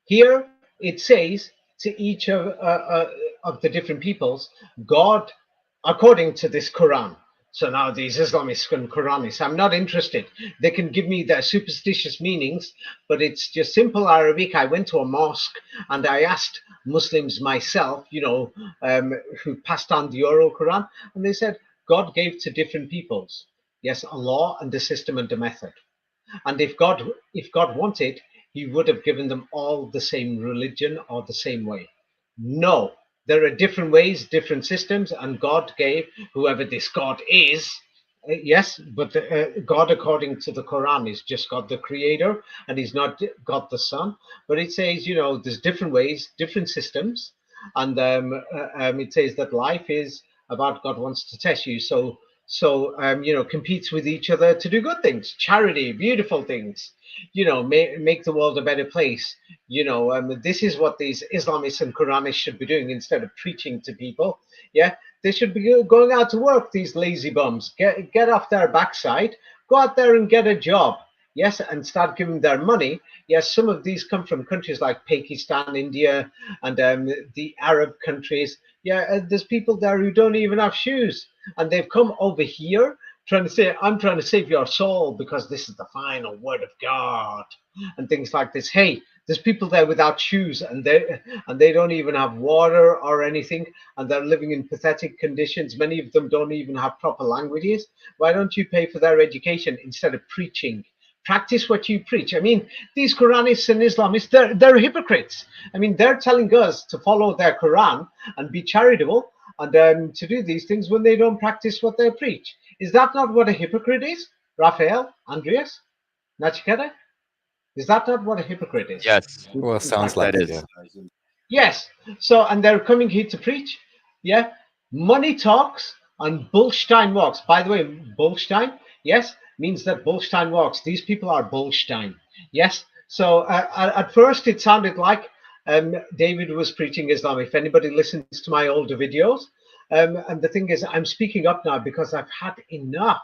C: Here it says to each of the different peoples, God, according to this Quran. So now these Islamists and Quranists, I'm not interested. They can give me their superstitious meanings, but it's just simple Arabic. I went to a mosque and I asked Muslims myself, who passed on the oral Quran, and they said God gave to different peoples, yes, a law and a system and a method. And if God wanted, he would have given them all the same religion or the same way. No, there are different ways, different systems, and God gave whoever this God is. Yes, but God, according to the Quran, is just God the Creator, and He's not God the Son. But it says, there's different ways, different systems, and it says that life is about God wants to test you. So competes with each other to do good things, charity, beautiful things, make the world a better place. This is what these Islamists and Quranists should be doing instead of preaching to people. Yeah, they should be going out to work, these lazy bums. Get off their backside, go out there and get a job. Yes, and start giving their money. Yes, some of these come from countries like Pakistan, India, and the Arab countries. Yeah, there's people there who don't even have shoes, and they've come over here trying to say, I'm trying to save your soul because this is the final word of God and things like this. Hey, there's people there without shoes, and they don't even have water or anything, and they're living in pathetic conditions. Many of them don't even have proper languages. Why don't you pay for their education instead of preaching? Practice what you preach. I mean, these Quranists and Islamists, they're hypocrites. I mean, they're telling us to follow their Quran and be charitable and to do these things when they don't practice what they preach. Is that not what a hypocrite is? Raphael, Andreas, Nachiketa? Is that not what a hypocrite is?
D: Yes,
B: Well,
C: Things like
B: sounds
C: that.
B: like
D: that
B: it,
D: is.
B: yeah.
C: Yes. So, and they're coming here to preach. Yeah. Money talks and Bullstein walks. By the way, Bullstein, yes, means that Bullstein walks. These people are Bullstein. Yes. So at first it sounded like David was preaching Islam. If anybody listens to my older videos, and the thing is, I'm speaking up now because I've had enough.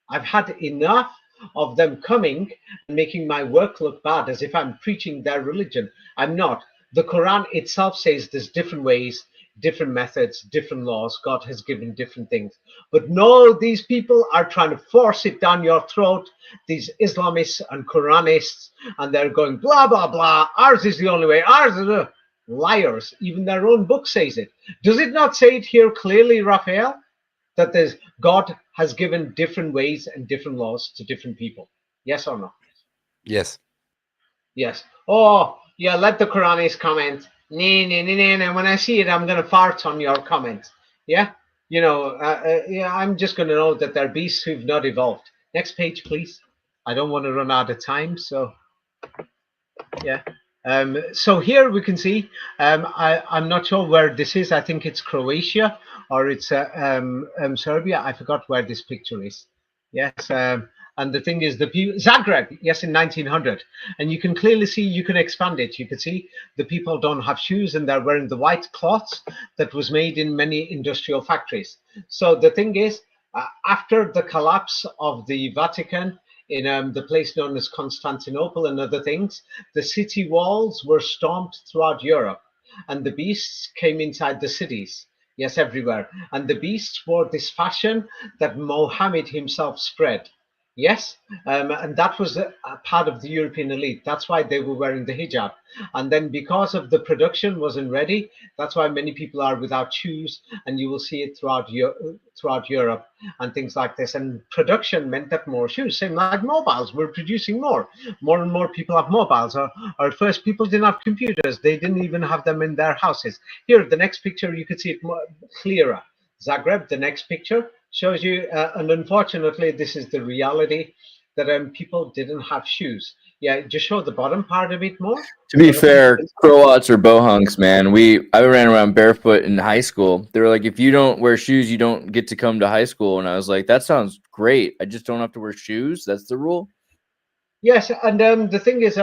C: I've had enough of them coming and making my work look bad as if I'm preaching their religion. I'm not. The Quran itself says there's different ways, different methods, different laws. God has given different things. But no, these people are trying to force it down your throat, these Islamists and Quranists, and they're going blah, blah, blah. Ours is the only way. Ours is the liars. Even their own book says it. Does it not say it here clearly, Raphael? That there's God has given different ways and different laws to different people. Yes or no?
B: Yes.
C: Yes. Oh, yeah, let the Quranis comment. And when I see it, I'm going to fart on your comment. Yeah? You know, yeah, I'm just going to know that they're beasts who've not evolved. Next page, please. I don't want to run out of time, so yeah. So here we can see, I'm not sure where this is. I think it's Croatia or it's Serbia. I forgot where this picture is. Yes. And the thing is, the people, Zagreb, yes, in 1900. And you can clearly see, you can expand it. You can see the people don't have shoes and they're wearing the white cloths that was made in many industrial factories. So the thing is, after the collapse of the Vatican, in the place known as Constantinople and other things, the city walls were stormed throughout Europe, and the beasts came inside the cities. Yes, everywhere. And the beasts wore this fashion that Mohammed himself spread. Yes, and that was a part of the European elite. That's why they were wearing the hijab. And then because of the production wasn't ready, that's why many people are without shoes, and you will see it throughout Europe and things like this. And production meant that more shoes, same like mobiles, we're producing more. More and more people have mobiles. Or at first, people didn't have computers. They didn't even have them in their houses. Here, the next picture, you can see it more clearer. Zagreb, the next picture, shows you, and unfortunately, this is the reality, that people didn't have shoes. Yeah, just show the bottom part a bit more.
E: To be fair, Croats are bohunks, man. I ran around barefoot in high school. They were like, if you don't wear shoes, you don't get to come to high school. And I was like, that sounds great. I just don't have to wear shoes. That's the rule.
C: Yes, and the thing is,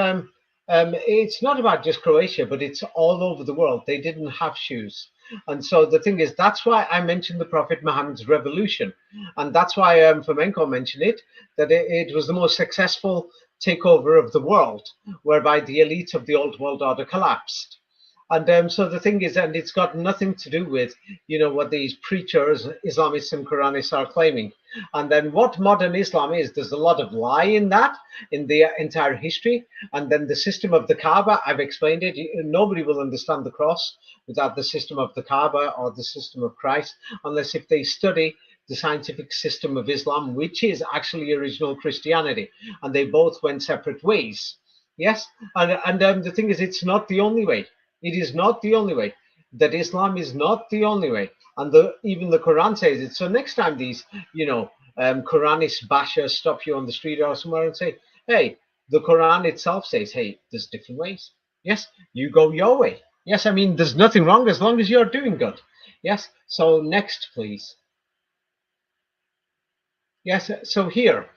C: it's not about just Croatia, but it's all over the world. They didn't have shoes. And so the thing is, that's why I mentioned the Prophet Muhammad's revolution. And that's why Fomenko mentioned it, that it was the most successful takeover of the world, whereby the elite of the old world order collapsed. And so the thing is, and it's got nothing to do with, you know, what these preachers, Islamists and Quranists are claiming. And then what modern Islam is, there's a lot of lie in that, in the entire history. And then the system of the Kaaba, I've explained it. Nobody will understand the cross without the system of the Kaaba or the system of Christ, unless if they study the scientific system of Islam, which is actually original Christianity. And they both went separate ways. Yes. And the thing is, it's not the only way. It is not the only way. That Islam is not the only way. And even the Quran says it. So next time these, you know, Quranist bashers stop you on the street or somewhere and say, hey, the Quran itself says, hey, there's different ways. Yes, you go your way. Yes, I mean, there's nothing wrong as long as you're doing good. Yes, so next, please. Yes, so here,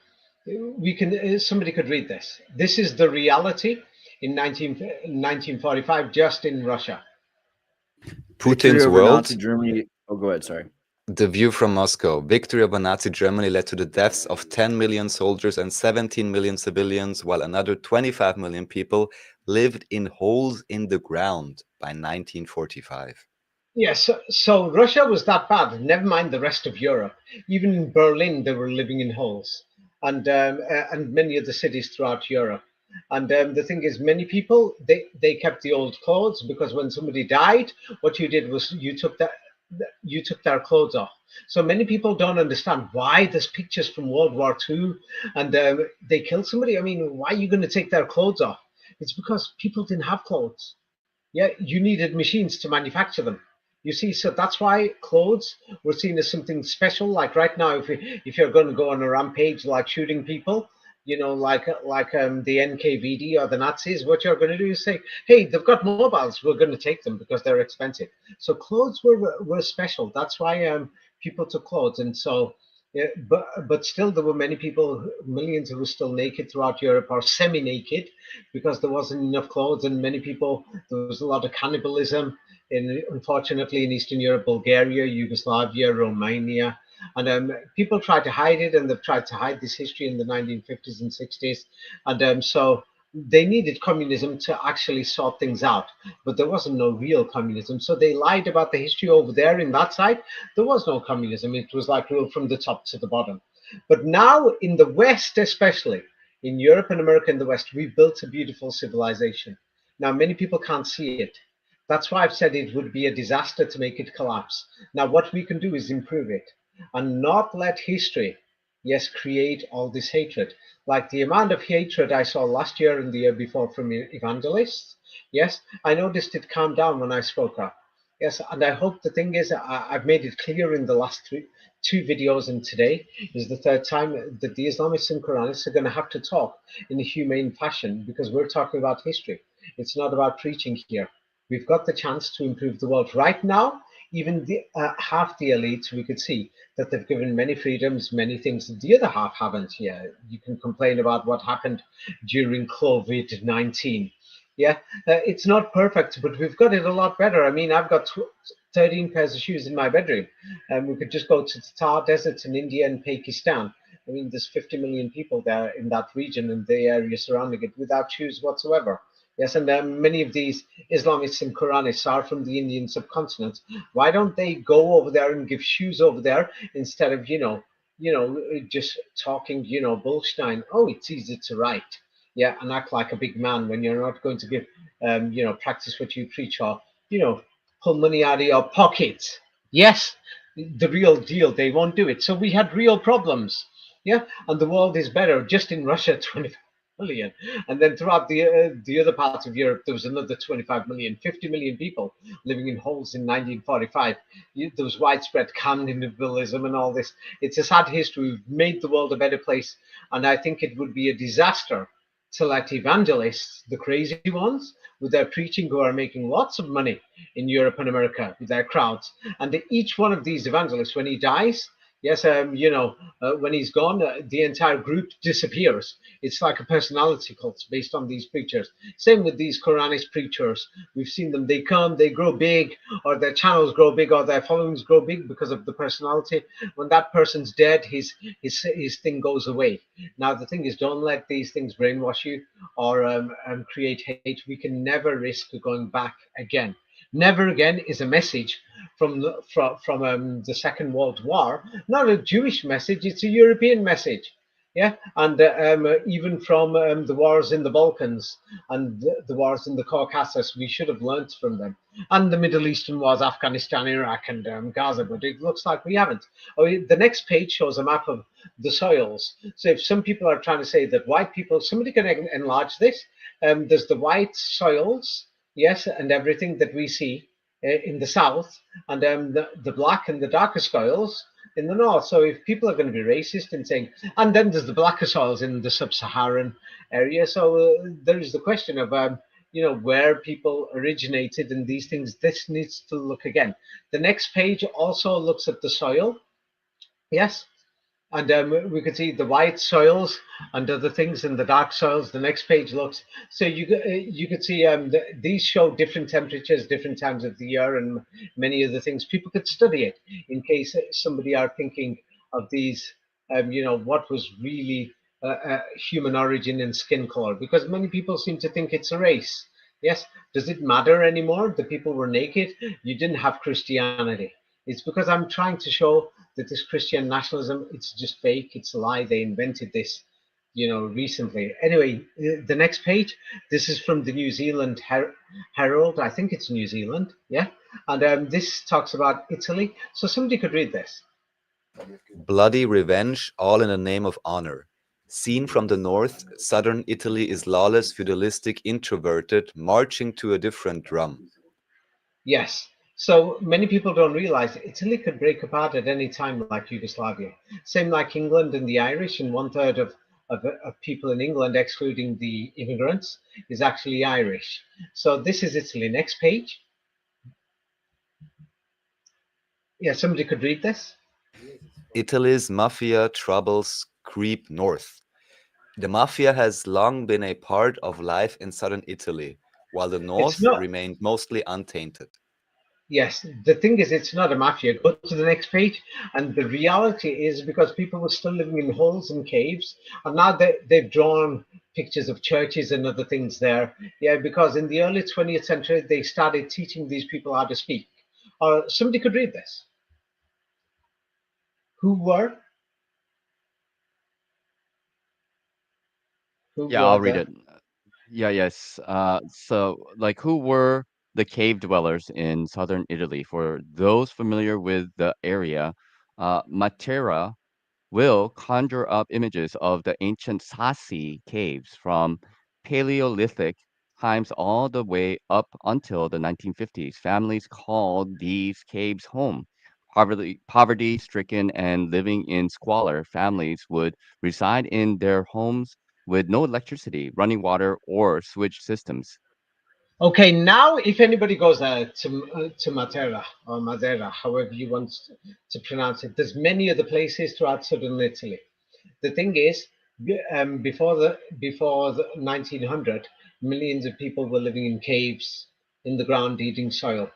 C: we can, somebody could read this. This is the reality in 1945, just in Russia.
B: Putin's world.
E: Nazi Germany. Oh, go ahead. Sorry.
B: The view from Moscow. Victory over Nazi Germany led to the deaths of 10 million soldiers and 17 million civilians, while another 25 million people lived in holes in the ground by 1945.
C: Yes, so Russia was that bad. Never mind the rest of Europe. Even in Berlin, they were living in holes, and many other cities throughout Europe. And the thing is, many people they kept the old clothes, because when somebody died, what you did was you took their clothes off. So many people don't understand why there's pictures from World War II and they killed somebody. I mean, why are you going to take their clothes off? It's because people didn't have clothes. Yeah, you needed machines to manufacture them. You see, so that's why clothes were seen as something special. Like right now, if you're going to go on a rampage, like shooting people, the NKVD or the Nazis, what you're going to do is say, hey, they've got mobiles, we're going to take them because they're expensive. So clothes were special. That's why people took clothes. And so, yeah, but still, there were many people, millions who were still naked throughout Europe or semi-naked because there wasn't enough clothes, and many people, there was a lot of cannibalism unfortunately, in Eastern Europe, Bulgaria, Yugoslavia, Romania. And people tried to hide it, and they've tried to hide this history in the 1950s and 60s. And so they needed communism to actually sort things out. But there wasn't no real communism. So they lied about the history over there in that side. There was no communism. It was like rule from the top to the bottom. But now in the West, especially in Europe and America in the West, we built a beautiful civilization. Now, many people can't see it. That's why I've said it would be a disaster to make it collapse. Now, what we can do is improve it and not let history, yes, create all this hatred. Like the amount of hatred I saw last year and the year before from evangelists, yes, I noticed it calmed down when I spoke up. Yes, and I hope the thing is, I've made it clear in the last two videos, and today is the third time that the Islamists and Quranists are going to have to talk in a humane fashion because we're talking about history. It's not about preaching here. We've got the chance to improve the world. Right now, even half the elites, we could see that they've given many freedoms, many things that the other half haven't. Yeah, you can complain about what happened during COVID-19. Yeah, it's not perfect, but we've got it a lot better. I mean, I've got 13 pairs of shoes in my bedroom, and we could just go to the Thar deserts in India and Pakistan. I mean, there's 50 million people there in that region and the area surrounding it without shoes whatsoever. Yes, and many of these Islamists and Quranists are from the Indian subcontinent. Why don't they go over there and give shoes over there instead of, just talking, Bullstein? Oh, it's easy to write. Yeah, and act like a big man when you're not going to give, practice what you preach or, pull money out of your pockets. Yes, the real deal. They won't do it. So we had real problems. Yeah, and the world is better. Just in Russia, 25 million. And then throughout the other parts of Europe, there was another 25 million, 50 million people living in holes in 1945. There was widespread cannibalism and all this. It's a sad history. We've made the world a better place. And I think it would be a disaster to let evangelists, the crazy ones, with their preaching, who are making lots of money in Europe and America with their crowds. And each one of these evangelists, when he dies, yes, when he's gone, the entire group disappears. It's like a personality cult based on these preachers. Same with these Quranist preachers. We've seen them. They come, they grow big, or their channels grow big, or their followings grow big because of the personality. When that person's dead, his thing goes away. Now, the thing is, don't let these things brainwash you or create hate. We can never risk going back again. Never again is a message from the Second World War. Not a Jewish message; it's a European message. Yeah, and even from the wars in the Balkans and the wars in the Caucasus, we should have learnt from them. And the Middle Eastern wars, Afghanistan, Iraq, and Gaza, but it looks like we haven't. Oh, the next page shows a map of the soils. So if some people are trying to say that white people, somebody can enlarge this. There's the white soils, yes, and everything that we see in the south, and the black and the darker soils in the north. So if people are going to be racist and saying, and then there's the blacker soils in the sub-Saharan area. So there is the question of, where people originated and these things. This needs to look again. The next page also looks at the soil. Yes. And we could see the white soils and other things in the dark soils. The next page looks, so you could see these show different temperatures, different times of the year, and many other things. People could study it in case somebody are thinking of these, what was really human origin and skin color, because many people seem to think it's a race. Yes, does it matter anymore? The people were naked. You didn't have Christianity. It's because I'm trying to show that this Christian nationalism, it's just fake. It's a lie. They invented this, recently. Anyway, the next page, this is from the New Zealand Herald. I think it's New Zealand. Yeah. And this talks about Italy. So somebody could read this.
B: Bloody revenge, all in the name of honor. Seen from the north, southern Italy is lawless, feudalistic, introverted, marching to a different drum.
C: Yes. So many people don't realize Italy could break apart at any time, like Yugoslavia. Same like England and the Irish, and one third of of people in England, excluding the immigrants, is actually Irish. So this is Italy. Next page. Yeah, somebody could read this.
B: Italy's mafia troubles creep north. The mafia has long been a part of life in southern Italy, while the
C: It's
B: north
C: not.
B: remained mostly untainted.
C: Yes, the thing is, it's not a mafia. Go to the next page. And the reality is because people were still living in holes and caves, and now they've drawn pictures of churches and other things there. Yeah, because in the early 20th century, they started teaching these people how to speak. Or somebody could read this. Who were? Who
D: Yeah,
C: were
D: I'll read
C: the?
D: it. Yeah, yes. So, like, who were the cave dwellers in southern Italy? For those familiar with the area, Matera will conjure up images of the ancient Sassi caves from Paleolithic times all the way up until the 1950s. Families called these caves home. Poverty stricken and living in squalor, families would reside in their homes with no electricity, running water, or sewage systems.
C: Okay, now if anybody goes to Matera or Madeira, however you want to pronounce it, there's many other places throughout southern Italy. The thing is, before the 1900, millions of people were living in caves in the ground, eating soil.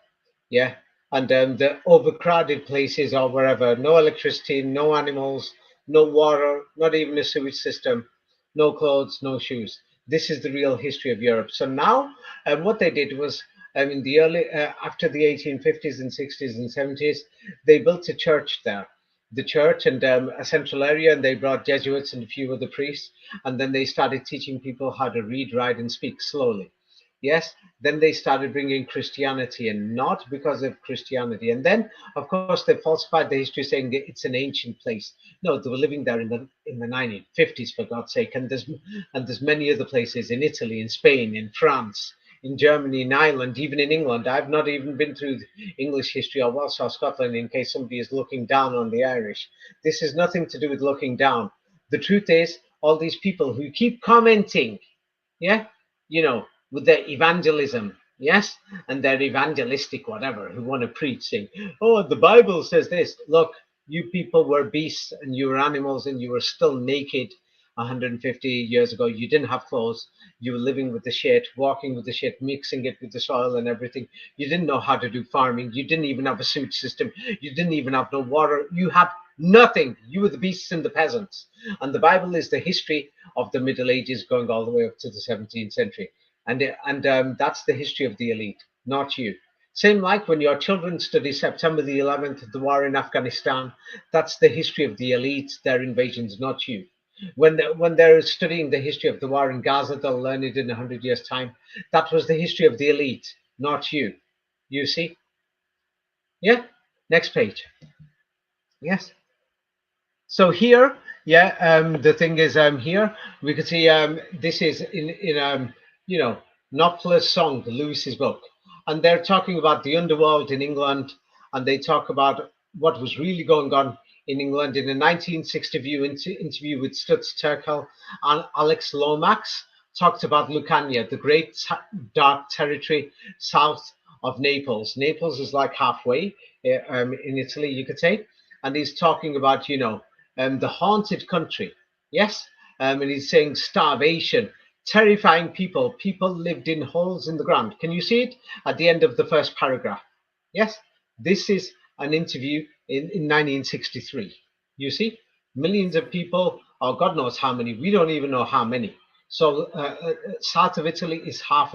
C: Yeah, and the overcrowded places or wherever, no electricity, no animals, no water, not even a sewage system, no clothes, no shoes. This is the real history of Europe. So now, what they did was, in the early after the 1850s and 60s and 70s, they built a church there, the church and a central area, and they brought Jesuits and a few other priests, and then they started teaching people how to read, write, and speak slowly. Yes, then they started bringing Christianity in, not because of Christianity. And then, of course, they falsified the history, saying that it's an ancient place. No, they were living there in the 1950s, for God's sake. And there's many other places in Italy, in Spain, in France, in Germany, in Ireland, even in England. I've not even been through English history or Welsh or Scotland in case somebody is looking down on the Irish. This has nothing to do with looking down. The truth is, all these people who keep commenting, yeah, with their evangelism, yes, and their evangelistic whatever, who want to preach saying, oh, the Bible says this. Look, you people were beasts and you were animals and you were still naked 150 years ago. You didn't have clothes. You were living with the shit, walking with the shit, mixing it with the soil and everything. You didn't know how to do farming. You didn't even have a sewage system. You didn't even have no water. You had nothing. You were the beasts and the peasants. And the Bible is the history of the Middle Ages going all the way up to the 17th century. And that's the history of the elite, not you. Same like when your children study September the 11th, the war in Afghanistan, that's the history of the elite, their invasions, not you. When they're studying the history of the war in Gaza, they'll learn it in 100 years' time. That was the history of the elite, not you. You see? Yeah? Next page. Yes. So here, yeah, the thing is, here we could see this is in Knopfler's song, Lewis's book, and they're talking about the underworld in England, and they talk about what was really going on in England in a 1960 interview with Stutz Terkel, and Alex Lomax talked about Lucania, the great dark territory south of Naples. Naples is like halfway in Italy, you could say, and he's talking about the haunted country. Yes, and he's saying starvation, terrifying people. People lived in holes in the ground. Can you see it at the end of the first paragraph? Yes, this is an interview in 1963. You see, millions of people, or God knows how many. We don't even know how many. So south of Italy is half.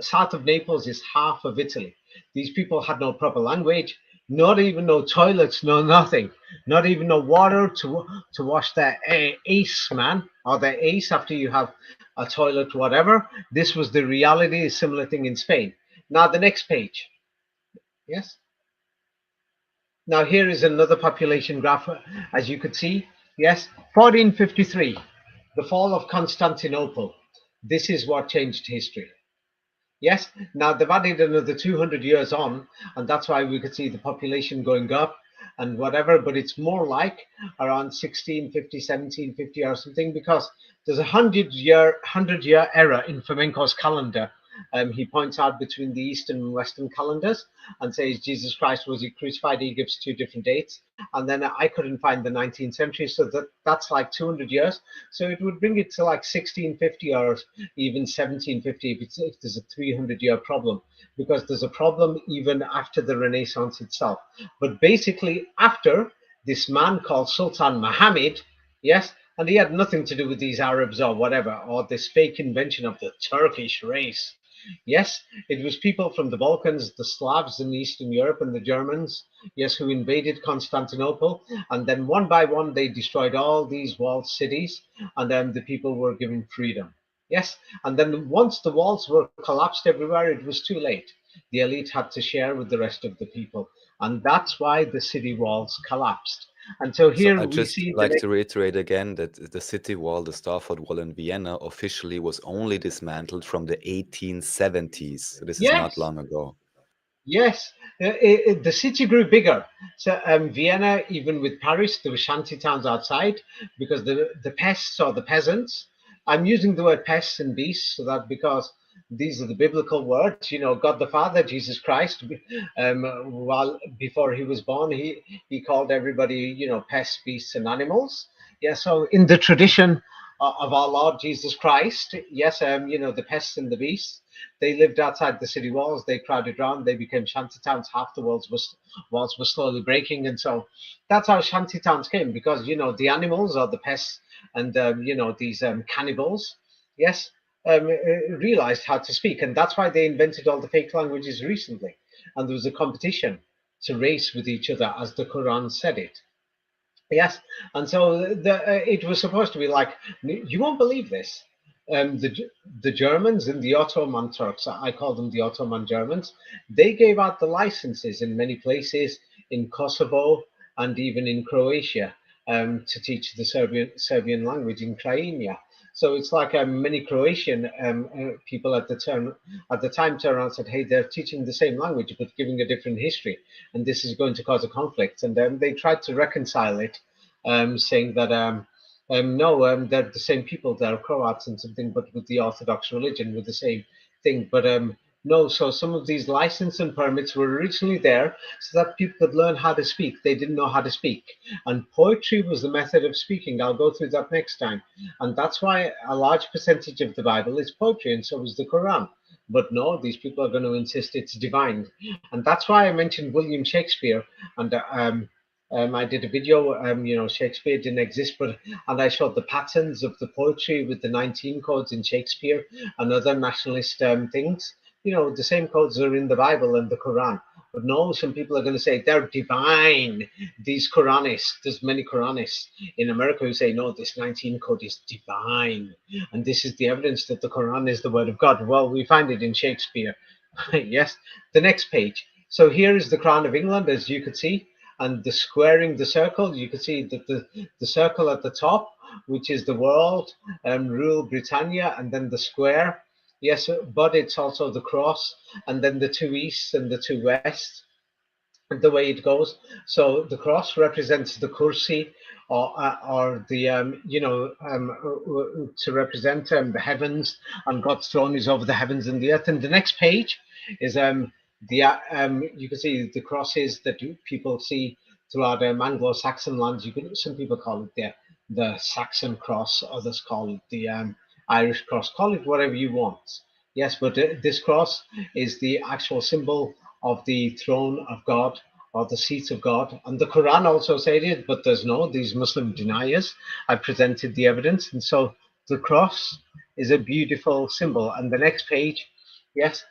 C: South of Naples is half of Italy. These people had no proper language, not even no toilets, no nothing, not even no water to wash their ace, man, or their ace after you have a toilet, whatever. This was the reality. A similar thing in Spain. Now the next page. Yes. Now here is another population graph, as you could see. Yes, 1453, the fall of Constantinople. This is what changed history. Yes, now they've added another 200 years on, and that's why we could see the population going up. and whatever, but it's more like around 1650, 1750 or something, because there's a 100-year error in Flamenco's calendar. He points out between the Eastern and Western calendars and says Jesus Christ was he crucified. He gives two different dates, and then I couldn't find the 19th century, so that's like 200 years. So it would bring it to like 1650 or even 1750 if there's a 300-year problem, because there's a problem even after the Renaissance itself. But basically, after this man called Sultan Muhammad, yes, and he had nothing to do with these Arabs or whatever, or this fake invention of the Turkish race. Yes, it was people from the Balkans, the Slavs in Eastern Europe, and the Germans, yes, who invaded Constantinople. And then one by one, they destroyed all these walled cities, and then the people were given freedom. Yes, and then once the walls were collapsed everywhere, it was too late. The elite had to share with the rest of the people. And that's why the city walls collapsed. And so
B: So
C: here
B: I
C: we
B: just
C: see
B: like
C: the
B: to reiterate again that the city wall, the Stafford Wall in Vienna, officially was only dismantled from the 1870s. So this is not
C: yes,
B: long ago.
C: yes, the city grew bigger. So Vienna, even with Paris, there were shanty towns outside because the pests or the peasants. I'm using the word pests and beasts so that because these are the biblical words. You know, God the Father, Jesus Christ, while before he was born, he called everybody, you know, pests, beasts, and animals. Yeah. So in the tradition of our Lord Jesus Christ, yes, you know, the pests and the beasts. They lived outside the city walls. They crowded around. They became shanty towns. Half the walls were slowly breaking, and so that's how shanty towns came. Because you know the animals or the pests and you know these cannibals, yes, realized how to speak, and that's why they invented all the fake languages recently. And there was a competition to race with each other, as the Quran said it. Yes, and so it was supposed to be like you won't believe this. The Germans and the Ottoman Turks, I call them the Ottoman Germans, they gave out the licenses in many places in Kosovo and even in Croatia to teach the Serbian language in Crimea. So it's like many Croatian people at the time turned around and said, "Hey, they're teaching the same language but giving a different history, and this is going to cause a conflict." And they tried to reconcile it, saying that no, they're the same people, they're Croats and something, but with the Orthodox religion, with the same thing. But no, so some of these license and permits were originally there so that people could learn how to speak. They didn't know how to speak. And poetry was the method of speaking. I'll go through that next time. And that's why a large percentage of the Bible is poetry, and so is the Quran. But no, these people are going to insist it's divine. And that's why I mentioned William Shakespeare. And I did a video, you know, Shakespeare didn't exist, and I showed the patterns of the poetry with the 19 codes in Shakespeare and other nationalist things. You know, the same codes are in the Bible and the Quran. But no, some people are going to say they're divine. These Quranists, there's many Quranists in America who say, no, this 19 code is divine. And this is the evidence that the Quran is the word of God. Well, we find it in Shakespeare. Yes, the next page. So here is the Crown of England, as you could see, and the squaring the circle. You can see that the circle at the top, which is the world, rule Britannia, and then the square. Yes, but it's also the cross, and then the two easts and the two wests, the way it goes. So the cross represents the kursi, or the you know, to represent the heavens, and God's throne is over the heavens and the earth. And the next page is the you can see the crosses that people see throughout Anglo-Saxon lands. You can, some people call it the Saxon cross, others call it the Irish cross. Call it whatever you want. Yes, but this cross is the actual symbol of the throne of God, or the seat of God. And the Quran also said it, but there's no, these Muslim deniers. I presented the evidence. And so the cross is a beautiful symbol. And the next page, yes,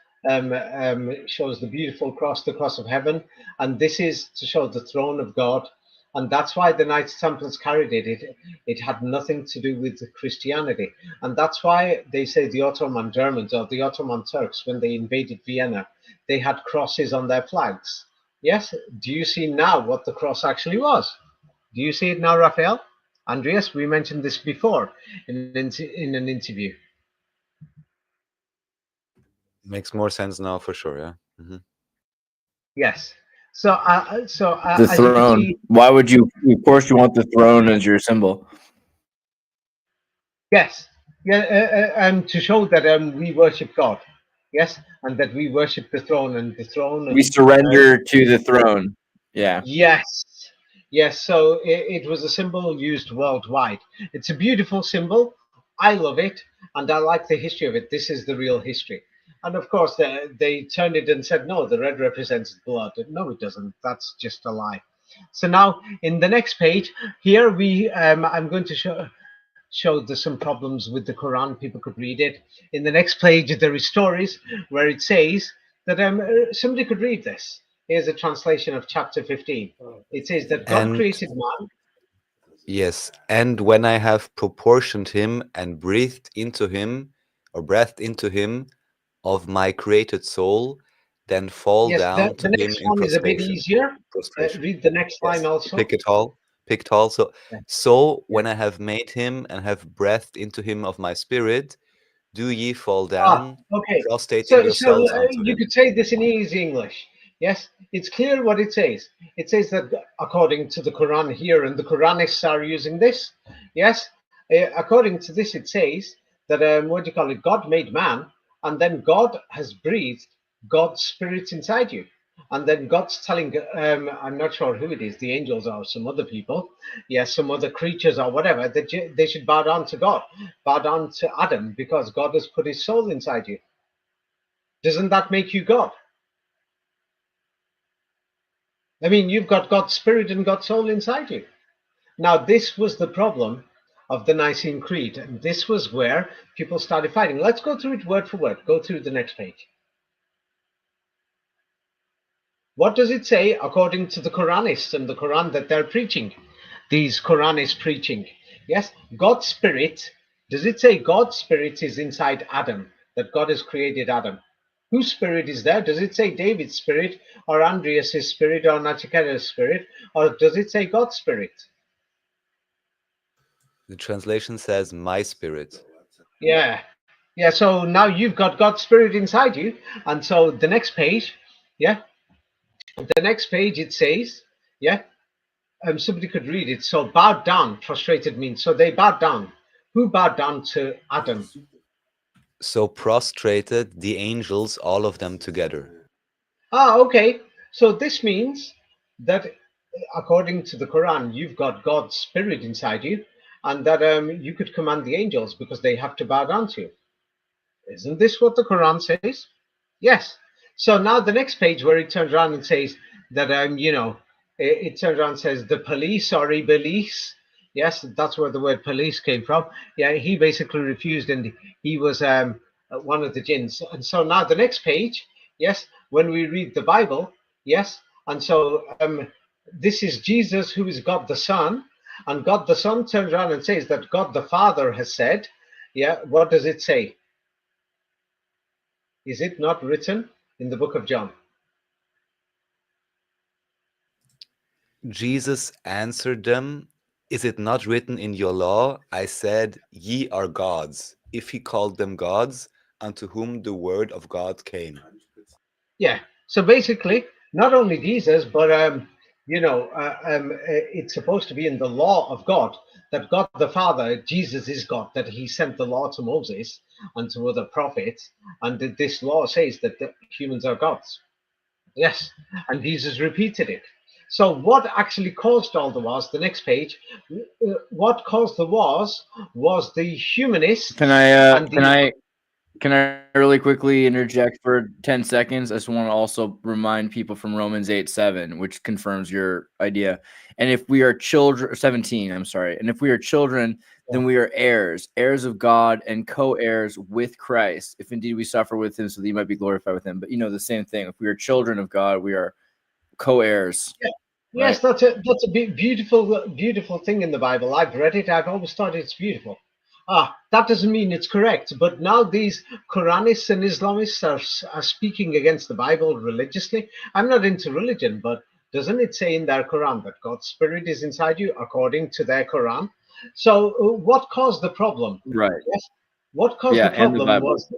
C: shows the beautiful cross, the cross of heaven. And this is to show the throne of God. And that's why the Knights Templars carried it. It had nothing to do with Christianity. And that's why they say the Ottoman Germans or the Ottoman Turks, when they invaded Vienna, they had crosses on their flags. Yes, do you see now what the cross actually was? Do you see it now, Raphael? Andreas, we mentioned this before in an interview.
B: Makes more sense now for sure, yeah.
C: Yes.
E: The
C: as you can
E: throne.
C: see,
E: Why would you? Of course, you want the throne as your symbol.
C: yes, yeah, and to show that we worship God, yes, and that we worship the throne, and the throne.
E: We surrender to the throne. Yeah.
C: Yes, yes. So it was a symbol used worldwide. It's a beautiful symbol. I love it, and I like the history of it. This is the real history. And of course, they turned it and said, no, the red represents blood. No, it doesn't. That's just a lie. So now, in the next page, here I'm going to show there's some problems with the Quran. People could read it. In the next page, there is stories where it says that somebody could read this. Here's a translation of chapter 15. It says that God
B: And
C: created man.
B: yes, and when I have proportioned him and breathed into him, or breathed into him of my created soul, then fall
C: Yes,
B: down
C: the
B: to him
C: next
B: in
C: one is a bit
B: prostration.
C: easier.
B: Prostration.
C: Read the next line
B: Yes.
C: also.
B: Pick it all. Picked all. So,
C: Yeah,
B: so
C: yeah.
B: when I have made him and have breathed into him of my spirit, do ye fall
C: Ah,
B: down,
C: okay.
B: prostrating
C: So
B: yourselves unto
C: you
B: him.
C: could say this in easy English. Yes, it's clear what it says. It says that according to the Quran here, and the Quranists are using this. Yes, according to this, it says that what do you call it? God made man, and then God has breathed God's spirit inside you. And then God's telling, I'm not sure who it is, the angels or some other people, yes, some other creatures or whatever, that they should bow down to God, bow down to Adam, because God has put his soul inside you. Doesn't that make you God? I mean, you've got God's spirit and God's soul inside you. Now, this was the problem of the Nicene Creed, and this was where people started fighting. Let's go through it word for word. Go through the next page. What does it say according to the Quranists and the Quran that they're preaching? These Quranists preaching. Yes, God's spirit. Does it say God's spirit is inside Adam, that God has created Adam? Whose spirit is there? Does it say David's spirit or Andreas' spirit or Nachiketa's spirit? Or does it say God's spirit?
B: The translation says, my spirit.
C: Yeah. Yeah, so now you've got God's spirit inside you. And so the next page, yeah, the next page it says, yeah, somebody could read it. So bowed down, prostrated means. So they bowed down. Who bowed down to Adam?
B: So prostrated the angels, all of them together.
C: Ah, okay. So this means that according to the Quran, you've got God's spirit inside you, and that you could command the angels because they have to bow down to you. Isn't this what the Quran says? Yes. So now the next page where it turns around and says that it turns around and says the police or Iblis. Yes, that's where the word police came from. Yeah, he basically refused, and he was one of the jinns. And so now the next page, yes, when we read the Bible, yes, and so this is Jesus who is God the Son, and God the Son turns around and says that God the Father has said, yeah, what does it say? Is it not written in the book of John?
B: Jesus answered them, is it not written in your law? I said, ye are gods. If he called them gods, unto whom the word of God came.
C: Yeah. So basically, not only Jesus, but it's supposed to be in the law of God that God the Father, Jesus is God, that He sent the law to Moses and to other prophets, and that this law says that the humans are gods. Yes, and Jesus repeated it. So what actually caused all the wars? The next page. What caused the wars was the humanists
E: Can I
C: and the
E: can I really quickly interject for 10 seconds? I just want to also remind people from Romans 8:7, which confirms your idea. And if we are children, 17, I'm sorry. And if we are children, then we are heirs, heirs of God and co-heirs with Christ, if indeed we suffer with him so that he might be glorified with him. But the same thing. If we are children of God, we are co-heirs.
C: Yeah.
E: Right?
C: Yes, that's a beautiful thing in the Bible. I've read it. I've always thought it's beautiful. That doesn't mean it's correct. But now these Quranists and Islamists are speaking against the Bible religiously. I'm not into religion, but doesn't it say in their Quran that God's spirit is inside you, according to their Quran? So what caused the problem?
E: Right.
C: Yes. What caused
E: Yeah,
C: the
E: and the
C: problem
E: Bible.
C: was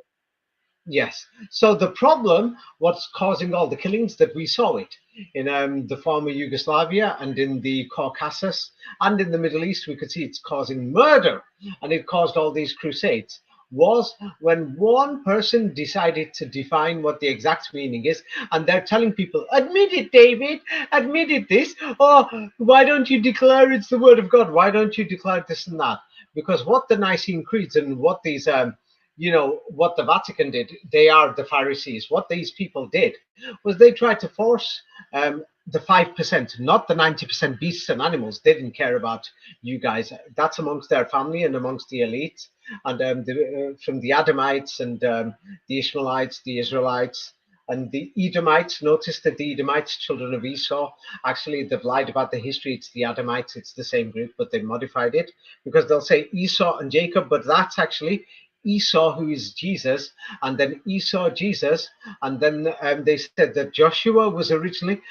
C: Yes. So the problem, what's causing all the killings, that we saw it in the former Yugoslavia and in the Caucasus and in the Middle East, we could see it's causing murder, and it caused all these crusades. Was when one person decided to define what the exact meaning is, and they're telling people, admit it, David, admit it this. Oh, why don't you declare it's the word of God? Why don't you declare this and that? Because what the Nicene Creeds and what these what the Vatican did, they are the Pharisees. What these people did was they tried to force the 5%, not the 90% beasts and animals. They didn't care about you guys. That's amongst their family and amongst the elite. And from the Adamites and the Ishmaelites, the Israelites, and the Edomites. Notice that the Edomites, children of Esau, actually they've lied about the history. It's the Adamites, it's the same group, but they modified it because they'll say Esau and Jacob, but that's actually Esau, who is Jesus, and then Esau, Jesus, and then they said that Joshua was originally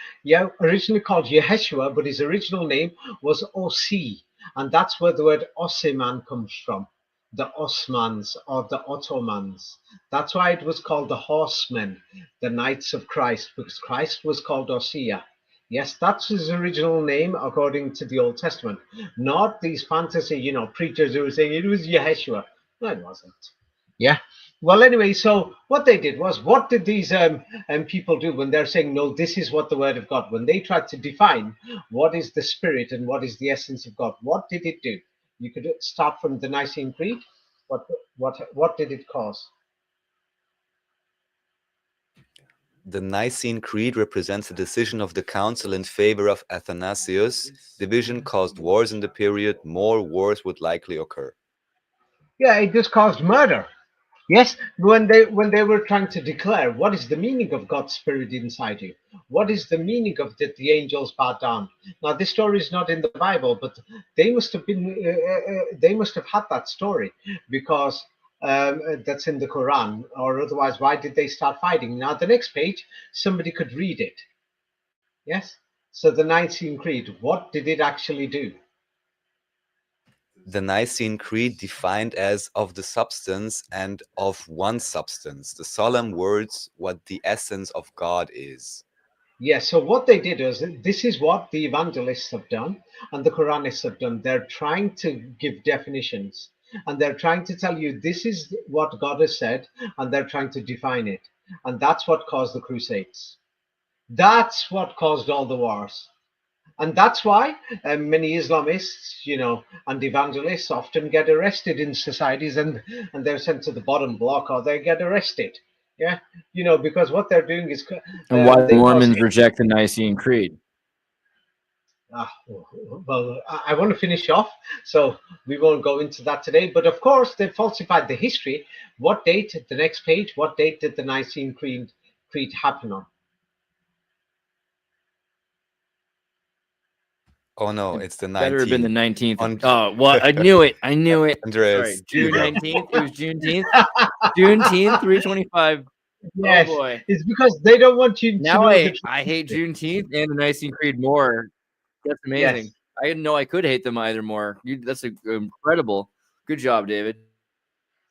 C: called Yeshua, but his original name was Osi, and that's where the word Osiman comes from, the Osmans or the Ottomans. That's why it was called the Horsemen, the Knights of Christ, because Christ was called Osia. Yes, that's his original name according to the Old Testament, not these fantasy, preachers who were saying it was Yeshua. No, it wasn't. Yeah. Well, anyway, so what they did was, what did these people do when they're saying, no, this is what the word of God, when they tried to define what is the spirit and what is the essence of God, what did it do? You could start from the Nicene Creed. What did it cause?
B: The Nicene Creed represents a decision of the council in favor of Athanasius. Division caused wars in the period. More wars would likely occur.
C: Yeah, it just caused murder. Yes, when they were trying to declare what is the meaning of God's spirit inside you, what is the meaning of that the angels bowed down. Now, this story is not in the Bible, but they must have had that story because that's in the Quran, or otherwise, why did they start fighting? Now, the next page, somebody could read it. Yes, so the Nicene Creed, what did it actually do?
B: The Nicene Creed defined as of the substance and of one substance, the solemn words, what the essence of God is.
C: Yes, so what they did is, this is what the evangelists have done and the Quranists have done. They're trying to give definitions and they're trying to tell you this is what God has said, and they're trying to define it. And that's what caused the Crusades. That's what caused all the wars. And that's why many Islamists, and evangelists often get arrested in societies, and they're sent to the bottom block or they get arrested. Yeah, because what they're doing is
E: And why
C: they cause
E: Mormons reject the Nicene Creed.
C: well, I want to finish off, so we won't go into that today. But of course, they falsified the history. What date? The next page. What date did the Nicene Creed happen on?
B: Oh no, it's the 19th.
E: Better have been the 19th.
B: On-
E: Oh, well, I knew it. I knew it.
B: Andreas,
E: Sorry, June 19th. It was Juneteenth. Juneteenth, 325.
C: Yes,
E: Oh boy.
C: it's because they don't want you to
E: Now
C: know
E: I hate Juneteenth and the Nicene Creed more. That's amazing.
C: Yes.
E: I didn't know I could hate them either more. That's incredible. Good job, David.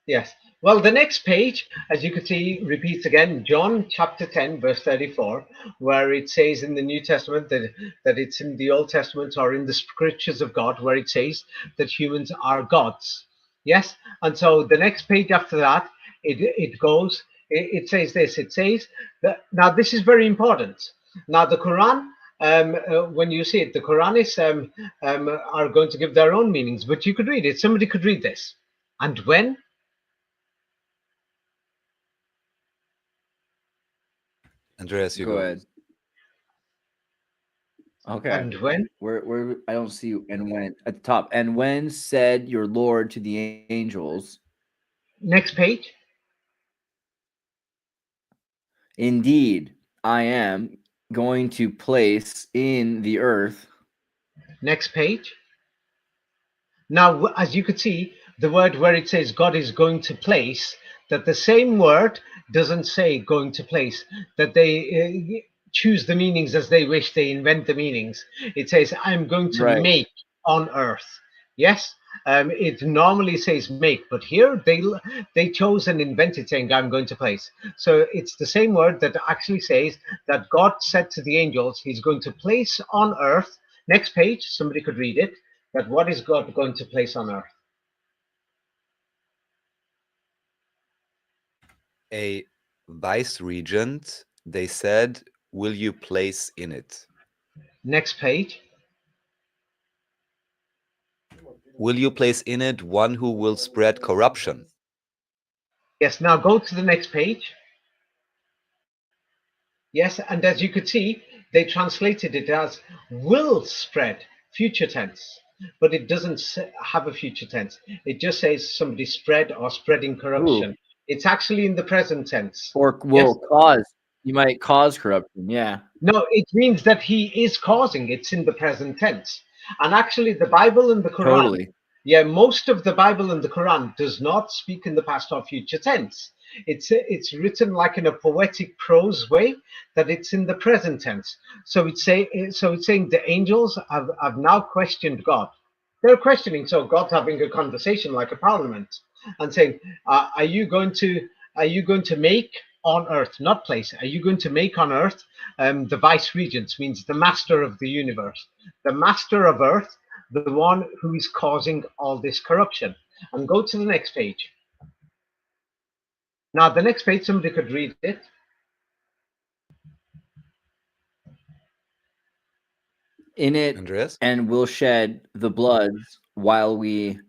C: Yes. Well, the next page, as you can see, repeats again, John chapter 10, verse 34, where it says in the New Testament that it's in the Old Testament or in the scriptures of God, where it says that humans are gods. Yes. And so the next page after that, it says this. It says that, now this is very important. Now the Quran, when you see it, the Quranists are going to give their own meanings, but you could read it. Somebody could read this. And when?
B: Andreas, you
E: Go ahead. Okay.
C: And when?
E: Where I don't see and when at the top. And when said your Lord to the angels,
C: Next page.
E: indeed, I am going to place in the earth.
C: Next page. Now, as you could see, the word where it says God is going to place, that the same word doesn't say going to place, that they choose the meanings as they wish, they invent the meanings. It says, I'm going to
E: Right.
C: make on earth. Yes? it normally says make, but here they chose and invented saying I'm going to place. So it's the same word that actually says that God said to the angels he's going to place on earth. Next page, somebody could read it. That what is God going to place on earth?
B: A vice regent, they said, will you place in it?
C: Next page.
B: Will you place in it one who will spread corruption?
C: Yes, now go to the next page. Yes, and as you could see, they translated it as will spread, future tense, but it doesn't have a future tense. It just says somebody spread or spreading corruption. It's actually in the present tense.
E: Or
C: Yes?
E: will cause. You might cause corruption. Yeah.
C: No, it means that he is causing. It's in the present tense. And actually, the Bible and the Quran,
E: Totally.
C: yeah, most of the Bible and the Quran does not speak in the past or future tense. It's written like in a poetic prose way that it's in the present tense. So it's saying the angels have now questioned God. They're questioning. So God's having a conversation like a parliament and saying, are you going to make on earth, not place, are you going to make on earth the vice regents, means the master of the universe, the master of earth, the one who is causing all this corruption? And go to the next page. Now, the next page, somebody could read it.
E: In it,
B: Andreas?
E: and will shed the bloods while we.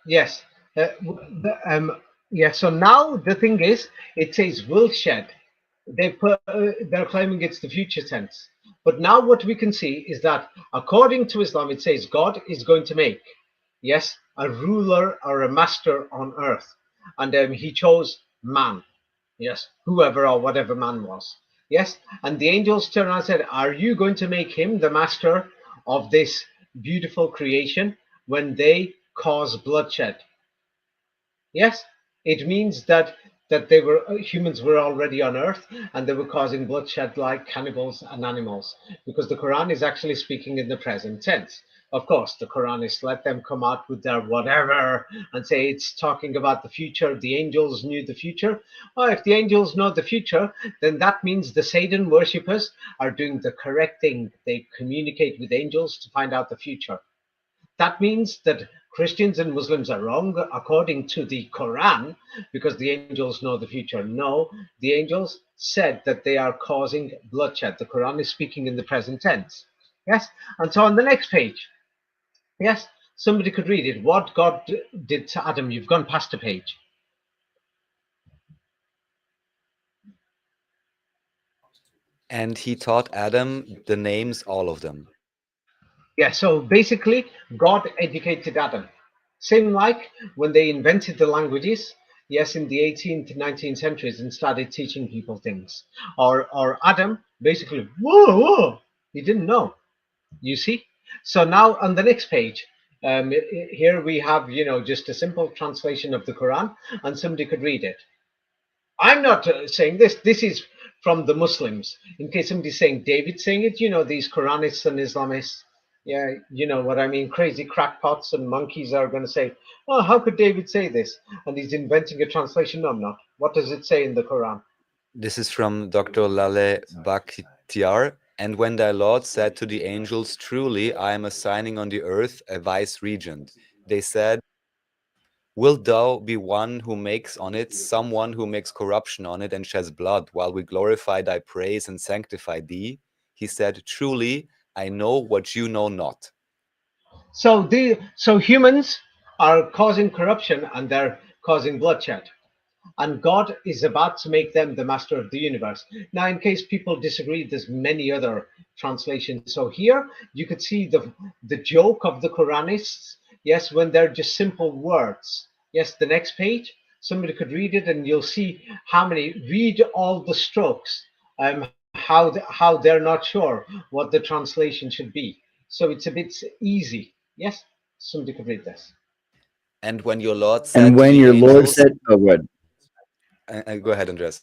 C: Yes. Yeah. So now the thing is, it says will shed. They're claiming it's the future tense. But now what we can see is that according to Islam, it says God is going to make, yes, a ruler or a master on earth. And he chose man, yes, whoever or whatever man was. Yes, and the angels turned around and said, are you going to make him the master of this beautiful creation when they cause bloodshed? Yes, it means that they were humans were already on earth and they were causing bloodshed like cannibals and animals, because the Quran is actually speaking in the present tense. Of course, the Quranists let them come out with their whatever and say it's talking about the future. The angels knew the future. Well, if the angels know the future, then that means the Satan worshippers are doing the correct thing. They communicate with angels to find out the future. That means that Christians and Muslims are wrong according to the Quran because the angels know the future. No, the angels said that they are causing bloodshed. The Quran is speaking in the present tense. Yes, and so on the next page, yes, somebody could read it. What God did to Adam. You've gone past a page.
B: And he taught Adam the names, all of them.
C: Yeah, so basically, God educated Adam. Same like when they invented the languages, yes, in the 18th to 19th centuries and started teaching people things. Or Adam, basically, whoa, he didn't know. You see? So now on the next page, here we have, just a simple translation of the Quran, and somebody could read it. I'm not saying this. This is from the Muslims. In case somebody's saying David's saying it, these Quranists and Islamists, yeah, you know what I mean. Crazy crackpots and monkeys are going to say, "Oh, how could David say this?" And he's inventing a translation. No, I'm not. What does it say in the Quran?
B: This is from Dr. Laleh Bakhtiar. And when thy Lord said to the angels, truly, I am assigning on the earth a vice regent, they said, wilt thou be one who makes on it someone who makes corruption on it and sheds blood, while we glorify thy praise and sanctify thee? He said, truly, I know what you know not.
C: So humans are causing corruption and they're causing bloodshed. And God is about to make them the master of the universe. Now, in case people disagree, there's many other translations. So here you could see the joke of the Quranists. Yes, when they're just simple words. Yes, the next page, somebody could read it, and you'll see how many read all the strokes. How they're not sure what the translation should be. So it's a bit easy. Yes, somebody could read this.
B: And when your Lord said
E: And
B: to
E: when
B: the
E: your Lord
B: angels,
E: said, oh, good.
B: Go ahead, Andreas.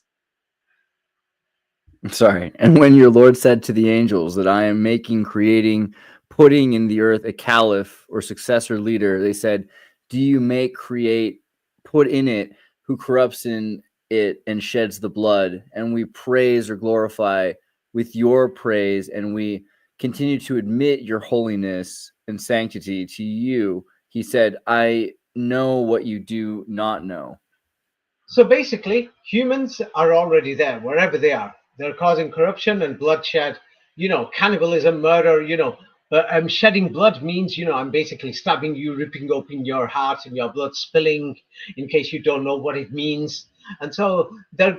E: Sorry. And when your Lord said to the angels that I am making, creating, putting in the earth a caliph or successor leader, they said, do you put in it who corrupts in it and sheds the blood, and we praise or glorify with your praise, and we continue to admit your holiness and sanctity to you. He said, I know what you do not know.
C: So basically, humans are already there wherever they are. They're causing corruption and bloodshed, cannibalism, murder, shedding blood means, I'm basically stabbing you, ripping open your heart and your blood spilling, in case you don't know what it means. And so they're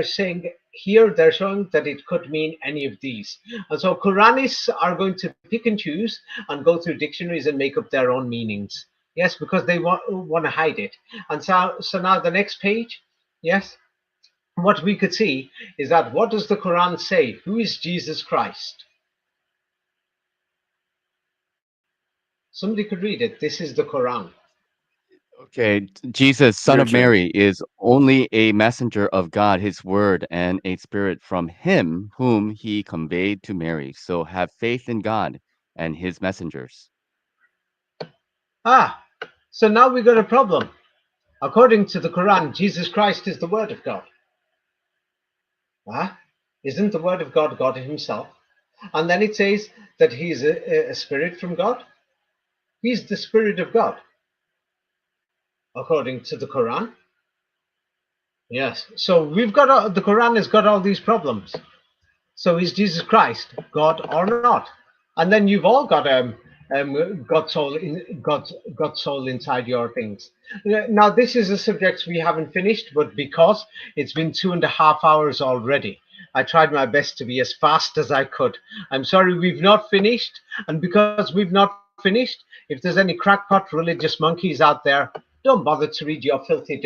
C: saying here, they're showing that it could mean any of these. And so Quranists are going to pick and choose and go through dictionaries and make up their own meanings. Yes, because they want to hide it. And so now the next page, yes, what we could see is that what does the Quran say? Who is Jesus Christ? Somebody could read it. This is the Quran.
D: Okay, Jesus, son of
E: Literature.
D: Mary, is only a messenger of God, his word, and a spirit from him whom he conveyed to Mary. So have faith in God and his messengers.
C: So now we got a problem. According to the Quran, Jesus Christ is the word of God. Isn't the word of God God himself? And then it says that he's a spirit from God. He's the spirit of God, according to the Quran. Yes. So we've got the Quran has got all these problems. So is Jesus Christ God or not? And then you've all got God's soul inside your things. Now this is a subject we haven't finished, but because it's been 2.5 hours already, I tried my best to be as fast as I could. I'm sorry we've not finished, and because we've not finished, if there's any crackpot religious monkeys out there, don't bother to read your filthy,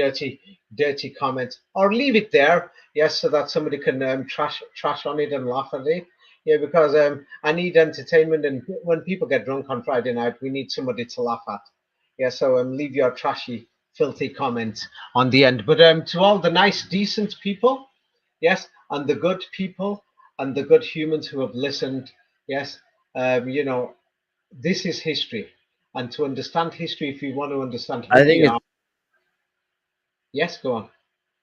C: dirty comments, or leave it there, yes, so that somebody can trash on it and laugh at it. Yeah, because I need entertainment, and when people get drunk on Friday night, we need somebody to laugh at. Yeah, so leave your trashy, filthy comments on the end. But to all the nice, decent people, yes, and the good people and the good humans who have listened, yes, this is history. And to understand history, if you want to understand who
E: I
C: we
E: think
C: are, yes, go on.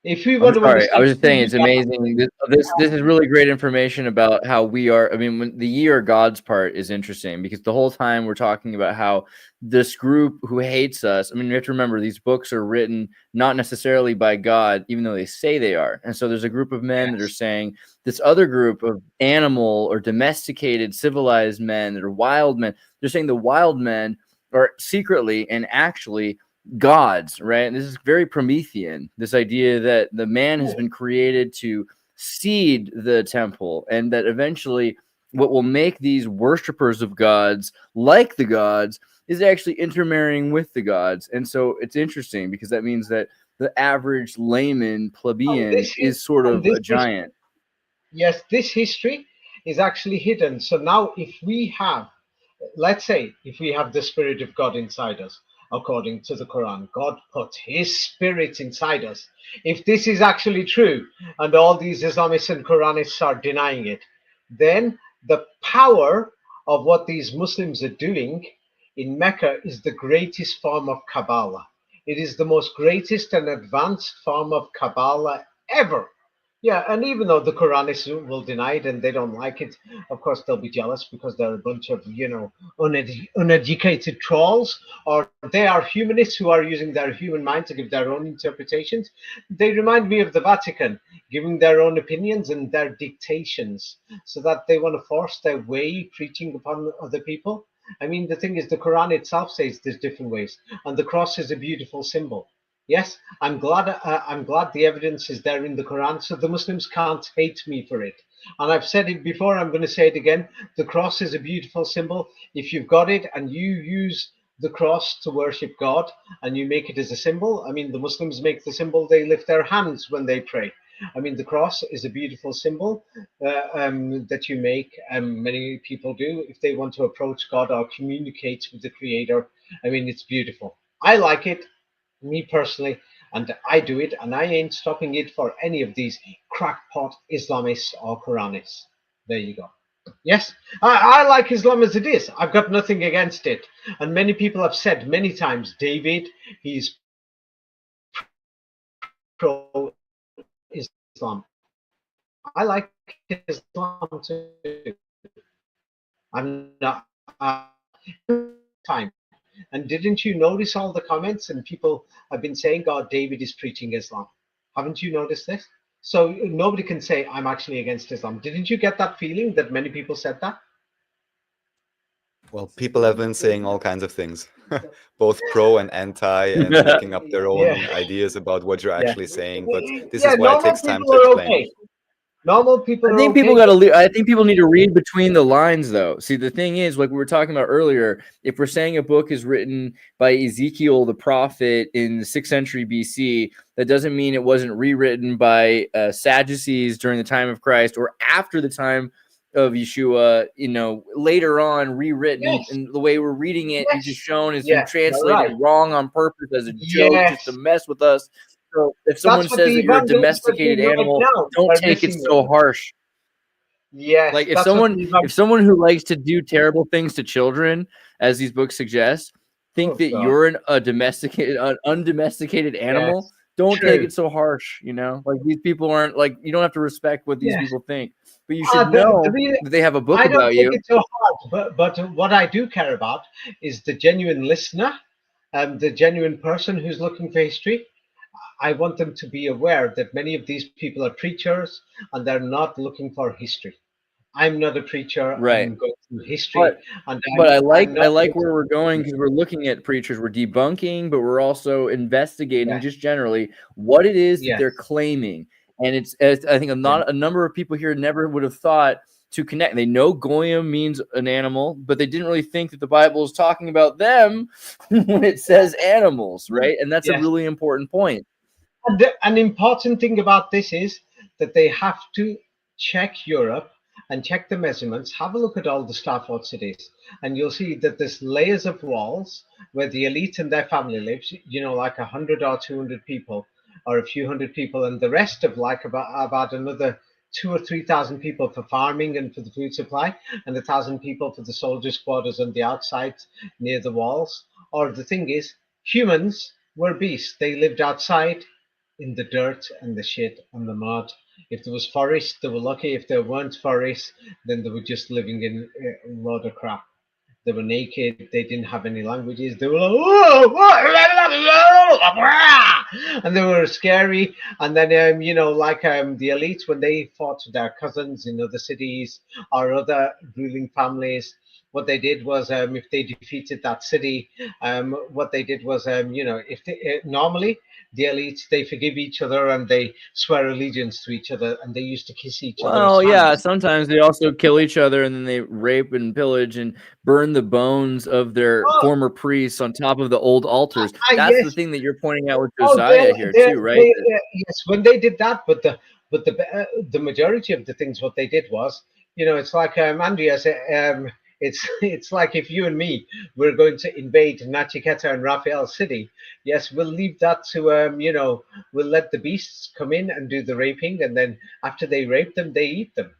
C: If we
E: I'm
C: want to
E: sorry. I
C: understand
E: was just
C: who
E: saying
C: we
E: it's
C: are,
E: amazing. This is really great information about how we are. I mean, when the ye are God's part is interesting, because the whole time we're talking about how this group who hates us. I mean, you have to remember these books are written not necessarily by God, even though they say they are. And so there's a group of men that are saying this other group of animal or domesticated, civilized men that are wild men. They're saying the wild men are secretly and actually gods, right? And this is very Promethean, this idea that the man has been created to seed the temple, and that eventually what will make these worshipers of gods like the gods is actually intermarrying with the gods. And so it's interesting because that means that the average layman plebeian is sort of a giant.
C: Yes, this history is actually hidden. So now if we have, let's say, if we have the Spirit of God inside us, according to the Quran, God put his spirit inside us. If this is actually true, and all these Islamists and Quranists are denying it, then the power of what these Muslims are doing in Mecca is the greatest form of Kabbalah. It is the most greatest and advanced form of Kabbalah ever. Yeah, and even though the Quranists will deny it and they don't like it, of course they'll be jealous because they're a bunch of, uneducated trolls, or they are humanists who are using their human mind to give their own interpretations. They remind me of the Vatican, giving their own opinions and their dictations, so that they want to force their way preaching upon other people. I mean, the thing is, the Quran itself says there's different ways, and the cross is a beautiful symbol. Yes, I'm glad. I'm glad the evidence is there in the Quran, so the Muslims can't hate me for it. And I've said it before. I'm going to say it again. The cross is a beautiful symbol. If you've got it and you use the cross to worship God and you make it as a symbol, I mean, the Muslims make the symbol. They lift their hands when they pray. I mean, the cross is a beautiful symbol that you make. Many people do if they want to approach God or communicate with the Creator. I mean, it's beautiful. I like it, me personally, and I do it, and I ain't stopping it for any of these crackpot Islamists or Quranists. There you go. Yes, I like Islam as it is. I've got nothing against it. And many people have said many times, David, he's pro-Islam. I like Islam too. I'm not time. And didn't you notice all the comments and people have been saying, God, David is preaching Islam? Haven't you noticed this? So nobody can say I'm actually against Islam. Didn't you get that feeling that many people said that?
B: Well, people have been saying all kinds of things, both pro and anti, and making up their own
C: Yeah,
B: ideas about what you're
C: yeah,
B: actually saying. But this
C: yeah.
B: is why it
C: Normal
B: takes time
C: people
B: to
C: are
B: explain.
C: okay. Normal people
E: I
C: are
E: think people
C: okay.
E: got to. I think people need to read between the lines, though. See, the thing is, like we were talking about earlier, if we're saying a book is written by Ezekiel the prophet in the 6th century BC, that doesn't mean it wasn't rewritten by Sadducees during the time of Christ or after the time of Yeshua. You know, later on rewritten,
C: Yes,
E: and the way we're reading it, you've just
C: yes,
E: shown it's been
C: yeah. You're
E: translated
C: right.
E: wrong on purpose as a joke, just to
C: Yes,
E: mess with us. So if someone
C: that's what
E: says
C: the
E: that you're a
C: evangelists are
E: domesticated
C: doing right
E: animal,
C: now.
E: don't
C: They're
E: take it
C: missing
E: so
C: it.
E: harsh.
C: Yes,
E: Like if
C: that's what the
E: someone who likes to do terrible things to children, as these books suggest, think
C: oh
E: that
C: God.
E: you're an undomesticated animal,
C: Yes,
E: don't take
C: true.
E: it so harsh. You know, like these people aren't like you don't have to respect what these
C: Yes.
E: people think, but you should
C: The
E: know
C: real,
E: that they have a book
C: I don't
E: about
C: take
E: you.
C: it so hard, but what I do care about is the genuine listener, the genuine person who's looking for history. I want them to be aware that many of these people are preachers and they're not looking for history. I'm not a preacher.
E: Right.
C: I'm going through history,
E: But
C: and
E: but
C: I'm
E: I
C: not.
E: like where we're going because we're looking at preachers. We're debunking, but we're also investigating
C: Yes,
E: just generally what it is that
C: yes,
E: they're claiming. And it's I think
C: yeah.
E: a number of people here never would have thought to connect. They know goyim means an animal, but they didn't really think that the Bible is talking about them when it says animals, right? And that's a
C: Yes.
E: really important point.
C: And an important thing about this is that they have to check Europe and check the measurements. Have a look at all the Stafford cities, and you'll see that there's layers of walls where the elite and their family lives. You know, like 100 or 200 people, or a few hundred people, and the rest of like about another 2 or 3 thousand people for farming and for the food supply, and 1,000 people for the soldiers' quarters on the outside near the walls. Or the thing is, humans were beasts. They lived outside in the dirt and the shit and the mud. If there was forest, they were lucky. If there weren't forest, then they were just living in a lot of crap. They were naked. They didn't have any languages. They were like, and they were scary. And then, like the elites, when they fought their cousins in other cities or other ruling families, what they did was, if they defeated that city, what they did was, if they, normally the elites they forgive each other and they swear allegiance to each other, and they used to kiss each other's
E: Well, yeah,
C: hands.
E: sometimes they also kill each other and then they rape and pillage and burn the bones of their
C: Oh,
E: former priests on top of the old altars. That's the
C: yes.
E: thing that you're pointing out with
C: Oh,
E: Josiah here too, right?
C: yes, when they did that, but the majority of the things what they did was, it's like Andreas, it's like if you and me were going to invade Nachiketa and Raphael City. Yes, we'll leave that to we'll let the beasts come in and do the raping, and then after they rape them, they eat them.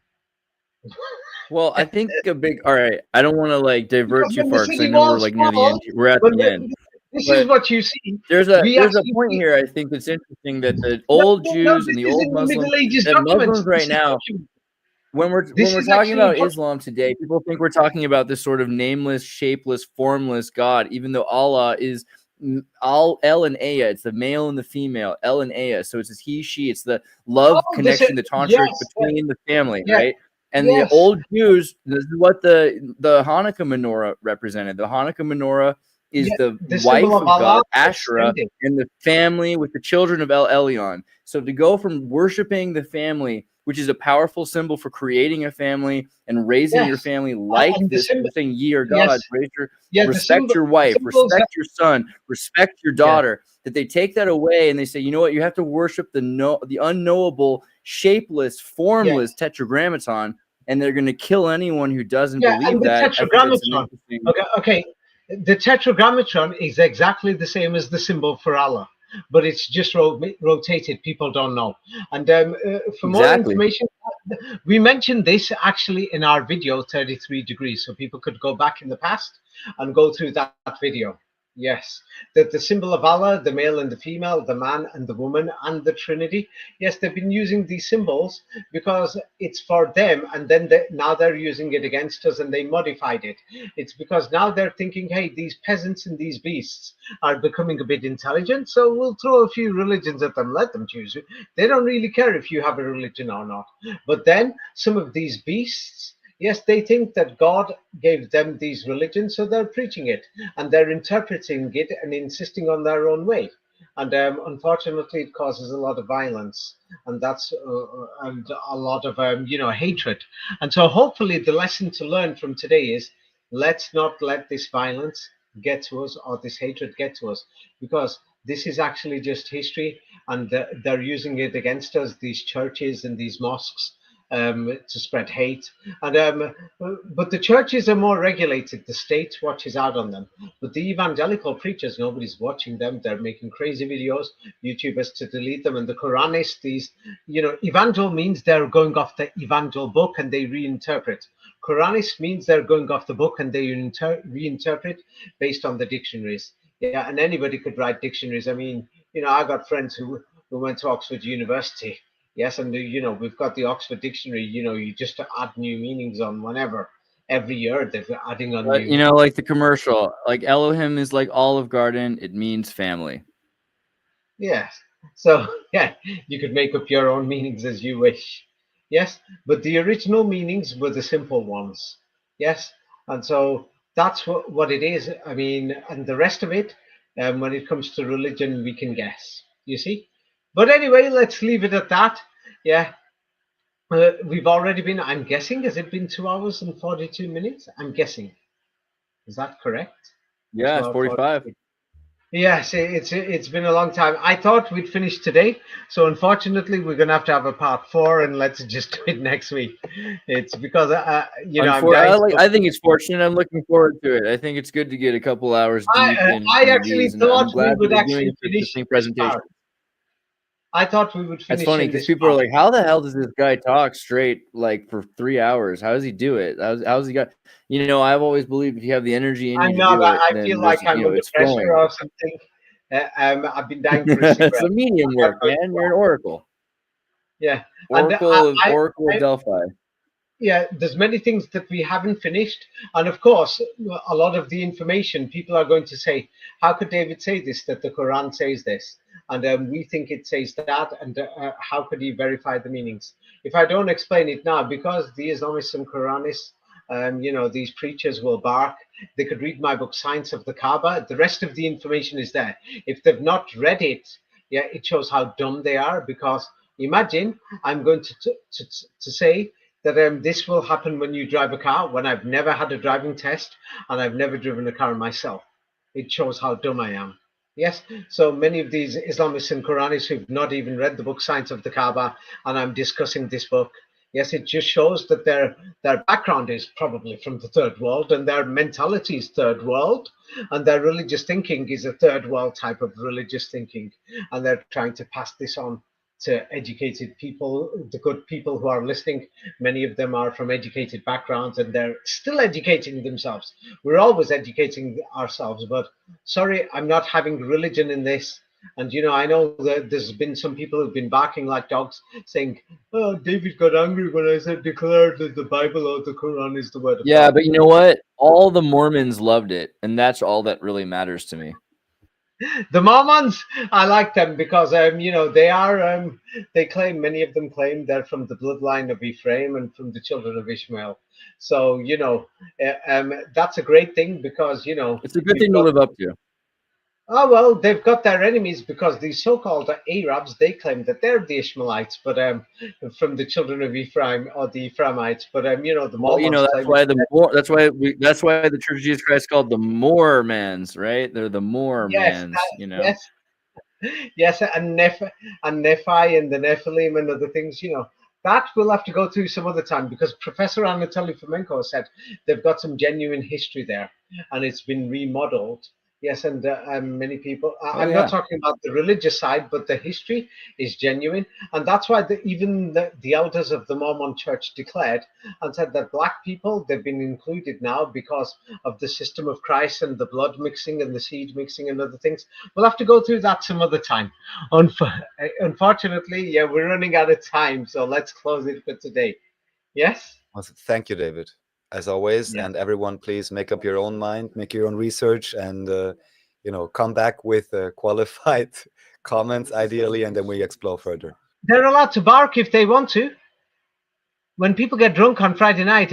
E: Well, I think a big all right, I don't want to like divert
C: Because
E: too
C: when the
E: far because I
C: city
E: know we're
C: walls
E: like near the end.
C: fall,
E: We're at
C: when
E: the end.
C: this is
E: But
C: what you see. We
E: there's a
C: actually
E: point
C: see.
E: here I think that's interesting that the
C: No,
E: old
C: no, no,
E: Jews and
C: this
E: the
C: is
E: old
C: in the
E: Muslims
C: Middle Ages
E: that
C: documents.
E: Muslims
C: This
E: right
C: is
E: now
C: document.
E: when
C: This
E: we're
C: is
E: talking
C: actually
E: about Islam today, people think we're talking about this sort of nameless, shapeless, formless God, even though Allah is all El and Aya. It's the male and the female, El and Aya. So it's this he, she. It's the love
C: oh, this is
E: connection, the tantric
C: yes,
E: between the family,
C: yes,
E: right? And the
C: yes,
E: old Jews, this is what the Hanukkah menorah represented. The Hanukkah menorah is
C: yes.
E: the
C: The symbol
E: wife
C: of
E: of God,
C: Allah
E: Asherah,
C: extended.
E: and the family with the children of El Elyon. So to go from worshiping the family, which is a powerful symbol for creating a family and raising your
C: Yes,
E: family like
C: and the
E: this,
C: symbol.
E: we're saying ye are
C: Yes,
E: God, raise your
C: yeah.
E: respect your
C: The
E: wife,
C: symbols.
E: respect your son, respect your
C: Yeah,
E: daughter. That they take that away and they say, you know what, you have to worship the unknowable, shapeless,
C: yeah,
E: formless tetragrammaton, and they're going to kill anyone who doesn't
C: yeah.
E: believe
C: And the
E: that. I think that's an
C: tetragrammaton.
E: interesting.
C: Okay, okay. The tetragrammaton is exactly the same as the symbol for Allah, but it's just rotated. People don't know. And for more
E: Exactly.
C: information, We mentioned this actually in our video 33 degrees, so people could go back in the past and go through that video. Yes, that the symbol of Allah, the male and the female, the man and the woman, and the Trinity. Yes, they've been using these symbols because it's for them, and then now they're using it against us, and they modified it. It's because now they're thinking, hey, these peasants and these beasts are becoming a bit intelligent, so we'll throw a few religions at them, let them choose. They don't really care if you have a religion or not. But then some of these beasts, yes, they think that God gave them these religions, so they're preaching it and they're interpreting it and insisting on their own way. And unfortunately, it causes a lot of violence, and that's and a lot of hatred. And so, hopefully, the lesson to learn from today is let's not let this violence get to us or this hatred get to us, because this is actually just history, and they're using it against us. These churches and these mosques to spread hate. And but the churches are more regulated. The state watches out on them. But the evangelical preachers, nobody's watching them. They're making crazy videos. YouTube has to delete them. And the Quranists, these, evangel means they're going off the evangel book and they reinterpret. Quranist means they're going off the book and they reinterpret based on the dictionaries. Yeah, and anybody could write dictionaries. I mean, I got friends who went to Oxford University. Yes, and we've got the Oxford Dictionary. You just add new meanings on whenever. Every year they're adding on
E: But,
C: new.
E: like the commercial, like Elohim is like Olive Garden. It means family.
C: Yes. So yeah, you could make up your own meanings as you wish. Yes, but the original meanings were the simple ones. Yes, and so that's what it is. I mean, and the rest of it, when it comes to religion, we can guess. You see. But anyway, let's leave it at that. Yeah. We've already been, I'm guessing, has it been 2 hours and 42 minutes? I'm guessing. Is that correct?
E: Yeah,
C: 2
E: it's
C: hours
E: 45.
C: 42. Yes, it's been a long time. I thought we'd finish today, so unfortunately we're gonna have to have a part 4, and let's just do it next week. It's because I'm dying.
E: I think it's fortunate. I'm looking forward to it. I think it's good to get a couple hours deep
C: I
E: in
C: actually
E: these, and
C: thought
E: I'm
C: we
E: glad
C: would
E: that we're
C: actually
E: doing such
C: finish
E: a
C: in this
E: presentation.
C: part. I thought we would finish.
E: That's funny
C: in
E: because
C: this
E: people are
C: part.
E: like, "How the hell does this guy talk straight like for 3 hours? How does he do it? How's he got?" I've always believed if you have the energy in you
C: I'm
E: to
C: not.
E: do it,
C: I feel
E: then
C: like
E: there's
C: I'm under
E: it's
C: pressure
E: flowing.
C: or something. I've been dying for a
E: It's the
C: cigarette.
E: medium work, man. You're an oracle.
C: Yeah, and
E: Oracle of Delphi.
C: yeah, there's many things that we haven't finished, and of course, a lot of the information people are going to say, "How could David say this? That the Quran says this, and we think it says that, and how could he verify the meanings?" If I don't explain it now, because the Islamists and Quranists, these preachers will bark. They could read my book, Science of the Kaaba. The rest of the information is there. If they've not read it, yeah, it shows how dumb they are. Because imagine I'm going to say that this will happen when you drive a car, when I've never had a driving test and I've never driven a car myself. It shows how dumb I am. Yes, so many of these Islamists and Quranis who've not even read the book Science of the Kaaba, and I'm discussing this book. Yes, it just shows that their background is probably from the third world, and their mentality is third world, and their religious thinking is a third world type of religious thinking, and they're trying to pass this on to educated people, the good people who are listening. Many of them are from educated backgrounds and they're still educating themselves. We're always educating ourselves, but sorry, I'm not having religion in this. And I know that there's been some people who've been barking like dogs saying, "Oh, David got angry when I said declare that the Bible or the Quran is the word of God."
E: Yeah, but you know what? All the Mormons loved it, and that's all that really matters to me.
C: The Mormons, I like them because they are they claim, many of them claim they're from the bloodline of Ephraim and from the children of Ishmael. So that's a great thing because
E: It's a good thing to live up to.
C: oh well, they've got their enemies because these so-called Arabs, they claim that they're the Ishmaelites, but from the children of Ephraim or the Ephraimites. But the
E: Well,
C: Mormons
E: that's
C: claim
E: why that's why the Church of Jesus Christ is called the Mormons, right? They're the Mormons,
C: yes, yes, and Nephi and the Nephilim and other things. That we'll have to go through some other time because Professor Anatoly Fomenko said they've got some genuine history there, and it's been remodeled. Yes, and many people.
E: Oh,
C: I'm
E: yeah.
C: not talking about the religious side, but the history is genuine, and that's why even the elders of the Mormon Church declared and said that black people they've been included now because of the system of Christ and the blood mixing and the seed mixing and other things. We'll have to go through that some other time. Unfortunately, yeah, we're running out of time, so let's close it for today. Yes.
B: Well, thank you, David, as always.
C: Yeah.
B: And everyone, please make up your own mind, make your own research, and come back with qualified comments, ideally, and then we explore further.
C: They're allowed to bark if they want to. When people get drunk on Friday night,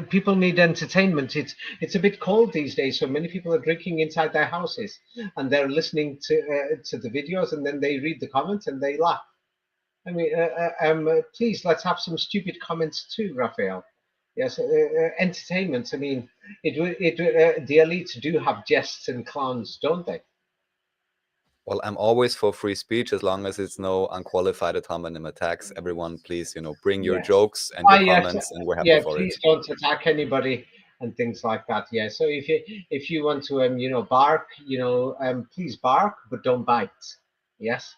C: people need entertainment. It's a bit cold these days, so many people are drinking inside their houses, and they're listening to the videos, and then they read the comments and they laugh. I mean, please let's have some stupid comments too, Raphael. Yes, entertainment. I mean, the elites do have jests and clowns, don't they?
B: Well, I'm always for free speech as long as it's no unqualified ad hominem attacks. Everyone, please, bring your
C: Yes.
B: jokes and your
C: Yes,
B: comments, and we're happy
C: yeah.
B: for
C: Please
B: it.
C: don't attack anybody and things like that. Yeah. So if you want to bark, please bark, but don't bite. Yes.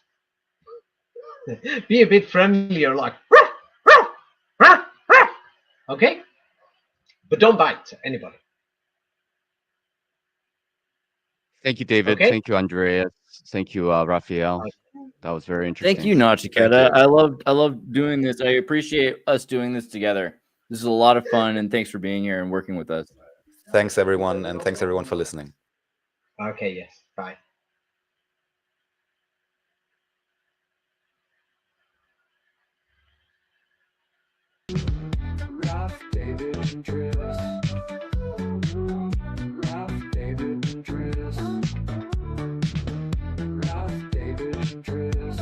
C: Be a bit friendlier, like "Ruff, ruff, ruff, ruff." Okay, but don't bite anybody.
D: Thank you, David.
C: Okay.
D: Thank you, Andreas. Thank you, Raphael. That was very interesting.
E: Thank you, Nachiketa. I love doing this. I appreciate us doing this together. This is a lot of fun, and thanks for being here and working with us.
B: Thanks, everyone, and thanks, everyone, for listening.
C: Okay. Yes. Bye.
A: Ralph, David, and Chris. Ralph, David, and Chris. Ralph, David, and Chris.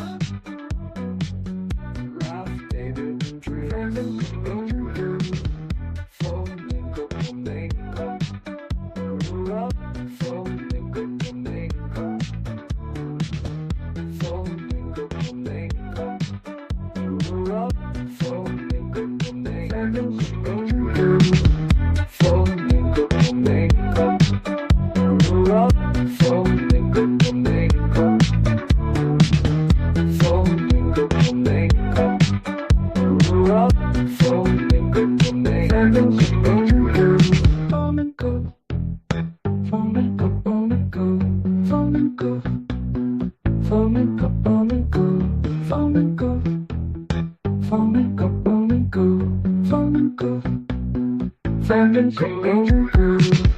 A: Ralph, David, and Chris. Flamenco, flamenco. Flamenco, flamenco. Flamenco, flamenco. Flamenco, flamenco, flamenco.